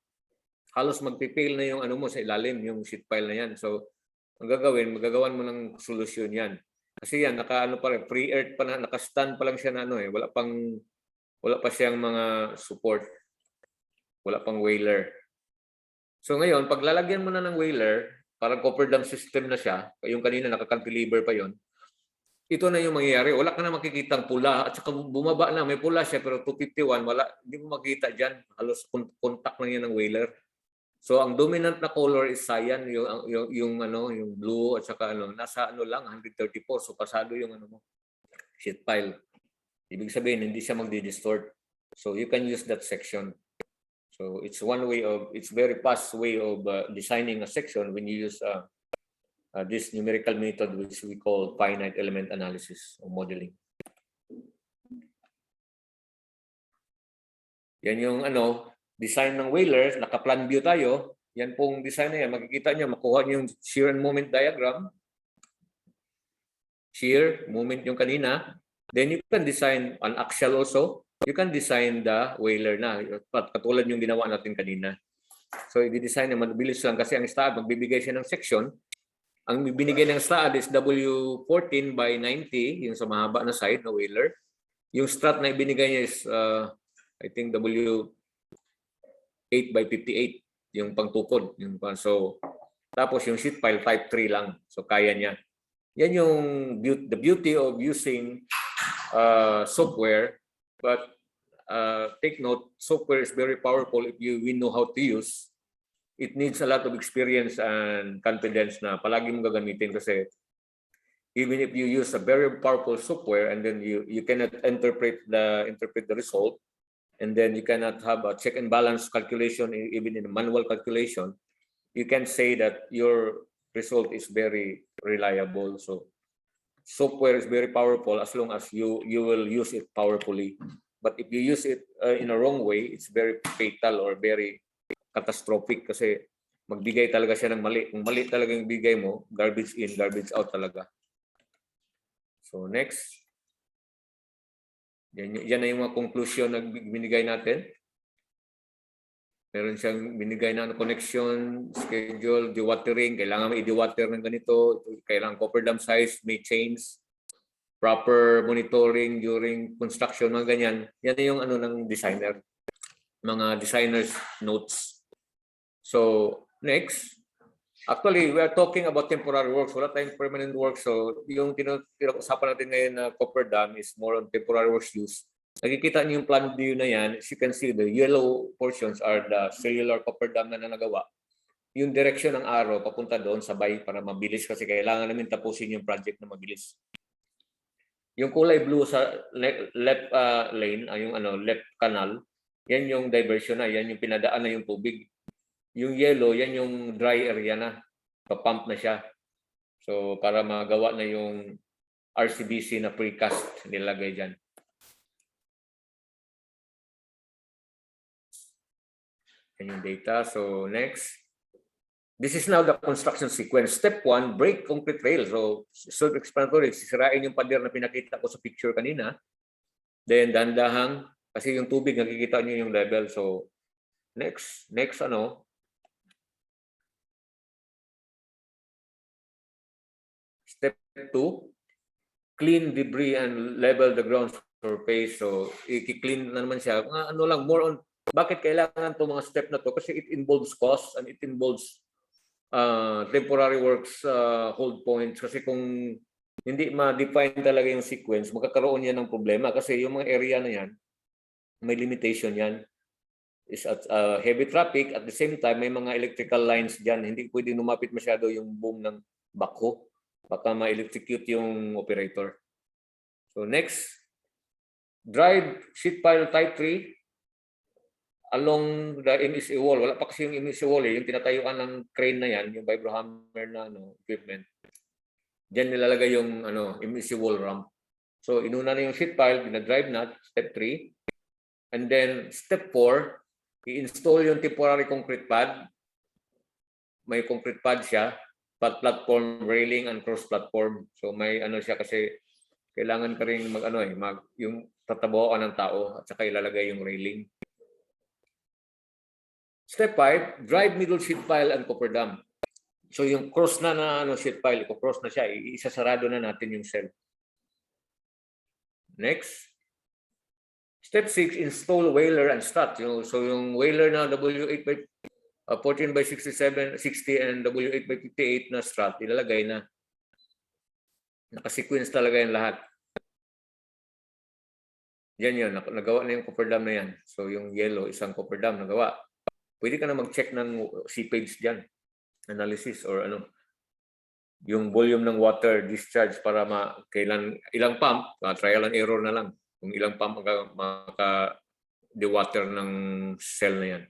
Halos mag-fail na yung ano mo sa ilalim, yung sheet pile na yan. So ang gagawin, magagawan mo ng solusyon yan. Kasi yan, naka-ano pa rin, pre-earth pa na, naka-stand pa lang siya na ano eh, wala pa siyang mga support. Wala pang whaler. So ngayon, pag lalagyan mo na ng whaler, parang Cofferdam system na siya, yung kanina naka-cantilever pa yon. Ito na yung mangyayari. Wala ka na makikitang pula at saka bumaba na, may pula siya pero 251, wala, hindi mo makita diyan. Halos contact lang yan ng whaler. So ang dominant na color is cyan, yung blue at saka nasa lang 134, so pasado yung sheet pile. Ibig sabihin hindi siya magdi-distort. So you can use that section. So it's very fast way of designing a section when you use this numerical method which we call finite element analysis or modeling. Yan yung design ng whaler, naka-plan view tayo. Yan pong design na yan, makikita nyo, makuha nyo yung shear and moment diagram. Shear, moment yung kanina. Then you can design an axial also. You can design the whaler na, katulad yung ginawa natin kanina. So i-design na mabilis lang kasi ang STAAD, magbibigay siya ng section. Ang binigay ng STAAD is W14 by 90, yung sa mahaba na side na whaler. Yung strut na ibinigay niya is I think W8 by 58, yung pangtukod. So tapos yung sheet pile type 3 lang. So kaya niya. Yan yung the beauty of using software. But take note, software is very powerful if we know how to use. It needs a lot of experience and confidence na palagi mong gagamitin kasi even if you use a very powerful software and then you cannot interpret the result, and then you cannot have a check and balance calculation even in a manual calculation, you can say that your result is very reliable. So software is very powerful as long as you will use it powerfully. But if you use it in a wrong way, it's very fatal or very catastrophic kasi magbigay talaga siya ng mali. Kung mali talaga yung bigay mo, garbage in, garbage out talaga. So next. Yan na yung mga conclusion na binigay natin. Meron siyang binigay na connection, schedule, dewatering. Kailangan may i-dewater ng ganito. Kailangan cofferdam size, may change. Proper monitoring during construction, mga ganyan. Yan na yung ng designer. Mga designer's notes. So, next. Actually, we are talking about temporary works. Wala tayong permanent works. So, yung tinag-usapan natin ngayon na Cofferdam is more on temporary works use. Nakikita niyo yung plan view na yan. As you can see, the yellow portions are the cellular Cofferdam na nagawa. Yung direction ng arrow papunta doon sabay para mabilis kasi kailangan namin tapusin yung project na mabilis. Yung kulay blue sa left lane, yung left canal, yan yung diversion na, yan yung pinadaan na yung tubig. Yung yellow, yan yung dry area na. Pa-pump na siya. So para magawa na yung RCBC na precast nilagay dyan. Yan yung data. So next. This is now the construction sequence. Step 1, break concrete rail. So self-explanatory. Sisirain yung pader na pinakita ko sa picture kanina. Then dandahang, kasi yung tubig nakikita niyo yung level. So next Step 2, clean debris and level the ground surface. So i-clean na naman siya. More on bakit kailangan itong mga step na to? Kasi it involves cost and it involves temporary works hold points. Kasi kung hindi ma-define talaga yung sequence, magkakaroon yan ng problema. Kasi yung mga area na yan, may limitation yan. Is at heavy traffic. At the same time, may mga electrical lines dyan. Hindi pwedeng lumapit masyado yung boom ng backhoe. Baka ma-electrocute yung operator. So next, drive sheet pile type 3 along the MSA wall. Wala pa kasi yung MSA wall yung tinatayuan ng crane na yan, yung vibrohammer na equipment. Diyan nilalagay yung MSA wall ramp. So inuna na yung sheet pile, dinadrive na, step 3. And then step 4, i-install yung temporary concrete pad. may concrete pad siya, pad platform, railing, and cross platform. So may ano siya kasi kailangan ka rin yung tatabaw ka ng tao at saka ilalagay yung railing. Step 5, drive middle sheet pile and cofferdam. So yung cross na sheet pile, cross na siya, isasarado na natin yung cell. Next. Step 6, install whaler and strut. So yung whaler na W8 by 14 by 67, 60 and W8 by 58 na strut, ilalagay na. Naka-sequence talaga yung lahat. Yan yun, nagawa na yung cofferdam na yan. So yung yellow, isang cofferdam nagawa. Pwede ka na mag-check ng seepage dyan. Analysis or ano. Yung volume ng water discharge para ilang pump, trial and error na lang. Kung ilang pump maka-dewater ng cell na yan.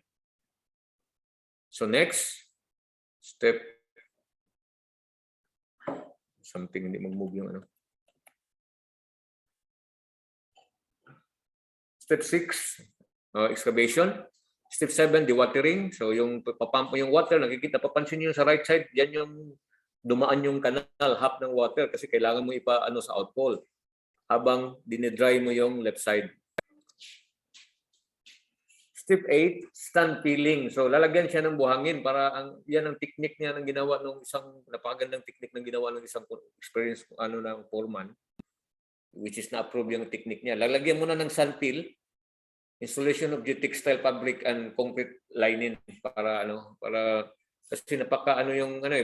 So next, step, something hindi mag-move yung ano. Step 6, excavation. Step 7, dewatering. So yung papump mo yung water, nakikita, papansin niyo sa right side, yan yung dumaan yung canal, half ng water kasi kailangan mo ipa sa outfall habang dinedry mo yung left side. Step 8, stand filling. So lalagyan siya ng buhangin para yan ang technique niya ng ginawa ng isang napakagandang technique ng ginawa ng isang experience ng foreman, which is na-approve yung technique niya. Lalagyan mo na ng sand fill, installation of geotextile fabric and concrete lining para kasi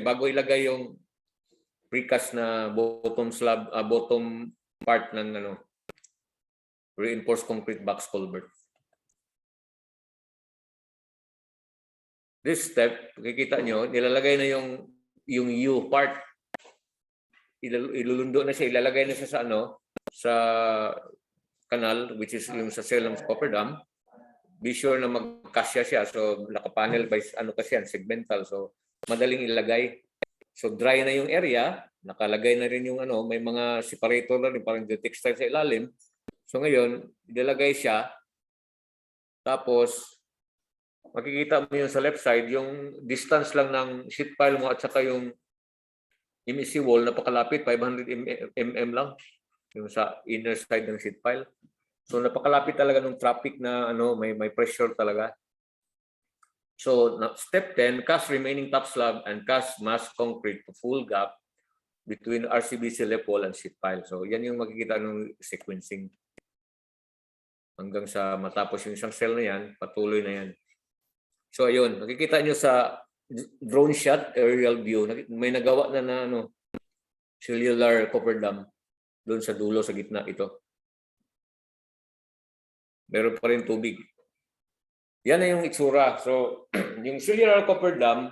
bago ilagay yung precast na bottom slab, bottom part ng reinforced concrete box culvert. This step, makikita nyo, nilalagay na yung U part. Ilulundo na siya, ilalagay na siya sa canal, which is yung sa cell ng cofferdam. Be sure na magkasya siya. So, nakapanel by kasi yan, segmental. So, madaling ilagay. So, dry na yung area. Nakalagay na rin yung may mga separator na rin, parang geotextile sa ilalim. So, ngayon, ilalagay siya. Tapos, makikita mo yung sa left side, yung distance lang ng sheet pile mo at saka yung MEC wall, napakalapit, 500 mm lang. Yung sa inner side ng sheet pile. So napakalapit talaga ng traffic na may pressure talaga. So step 10, cast remaining top slab and cast mass concrete to full gap between RCBC left wall and sheet pile. So yan yung makikita ng sequencing. Hanggang sa matapos yung isang cell na yan, patuloy na yan. So ayun, nakikita nyo sa drone shot, aerial view, may nagawa na cellular cofferdam doon sa dulo, sa gitna ito. Meron pa rin tubig. Yan na yung itsura. So, yung cellular cofferdam,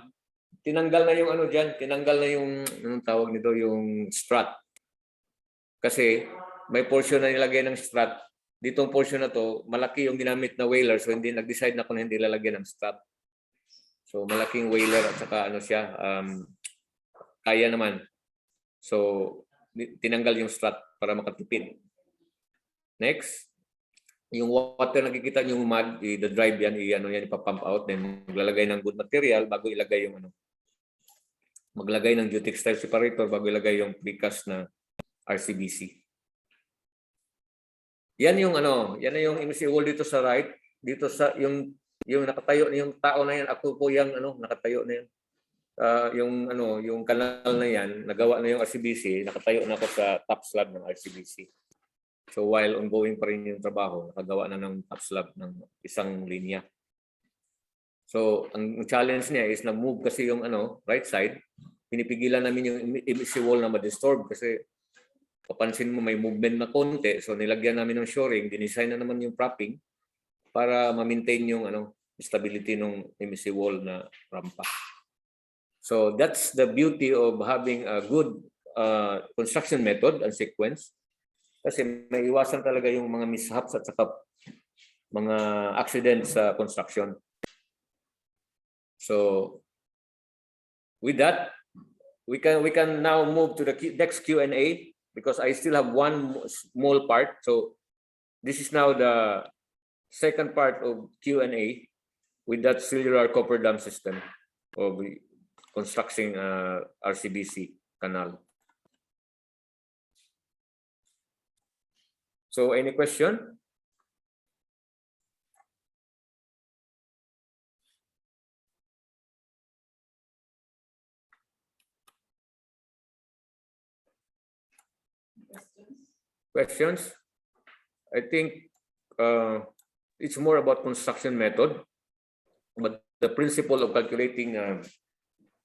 tinanggal na yung tinanggal na yung, anong tawag nito, yung strut. Kasi may portion na nilagay ng strut. Ditong portion na to, malaki yung ginamit na whaler, so hindi nag-decide na kung hindi lalagyan ng strut. So, malaking whaler at saka siya, kaya naman. So, tinanggal yung strut para makatipid. Next. Yung water nakikita niyo yung mud, i-drive yan, ipapump out, then maglalagay ng good material bago ilagay yung maglagay ng geotextile separator bago ilagay yung precast na RCBC. Yan yung yan na yung MEC wall dito sa right, dito sa yung nakatayo yung tao na yan, ako po yung nakatayo na yan. Yung kanal na yan, nagawa na yung RCBC, nakatayo na ako sa top slab ng RCBC. So while ongoing pa rin yung trabaho, nakagawa na ng top slab ng isang linya. So ang challenge niya is na-move kasi yung right side. Pinipigilan namin yung MEC wall na ma-disturb kasi papansin mo may movement na konti. So nilagyan namin ng shoring, dinesign na naman yung propping para ma-maintain yung stability ng MEC wall na rampa. So that's the beauty of having a good construction method and sequence. Kasi may iwasan talaga yung mga mishaps at saka mga accidents sa construction. So with that, we can now move to the next Q&A because I still have one small part. So this is now the second part of Q&A with that cellular cofferdam system. constructing RCBC canal. So any question? Questions? I think it's more about construction method, but the principle of calculating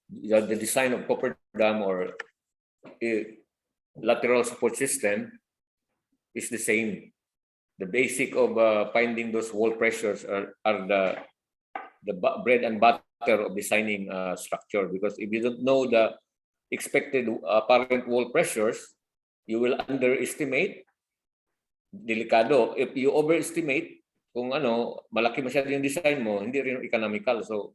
the design of cofferdam or a lateral support system is the same. The basic of finding those wall pressures are the bread and butter of designing structure, because if you don't know the expected apparent wall pressures, you will underestimate. Delikado. If you overestimate, kung ano, malaki masyado yung design mo, hindi rin economical. So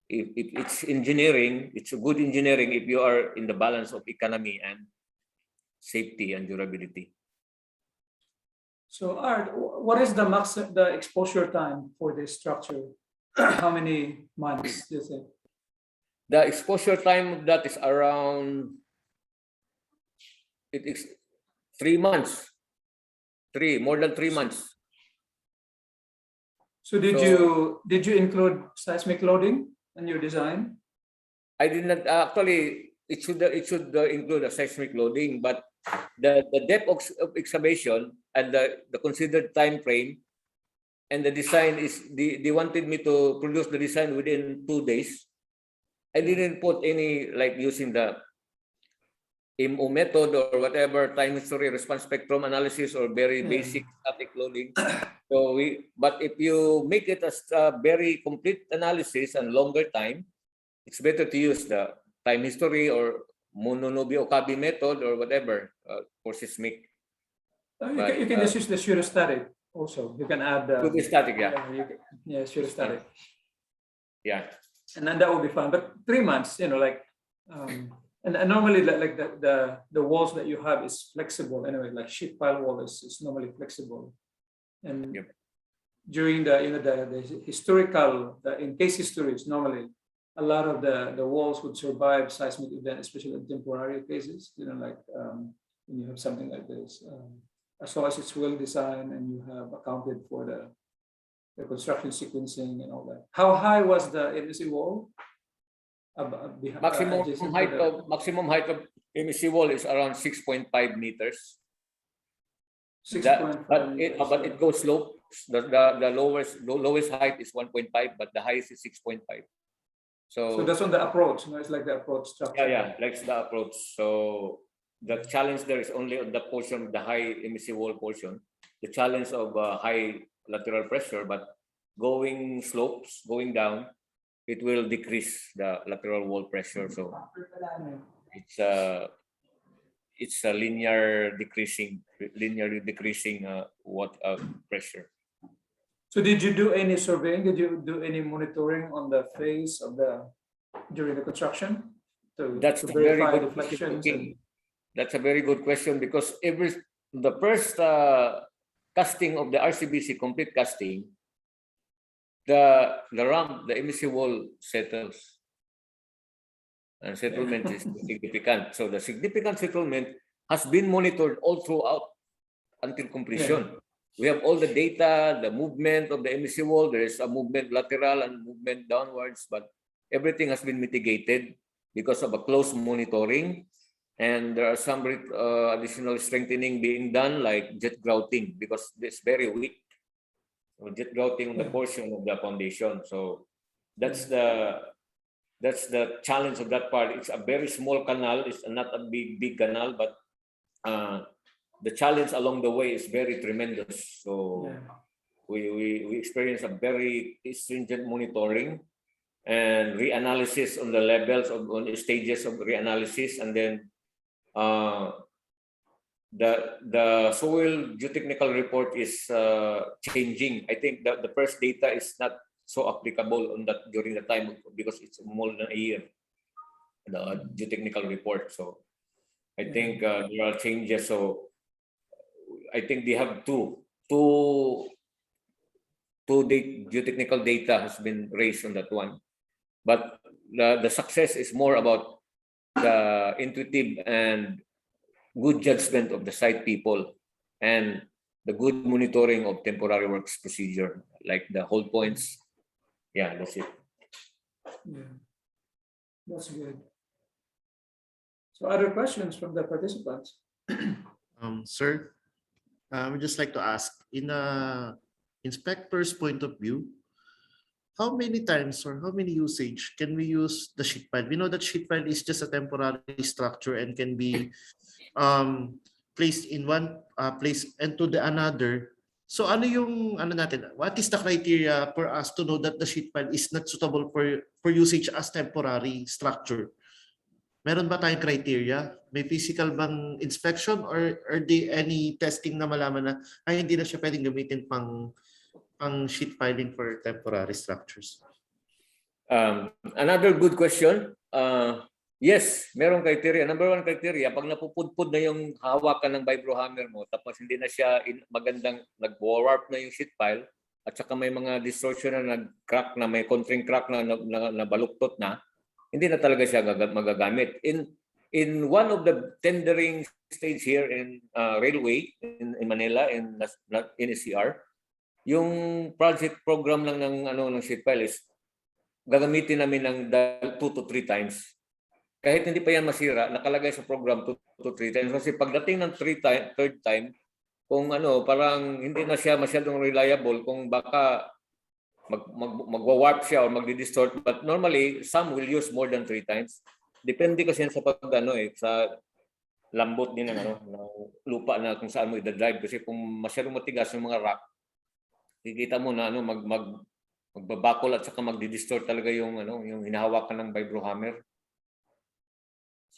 if it's engineering, it's a good engineering if you are in the balance of economy and safety and durability. So Art, what is the exposure time for this structure? How many months do you think? The exposure time of that is around, it is 3 months. More than 3 months. So did you include seismic loading in your design? I did not actually. It should include a seismic loading, but the depth of excavation and the considered time frame and the design is they wanted me to produce the design within 2 days. I didn't put any like using the MO method or whatever, time history, response spectrum analysis, or very basic static loading. So but if you make it as a very complete analysis and longer time, it's better to use the time history or Mononobi-Okabe method or whatever for seismic. You can just use the pseudostatic also. You can add the Pseudostatic, pseudostatic. Yeah. And then that will be fine. But 3 months, like and normally like the walls that you have is flexible anyway, like sheet pile wall is normally flexible. And during the historical, in case histories, normally a lot of the walls would survive seismic event, especially in temporary cases, like when you have something like this. As long as it's well designed and you have accounted for the construction sequencing and all that. How high was the MEC wall? Maximum height of MEC wall is around 6.5 meters. 6.5 but it goes slope. The lowest height is 1.5, but the highest is 6.5. So that's on the approach. It's like the approach structure. Yeah, like the approach. So the challenge there is only on the portion, the high MEC wall portion. The challenge of high lateral pressure, but going slopes, going down, it will decrease the lateral wall pressure. So it's a linearly decreasing pressure. So did you do any surveying? Did you do any monitoring on the face of during the construction to verify deflections? That's a very good question, because the first casting of the RCBC complete casting, the ramp, the MEC wall settles, and settlement is significant. So the significant settlement has been monitored all throughout until completion. We have all the data, the movement of the MEC wall. There is a movement lateral and movement downwards, but everything has been mitigated because of a close monitoring. And there are some additional strengthening being done, like jet grouting, because it's very weak. Jet grouting on the portion of the foundation. So that's the challenge of that part. It's a very small canal. It's not a big canal, but the challenge along the way is very tremendous. So we experience a very stringent monitoring and reanalysis on the levels on the stages of reanalysis, and then the soil geotechnical report is changing. I think that the first data is not so applicable on that during the time, because it's more than a year, the geotechnical report. So I think there are changes. So I think they have two geotechnical data has been raised on that one. But the success is more about the intuitive and good judgment of the site people and the good monitoring of temporary works procedure, like the hold points. Yeah, that's it. Yeah. That's good. So other questions from the participants? Sir, I would just like to ask, in a inspector's point of view, how many times or how many usage can we use the sheet pile? We know that sheet pile is just a temporary structure and can be placed in one place and to the another. So ano yung ano natin? What is the criteria for us to know that the sheet pile is not suitable for usage as temporary structure? Meron ba tayong criteria? May physical bang inspection or di any testing na malaman na ay hindi na siya pwedeng gamitin pang sheet piling for temporary structures? Another good question. Yes, merong criteria. Number one criteria, pag napupudpud na yung hawakan ng vibro hammer mo, tapos hindi na siya magandang nag-warp na yung sheet pile, at saka may mga distortion na nag-crack na, may contouring crack na nabaluktot na, hindi na talaga siya magagamit. In one of the tendering stage here in railway in Manila, in NSCR, yung project program lang ng sheet pile is gagamitin namin ng 2 to 3 times. Kahit hindi pa yan masira, nakalagay sa program 2 to 3 times. Kasi pagdating ng third time, kung parang hindi na siya masyadong reliable, kung baka magwa-warp siya or magdi-distort. But normally, some will use more than 3 times. Depende kasi yan sa sa lambot din ng lupa na kung saan mo i-drive. Kasi kung masyadong matigas yung mga rock, kikita mo na magbabakol at saka magdi-distort talaga yung yung hinahawakan ng vibro hammer.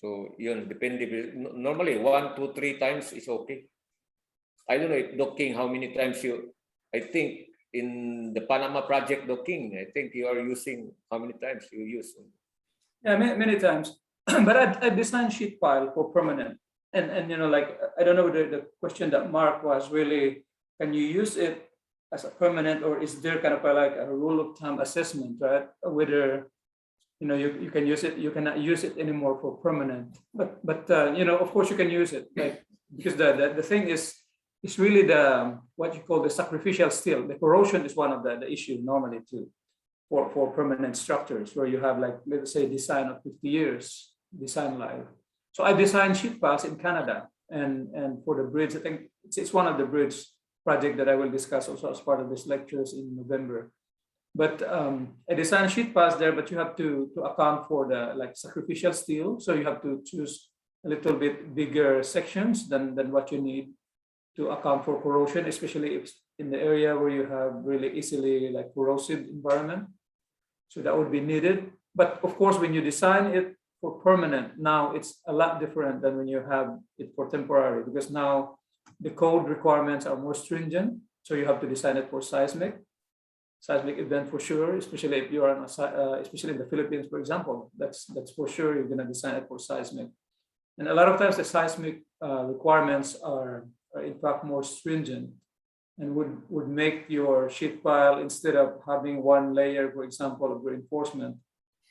So yun, depende. Normally 1, 2, 3 times is okay. I don't know if docking, how many times I think in the Panama project docking, I think you are using, how many times you use? Yeah, many times. But I designed sheet pile for permanent. And like, I don't know whether the question that Mark was really, can you use it as a permanent, or is there kind of like a rule of thumb assessment, right? Whether you can use it, you cannot use it anymore for permanent. But of course you can use it, like, because the thing is, it's really the what you call the sacrificial steel. The corrosion is one of the issue normally too for permanent structures, where you have, like, let's say, design of 50 years design life. So I designed sheet piles in Canada, and for the bridge, I think it's one of the bridge project that I will discuss also as part of these lectures in November. But I designed sheet piles there, but you have to account for the sacrificial steel. So you have to choose a little bit bigger sections than what you need to account for corrosion, especially if in the area where you have really easily corrosive environment. So that would be needed. But of course, when you design it for permanent, now it's a lot different than when you have it for temporary, because now the code requirements are more stringent. So you have to design it for seismic event for sure, especially if you are especially in the Philippines, for example. That's for sure you're going to design it for seismic. And a lot of times the seismic requirements are in fact more stringent, and would make your sheet pile, instead of having one layer, for example, of reinforcement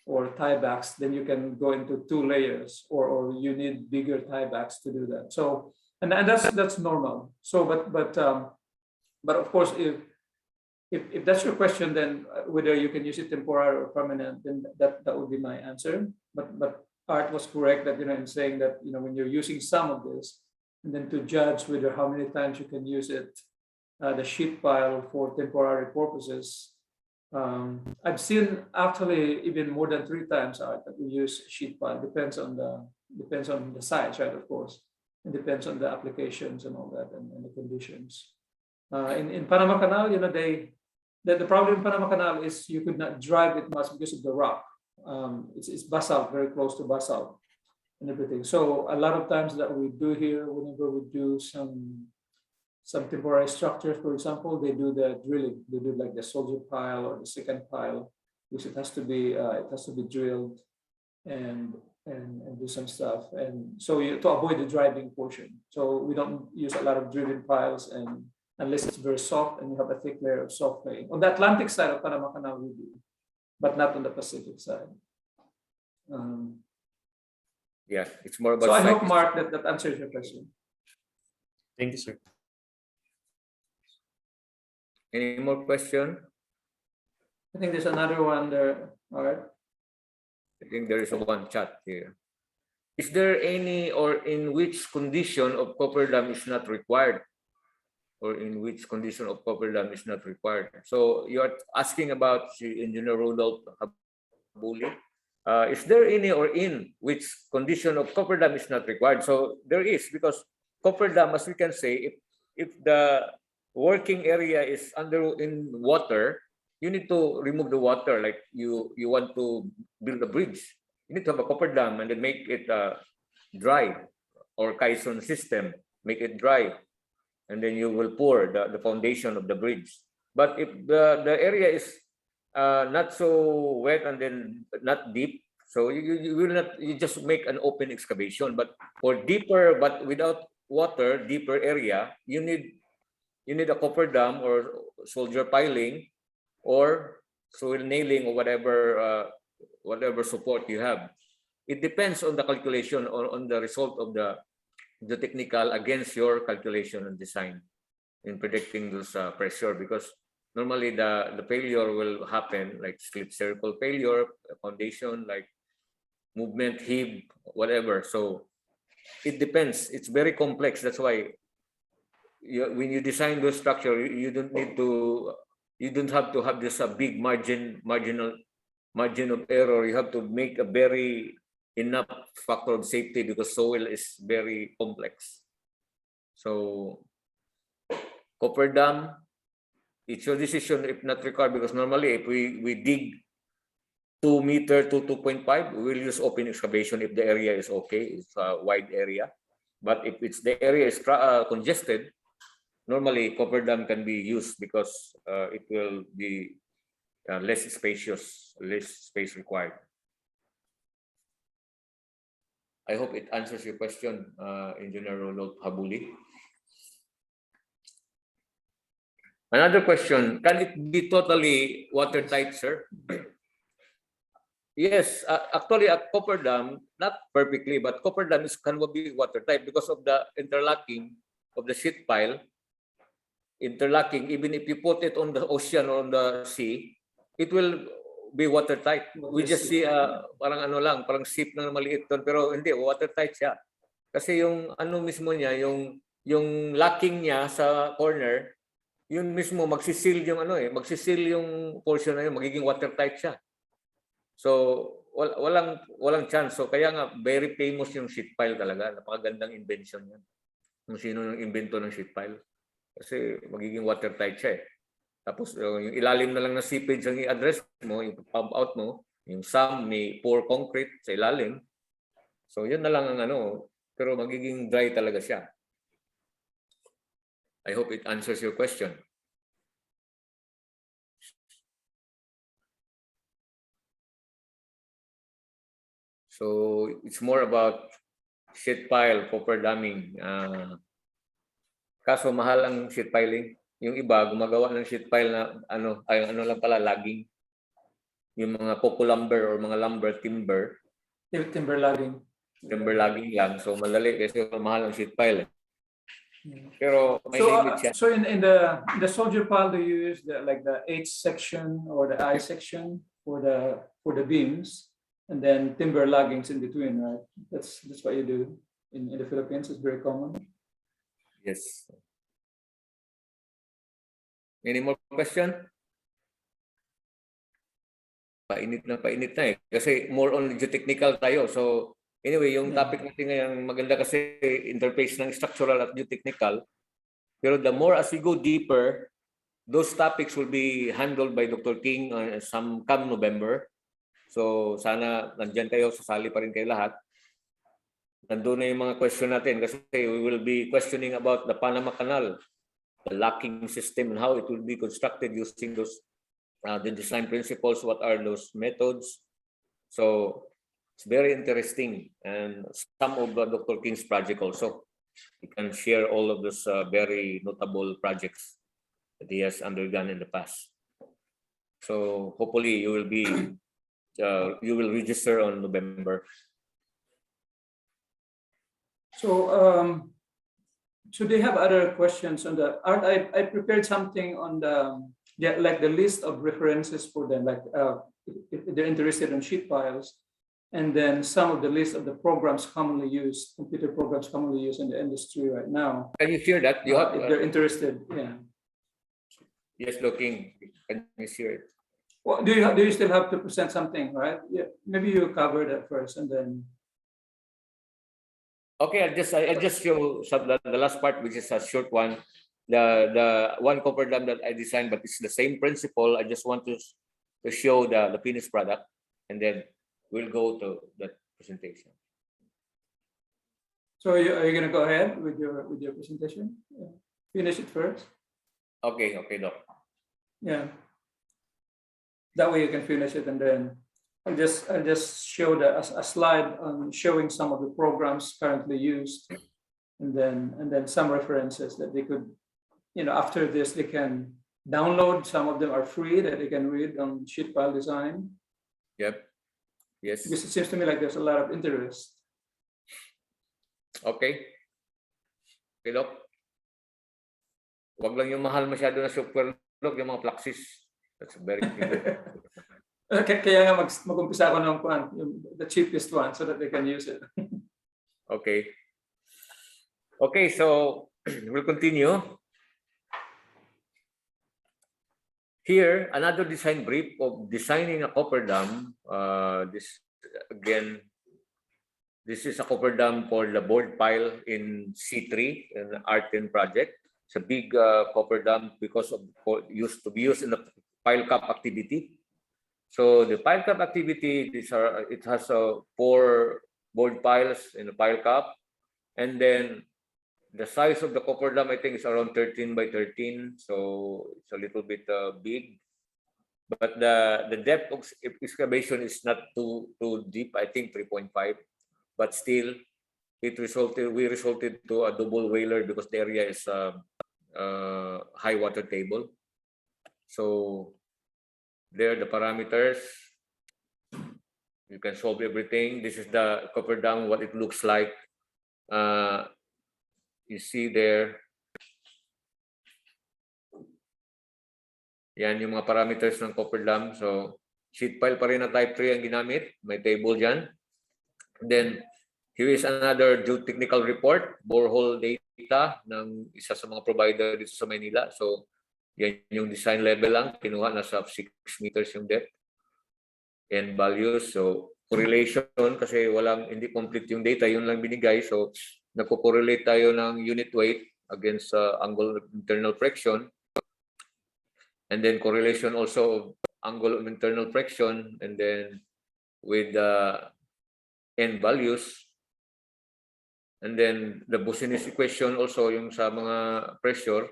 or tiebacks, then you can go into 2 layers, or you need bigger tiebacks to do that. So and that's normal. So but of course, if that's your question, then whether you can use it temporary or permanent, then that would be my answer. But Art was correct that in saying that when you're using some of this, and then to judge whether how many times you can use it, the sheet pile for temporary purposes. I've seen actually even more than 3 times that we use sheet pile. Depends on the size, right? Of course, it depends on the applications and all that, and the conditions. In Panama Canal, the problem in Panama Canal is you could not drive it much because of the rock. It's basalt, very close to basalt and everything. So a lot of times that we do here, whenever we do some temporary structures, for example, they do the drilling. They do like the soldier pile or the second pile, which it has to be drilled and do some stuff. And so to avoid the driving portion. So we don't use a lot of driven piles, and unless it's very soft and you have a thick layer of soft clay. On the Atlantic side of Panama Canal we do, but not on the Pacific side. Yeah, it's more about So I hope, site. Mark, that answers your question. Thank you, sir. Any more question? I think there's another one there. All right. I think there is one chat here. Is there any or in which condition of cofferdam is not required? Or in which condition of cofferdam is not required? So you are asking about si Engineer Rudolph Habuli. Is there any or in which condition of cofferdam is not required? So there is, because cofferdam, as we can say, if the working area is in water, you need to remove the water. Like you want to build a bridge, you need to have a cofferdam and then make it dry, or caisson system, make it dry, and then you will pour the foundation of the bridge. But if the area is not so wet and then not deep, so you will not, you just make an open excavation. But for deeper but without water, deeper area, you need a cofferdam or soldier piling or soil nailing or whatever support you have. It depends on the calculation or on the result of the technical against your calculation and design in predicting those pressure, because normally the failure will happen like split circle failure, foundation, like movement, heave, whatever. So it depends. It's very complex. That's why when you design the structure, you don't need to, you don't have to have this big margin of error. You have to make a very enough factor of safety, because soil is very complex. So cofferdam, it's your decision if not required, because normally if we dig 2 meter to 2.5, we will use open excavation if the area is okay, it's a wide area. But if it's the area is congested, normally cofferdam can be used, because it will be less spacious, less space required. I hope it answers your question, Engineer Rudolph Habuli. Another question, can it be totally watertight, sir? Yes, actually a cofferdam, not perfectly, but cofferdam can be watertight because of the interlocking of the sheet pile. Interlocking, even if you put it on the ocean or on the sea, it will be watertight. We just see parang ano lang, parang ship na maliit doon, pero hindi, watertight siya. Kasi yung ano mismo niya, yung locking niya sa corner, yun mismo magsisil yung ano magsisil yung portion na yun, magiging watertight siya. So walang chance. So kaya nga very famous yung sheet pile talaga. Napakagandang invention yan. Kung sino yung invento ng sheet pile. Kasi magiging watertight siya eh. Tapos yung ilalim na lang ng seepage ang i-address mo, yung pump out mo, yung some may pour concrete sa ilalim. So yun na lang ang ano, pero magiging dry talaga siya. I hope it answers your question. So it's more about sheet pile, cofferdamming. Kaso mahal ang sheet piling. Yung iba gumagawa ng sheet pile na ano lang pala, logging. Yung mga popo lumber or mga lumber timber. Timber logging. Timber logging lang. So madali kasi mahal ang sheet pile. Pero may limit siya. So in the soldier pile, do you use the H section or the I section for the beams, and then timber loggings in between, right? That's what you do in the Philippines. It's very common. Yes. Any more question? Painit na eh. Kasi more on geotechnical tayo. So anyway, yung topic natin ngayon maganda kasi interface ng structural at geotechnical. Pero the more as we go deeper, those topics will be handled by Dr. King come November. So sana nandyan kayo, sasali pa rin kayo lahat. Nandun na yung mga question natin kasi we will be questioning about the Panama Canal, the locking system and how it will be constructed using those the design principles, what are those methods. So it's very interesting, and some of Dr. King's project also. He can share all of those very notable projects that he has undergone in the past. So hopefully you will be you will register on November. So, so they have other questions on the art. I prepared something on the like the list of references for them, like if they're interested in sheet files, and then some of the list of the programs commonly used, computer programs commonly used in the industry right now. Can you share that? You have If they're interested, yeah. yes, looking. Can you share it? Well, do you still have to present something, right? Yeah, maybe you cover that first, and then. Okay, I'll just show the last part, which is a short one. The one Cofferdam that I designed, but it's the same principle. I just want to show the finished product, and then we'll go to that presentation. So are you gonna go ahead with your presentation? Yeah. Finish it first. Okay, Doc. Yeah. That way you can finish it, and then I'll just show a slide on showing some of the programs currently used, and then some references that they could, after this they can download. Some of them are free that they can read on sheet file design. Yep. Yes. Because it seems to me like there's a lot of interest. Okay. Okay, Doc. Wag lang yung mahal masyado na super, Doc, yung mga Fluxys. That's very good. Okay, kaya nga mag-umpisa ako ng the cheapest one so that they can use it. Okay. Okay, so we'll continue. Here, another design brief of designing a Cofferdam. This is a Cofferdam for the board pile in C3, an R10 project. It's a big Cofferdam because used to be used in the pile cap activity. So the pile cap activity, it has 4 board piles in the pile cap, and then the size of the Cofferdam, I think, is around 13 by 13, so it's a little bit big. But the depth of excavation is not too deep. I think 3.5, but still, we resulted to a double whaler because the area is high water table. So there are the parameters. You can solve everything. This is the Cofferdam, what it looks like. You see there. Yan yung mga parameters ng Cofferdam. So sheet pile pa rin na type 3 ang ginamit. May table dyan. And then here is another geotechnical report, borehole data ng isa sa mga provider dito sa Manila. So yan yung design level lang. Kinuha, nasa 6 meters yung depth and values. So correlation kasi hindi complete yung data, yun lang binigay. So nagko-correlate tayo ng unit weight against angle of internal friction. And then correlation also of angle of internal friction, and then with the end values. And then the Business equation also yung sa mga pressure.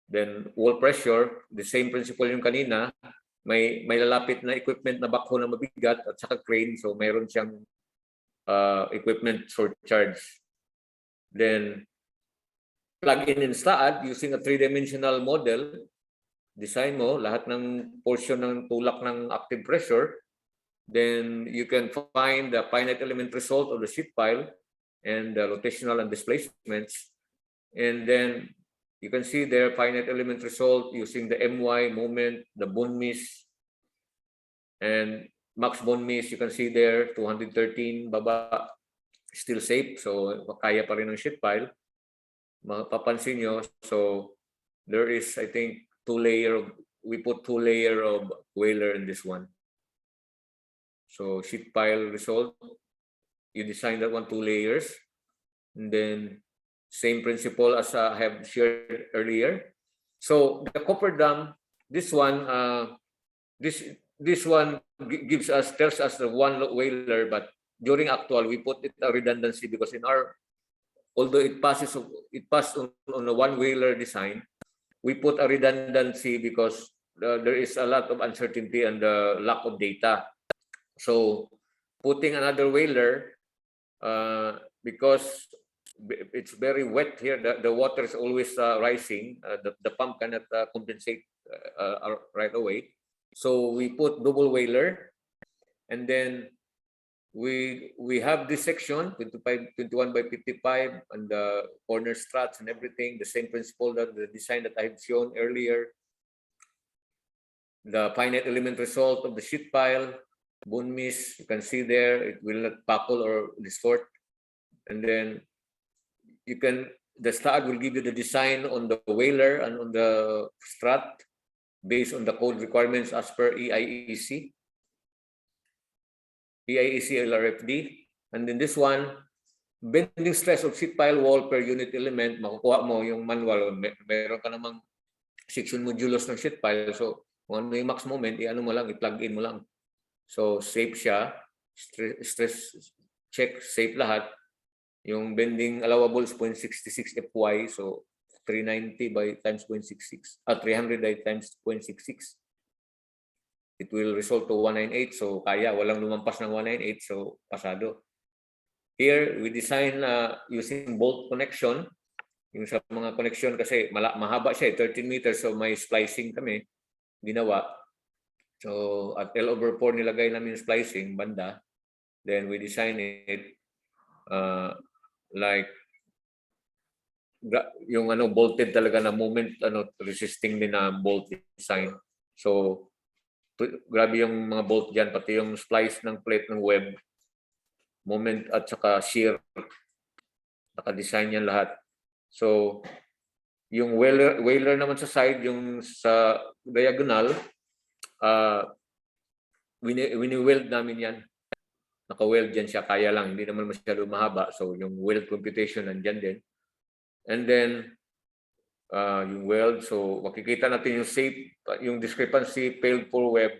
Then wall pressure, the same principle yung kanina. May lalapit na equipment na backhoe na mabigat at saka crane. So mayroon siyang equipment surcharge. Then plug in instaad using a 3-dimensional model. Design mo lahat ng portion ng tulak ng active pressure. Then you can find the finite element result of the sheet pile and the rotational and displacements. And then you can see their finite element result using the MY moment, the bone miss, and max bone miss. You can see there 213 baba, still safe. So kaya pa rin ng sheet pile. Mapapansin nyo, so there is, I think, we put 2 layer of whaler in this one. So sheet pile result, you design that one 2 layers, and then same principle as I have shared earlier. So the Cofferdam, this one tells us the one whaler, but during actual we put it a redundancy because although it passed on a one whaler design, we put a redundancy because there is a lot of uncertainty and the lack of data. So putting another whaler, because it's very wet here, the water is always rising. The pump cannot compensate right away. So we put double whaler. And then we have this section 21 by 55 and the corner struts and everything, the same principle that the design that I've shown earlier. The finite element result of the sheet pile, bone miss, you can see there, it will not buckle or distort. And then the stud will give you the design on the whaler and on the strut based on the code requirements as per EIEC LRFD. And then this one, bending stress of sheet pile wall per unit element, makukuha mo yung manual. Meron ka namang section modulus ng sheet pile. So, kung ano yung max moment, i-ano mo lang, i-plug in mo lang. So, safe siya. Stress check, safe lahat. Yung bending allowable is 0.66 FY. So, 390 by times 0.66. 300 by times 0.66. It will result to 198. So, kaya. Walang lumampas ng 198. So, pasado. Here, we design using bolt connection. Yung sa mga connection kasi mahaba siya, 13 meters. So, may splicing kami ginawa. So, at L/4 nilagay namin yung splicing, banda. Then, we design it like yung bolted talaga na moment, resisting din na bolt design. So, grabe yung mga bolt dyan, pati yung splice ng plate ng web, moment at saka shear, naka-design yan lahat. So, yung whaler naman sa side, yung sa diagonal, wini-weld namin yan. Naka-weld dyan siya, kaya lang, hindi naman masyado mahaba. So, yung weld computation nandyan din. And then, yung weld, so makikita natin yung shape, yung discrepancy, failed for web,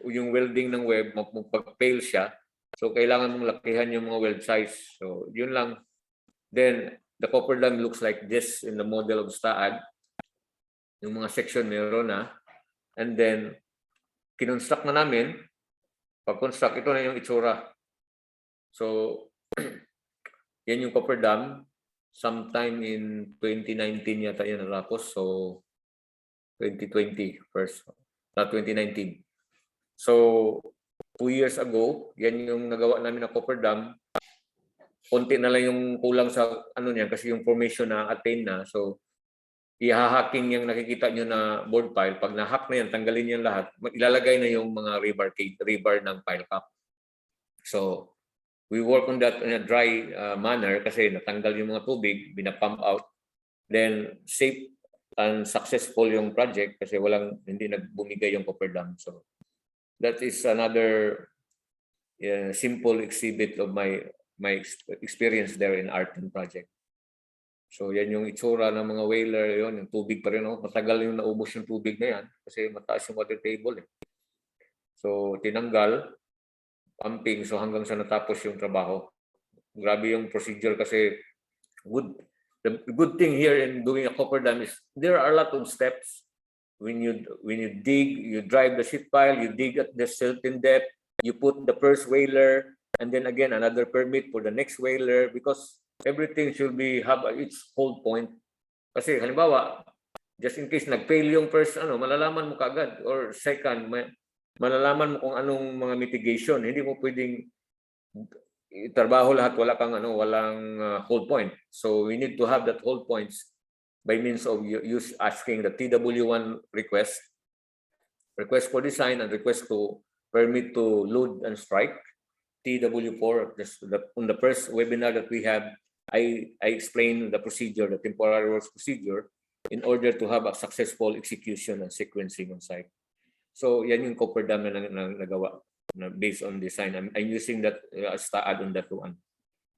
yung welding ng web, pag-fail siya. So, kailangan mong lakihan yung mga weld size. So, yun lang. Then, the Cofferdam looks like this in the model of STAAD. Yung mga section meron na. And then, kinonstruct na namin. Pag-construct, ito na yung itsura. So, yan yung Cofferdam. Sometime in 2019 yata yan natapos. So, 2020 first. Not 2019. So, 2 years ago, yan yung nagawa namin na Cofferdam. Konti na lang yung kulang sa niyan kasi yung formation na attain na. So, i-hacking yung nakikita nyo na board pile. Pag na-hack na yan, tanggalin yan lahat. Ilalagay na yung mga rebar ng pile cap. So, we work on that in a dry manner kasi natanggal yung mga tubig, binapump out. Then, safe and successful yung project kasi hindi nagbumigay yung Cofferdam. So, that is another simple exhibit of my experience there in Arton project. So yan yung itsura ng mga whaler, yon yung tubig pa rin. Matagal yung naubos yung tubig na yan kasi mataas yung water table. So tinanggal, pumping, so hanggang sa natapos yung trabaho. Grabe yung procedure kasi the good thing here in doing a Cofferdam is there are a lot of steps. When you dig, you drive the sheet pile, you dig at the certain depth, you put the first whaler, and then again another permit for the next whaler because everything should have its hold point. Kasi halimbawa, just in case nag-fail yung first, malalaman mo kagad. Or second, malalaman mo kung anong mga mitigation. Hindi mo pwedeng trabaho lahat, walang hold point. So we need to have that hold points by means of asking the TW1 request for design and request to permit to load and strike. TW4, on the first webinar that we have, I explained the procedure, the temporary works procedure, in order to have a successful execution and sequencing on site. So yan yung Cofferdam na nagawa based on design. I'm using that STAAD on that one,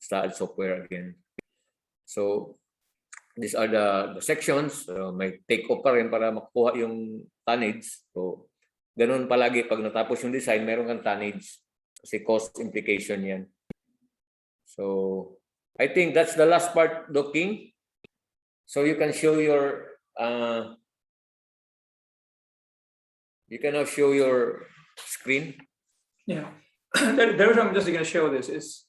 STAAD software again. So these are the sections. May take-off pa rin para makuha yung tonnage. So ganun palagi pag natapos yung design, meron kang tonnage kasi cost implication yan. So I think that's the last part, Doking. So you can show your you can now show your screen. Yeah, the reason I'm just going to show this is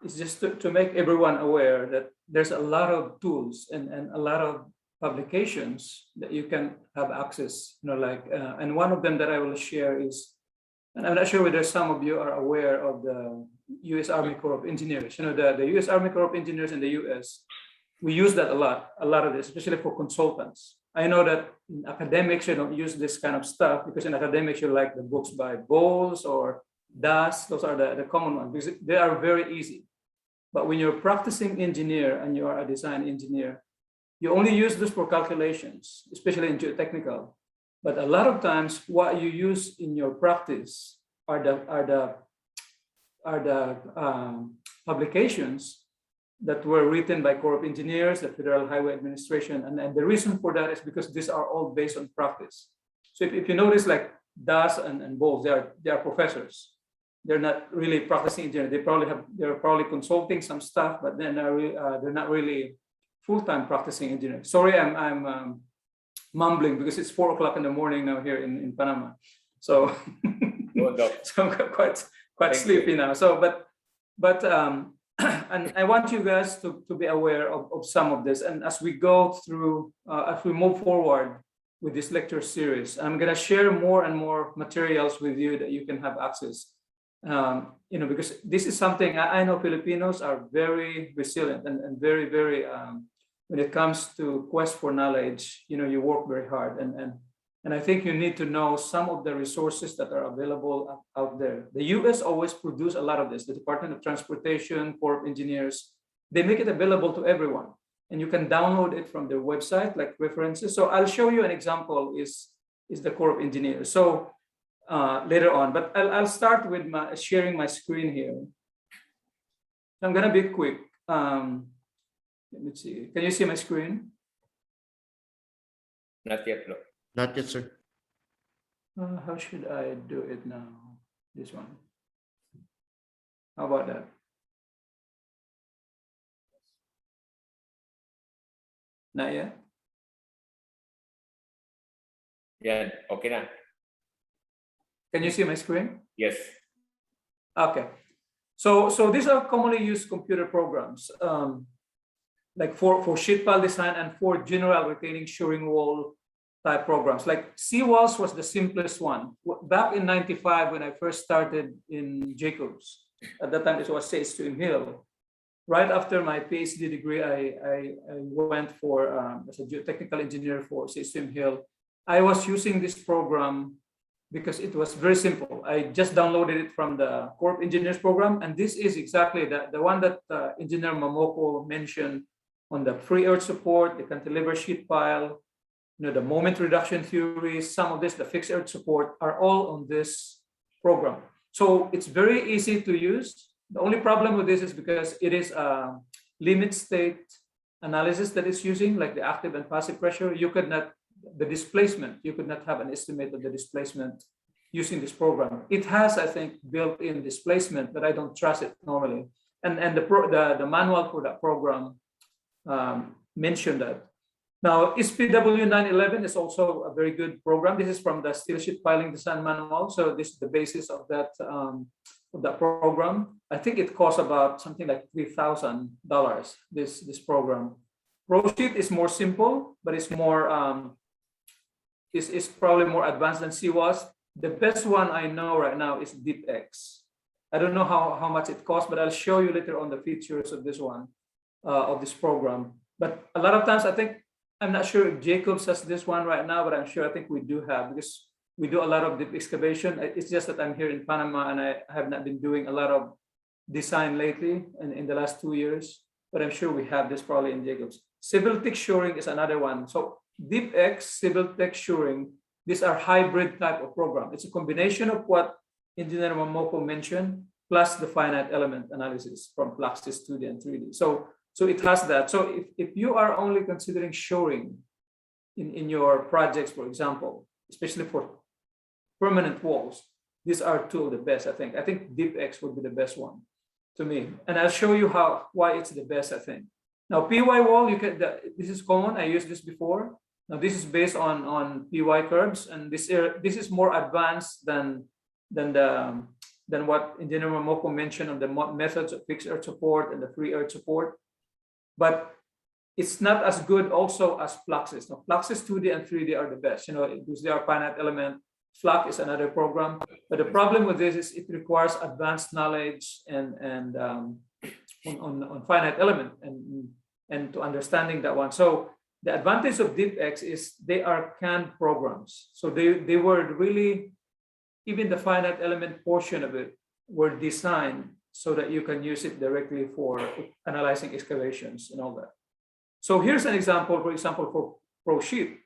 just to make everyone aware that there's a lot of tools and a lot of publications that you can have access. And one of them that I will share is And I'm not sure whether some of you are aware of the U.S. Army Corps of Engineers. You know, the U.S. Army Corps of Engineers in the U.S., we use that a lot of this, especially for consultants. I know that in academics, you don't use this kind of stuff because in academics, you like the books by Bowles or Das. Those are the common ones because they are very easy. But when you're a practicing engineer and you are a design engineer, you only use this for calculations, especially in geotechnical. But a lot of times, what you use in your practice are the publications that were written by Corps of Engineers, the Federal Highway Administration, and the reason for that is because these are all based on practice. So if you notice, like Das and Bowles, they are professors. They're not really practicing engineers. They're probably consulting some stuff, but they're not really full-time practicing engineers. Sorry, I'm mumbling because it's 4 o'clock in the morning now here in Panama. So, so I'm quite sleepy now. So, but and I want you guys to be aware of some of this. And as we go through, as we move forward with this lecture series, I'm going to share more and more materials with you that you can have access. You know, because this is something I know Filipinos are very resilient and very, very, when it comes to quest for knowledge, you know, you work very hard. And I think you need to know some of the resources that are available out there. The US always produce a lot of this. The Department of Transportation, Corps of Engineers, they make it available to everyone. And you can download it from their website, like references. So I'll show you an example is the Corps of Engineers. So later on, but I'll start with sharing my screen here. I'm gonna be quick. Let me see, can you see my screen? Not yet, no. Not yet, sir. How should I do it now? This one. How about that? Not yet? Yeah, okay na. Can you see my screen? Yes. Okay. So these are commonly used computer programs, like for sheet pile design and for general retaining shoring wall type programs. Like seawalls was the simplest one. Back in '95, when I first started in Jacobs, at that time it was GMCPMI Hill. Right after my PhD degree, I went for as a geotechnical engineer for GMCPMI Hill. I was using this program because it was very simple. I just downloaded it from the Corps of Engineers program, and this is exactly the one that Engineer Mamoko mentioned on the free earth support, the cantilever sheet pile, you know, the moment reduction theory, some of this, the fixed earth support, are all on this program. So it's very easy to use. The only problem with this is because it is a limit state analysis that it's using, like the active and passive pressure. You could not, the displacement, you could not have an estimate of the displacement using this program. It has, I think, built-in displacement, but I don't trust it normally. And the manual for that program mentioned that. Now, SPW 911 is also a very good program. This is from the steel sheet piling design manual. So this is the basis of that program. I think it costs about something like $3,000, this program. ProSheet is more simple, but it's more, is probably more advanced than CWAS. The best one I know right now is DeepX. I don't know how much it costs, but I'll show you later on the features of this one, of this program. But a lot of times I think, I'm not sure if Jacobs has this one right now, but I'm sure I think we do have, because we do a lot of deep excavation. It's just that I'm here in Panama and I have not been doing a lot of design lately in the last 2 years, but I'm sure we have this probably in Jacobs. Civil thick shoring is another one. So DeepX, civil thick shoring, these are hybrid type of program. It's a combination of what Engineer Mamoko mentioned, plus the finite element analysis from Fluxys 2D and 3D. So it has that. So if you are only considering shoring in your projects, for example, especially for permanent walls, these are two of the best, I think. I think DeepX would be the best one to me. And I'll show you why it's the best, I think. Now, PY wall, this is common. I used this before. Now, this is based on PY curves, and this is more advanced than what Engineer Mamoko mentioned on the methods of fixed earth support and the free earth support. But it's not as good also as Fluxys. Now, Fluxys 2D and 3D are the best, you know, because they are finite element. FLAC is another program. But the problem with this is it requires advanced knowledge and on finite element and to understanding that one. So the advantage of DeepX is they are canned programs. So they were really, even the finite element portion of it were designed so that you can use it directly for analyzing excavations and all that. So here's an example, for example, for ProSheet.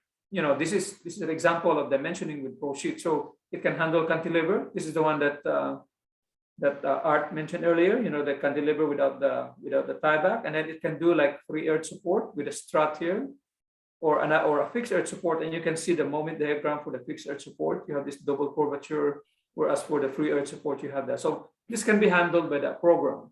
This is an example of dimensioning with ProSheet. So it can handle cantilever. This is the one that Art mentioned earlier. The cantilever without the tieback, and then it can do like free earth support with a strut here, or a fixed earth support. And you can see the moment diagram for the fixed earth support. You have this double curvature, whereas for the free earth support you have that. So this can be handled by that program.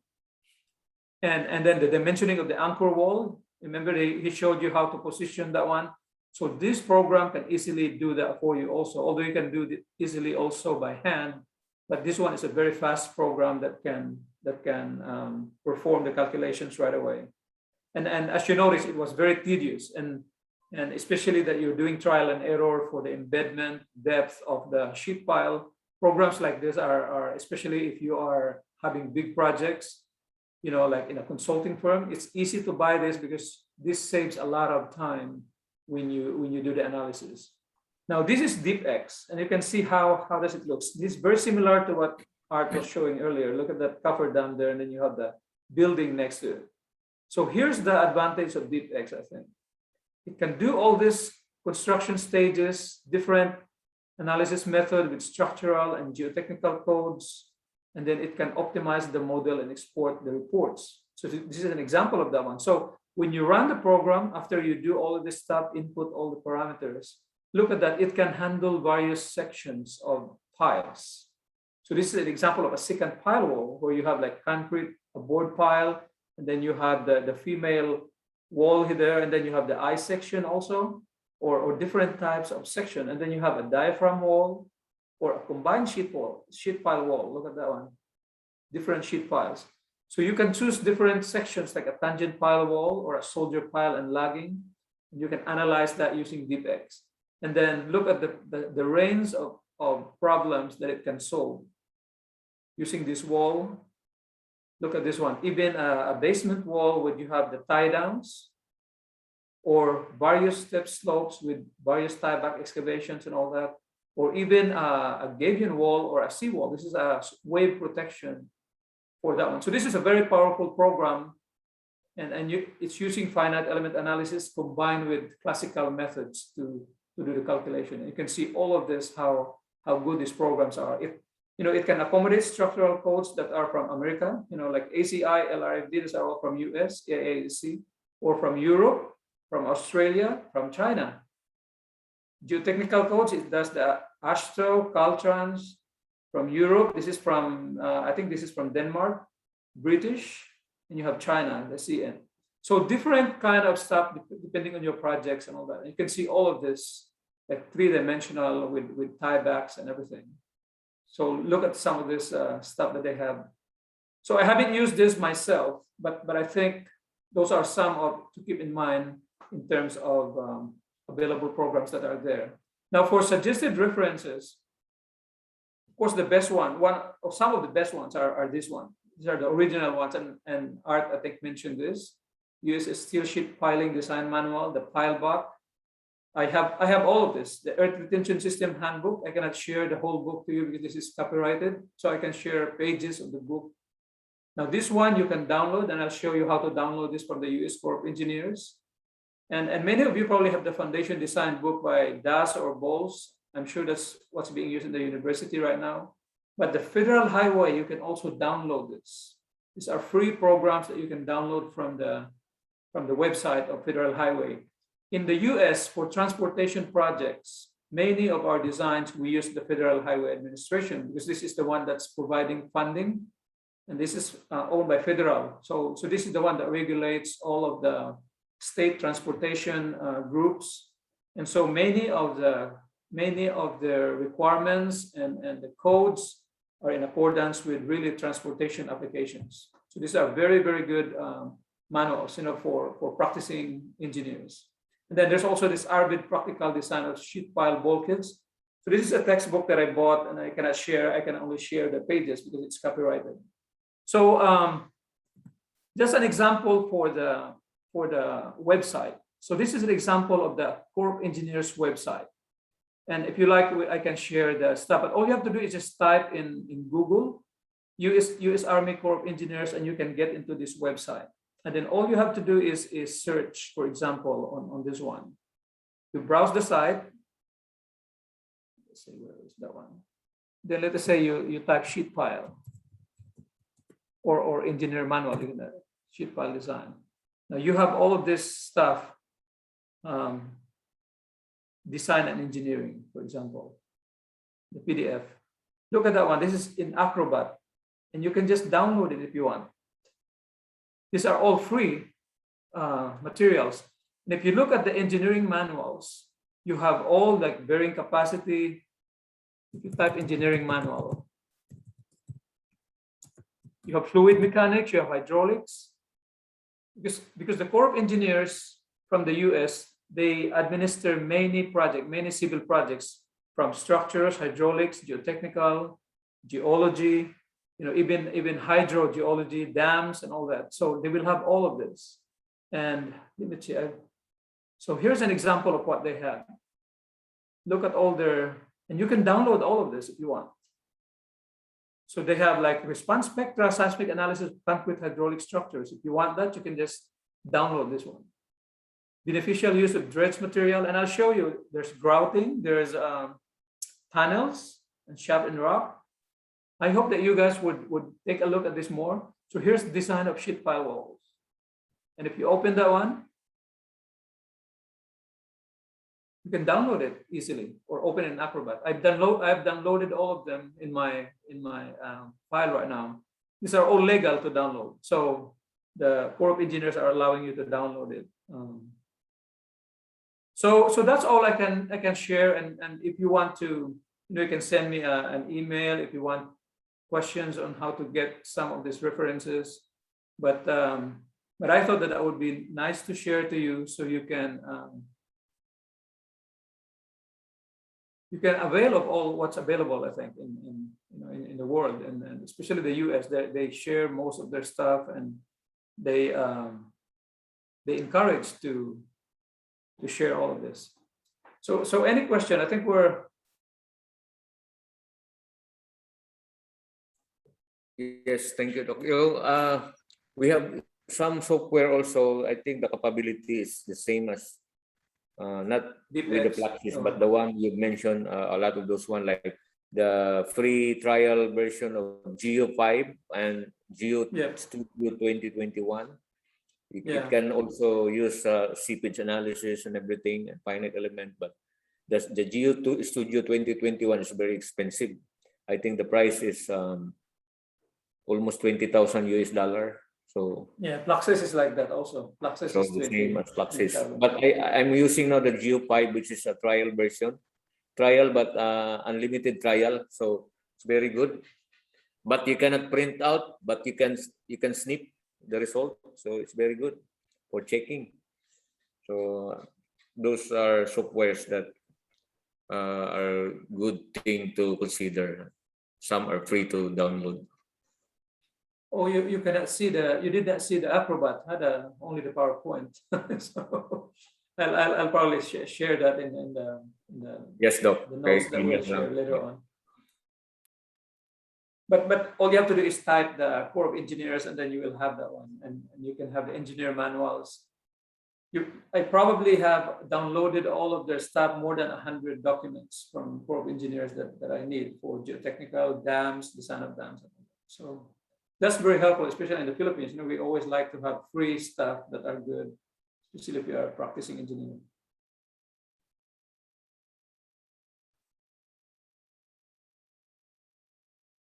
And then the dimensioning of the anchor wall. Remember, he showed you how to position that one. So this program can easily do that for you also, although you can do it easily also by hand. But this one is a very fast program that can perform the calculations right away. And as you notice, it was very tedious, and especially that you're doing trial and error for the embedment depth of the sheet pile. Programs like this are especially if you are having big projects, like in a consulting firm, it's easy to buy this because this saves a lot of time when you do the analysis. Now this is DeepX, and you can see how does it look. This is very similar to what Art was showing earlier. Look at that Cofferdam there, and then you have the building next to it. So here's the advantage of DeepX, I think. It can do all these construction stages, different analysis method with structural and geotechnical codes, and then it can optimize the model and export the reports. So this is an example of that one. So when you run the program, after you do all of this stuff, input all the parameters, look at that, it can handle various sections of piles. So this is an example of a second pile wall where you have like concrete, a board pile, and then you have the female wall there, and then you have the I section also, or different types of section. And then you have a diaphragm wall or a combined sheet pile wall. Look at that one, different sheet piles. So you can choose different sections like a tangent pile wall or a soldier pile and lagging. And you can analyze that using DeepX. And then look at the range of problems that it can solve using this wall. Look at this one, even a basement wall where you have the tie downs or various step slopes with various tieback excavations and all that, or even a gabion wall or a seawall. This is a wave protection for that one. So this is a very powerful program, and it's using finite element analysis combined with classical methods to do the calculation. And you can see all of this, how good these programs are. It can accommodate structural codes that are from America, like ACI, LRFD, these are all from US, AAC, or from Europe, from Australia, from China. Geotechnical codes, it does the ASTRO, Caltrans, from Europe. This is from, I think this is from Denmark, British, and you have China, the CN. So different kind of stuff depending on your projects and all that. You can see all of this like three-dimensional with tiebacks and everything. So look at some of this stuff that they have. So I haven't used this myself, but I think those are some to keep in mind in terms of available programs that are there. Now for suggested references, of course, the best one or some of the best ones are this one. These are the original ones, and Art, I think, mentioned this. Use a steel sheet piling design manual, the pile book. I have all of this. The Earth Retention System Handbook. I cannot share the whole book to you because this is copyrighted. So I can share pages of the book. Now this one you can download, and I'll show you how to download this from the US Corps of Engineers. And many of you probably have the Foundation Design book by Das or Bowles. I'm sure that's what's being used in the university right now. But the Federal Highway, you can also download this. These are free programs that you can download from the website of Federal Highway. In the US, for transportation projects, many of our designs, we use the Federal Highway Administration because this is the one that's providing funding. And this is owned by Federal. So this is the one that regulates all of the state transportation groups. And so many of the requirements and the codes are in accordance with really transportation applications. So these are very, very good manuals, for practicing engineers. And then there's also this ARVID practical design of sheet pile bulkheads. So this is a textbook that I bought, and I cannot share. I can only share the pages because it's copyrighted. So just an example for the website. So this is an example of the Corps of Engineers website. And if you like, I can share the stuff. But all you have to do is just type in Google US Army Corps of Engineers, and you can get into this website. And then all you have to do is search, for example, on this one. You browse the site. Let's see, where is that one? Then let us say you type sheet pile or engineer manual, sheet pile design. Now you have all of this stuff, design and engineering, for example, the PDF. Look at that one. This is in Acrobat, and you can just download it if you want. These are all free materials. And if you look at the engineering manuals, you have all like bearing capacity. If you type engineering manual, you have fluid mechanics, you have hydraulics. Because the Corps of Engineers from the US, they administer many civil projects, from structures, hydraulics, geotechnical, geology, even hydrogeology, dams, and all that. So they will have all of this. And let me check. So here's an example of what they have. Look at all their, and you can download all of this if you want. So they have like response spectra, seismic analysis, concrete hydraulic structures. If you want that, you can just download this one. Beneficial use of dredge material, and I'll show you. There's grouting, there's tunnels and shaft and rock. I hope that you guys would take a look at this more. So here's the design of sheet pile walls. And if you open that one, you can download it easily or open it in Acrobat. I've downloaded all of them in my file right now. These are all legal to download. So the Corps of Engineers are allowing you to download it. So that's all I can share. And if you want to, you can send me an email if you want questions on how to get some of these references. But I thought that would be nice to share to you, so you can avail of all what's available. I think in the world, and especially the US, they share most of their stuff, and they encourage to share all of this. So any question? I think we're. Yes, thank you, Dr. We have some software also. I think the capability is the same as not with the Plaxis, but the one you mentioned. A lot of those one, like the free trial version of Geo 5 and Geo Studio 2021. It can also use seepage analysis and everything and finite element, but the Geo Studio 2021 is very expensive. I think the price is almost $20,000 US. So yeah, Plaxis is like that also. Plaxis so is the same as Plaxis. 20,000. But I'm using now the Geo 5, which is a trial version. Trial, but unlimited trial. So it's very good. But you cannot print out, but you can snip the result. So it's very good for checking. So those are softwares that are good thing to consider. Some are free to download. Oh, you cannot see you did not see the Acrobat, only the PowerPoint. So I'll probably share that in the yes, Doc. the notes that we'll share later on. But all you have to do is type the Corps of Engineers, and then you will have that one, and you can have the engineer manuals. I probably have downloaded all of their stuff, more than 100 documents from Corps of Engineers that I need for geotechnical, dams, design of dams. So that's very helpful, especially in the Philippines. We always like to have free stuff that are good, especially if you are practicing engineering.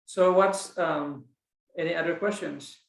So what's any other questions?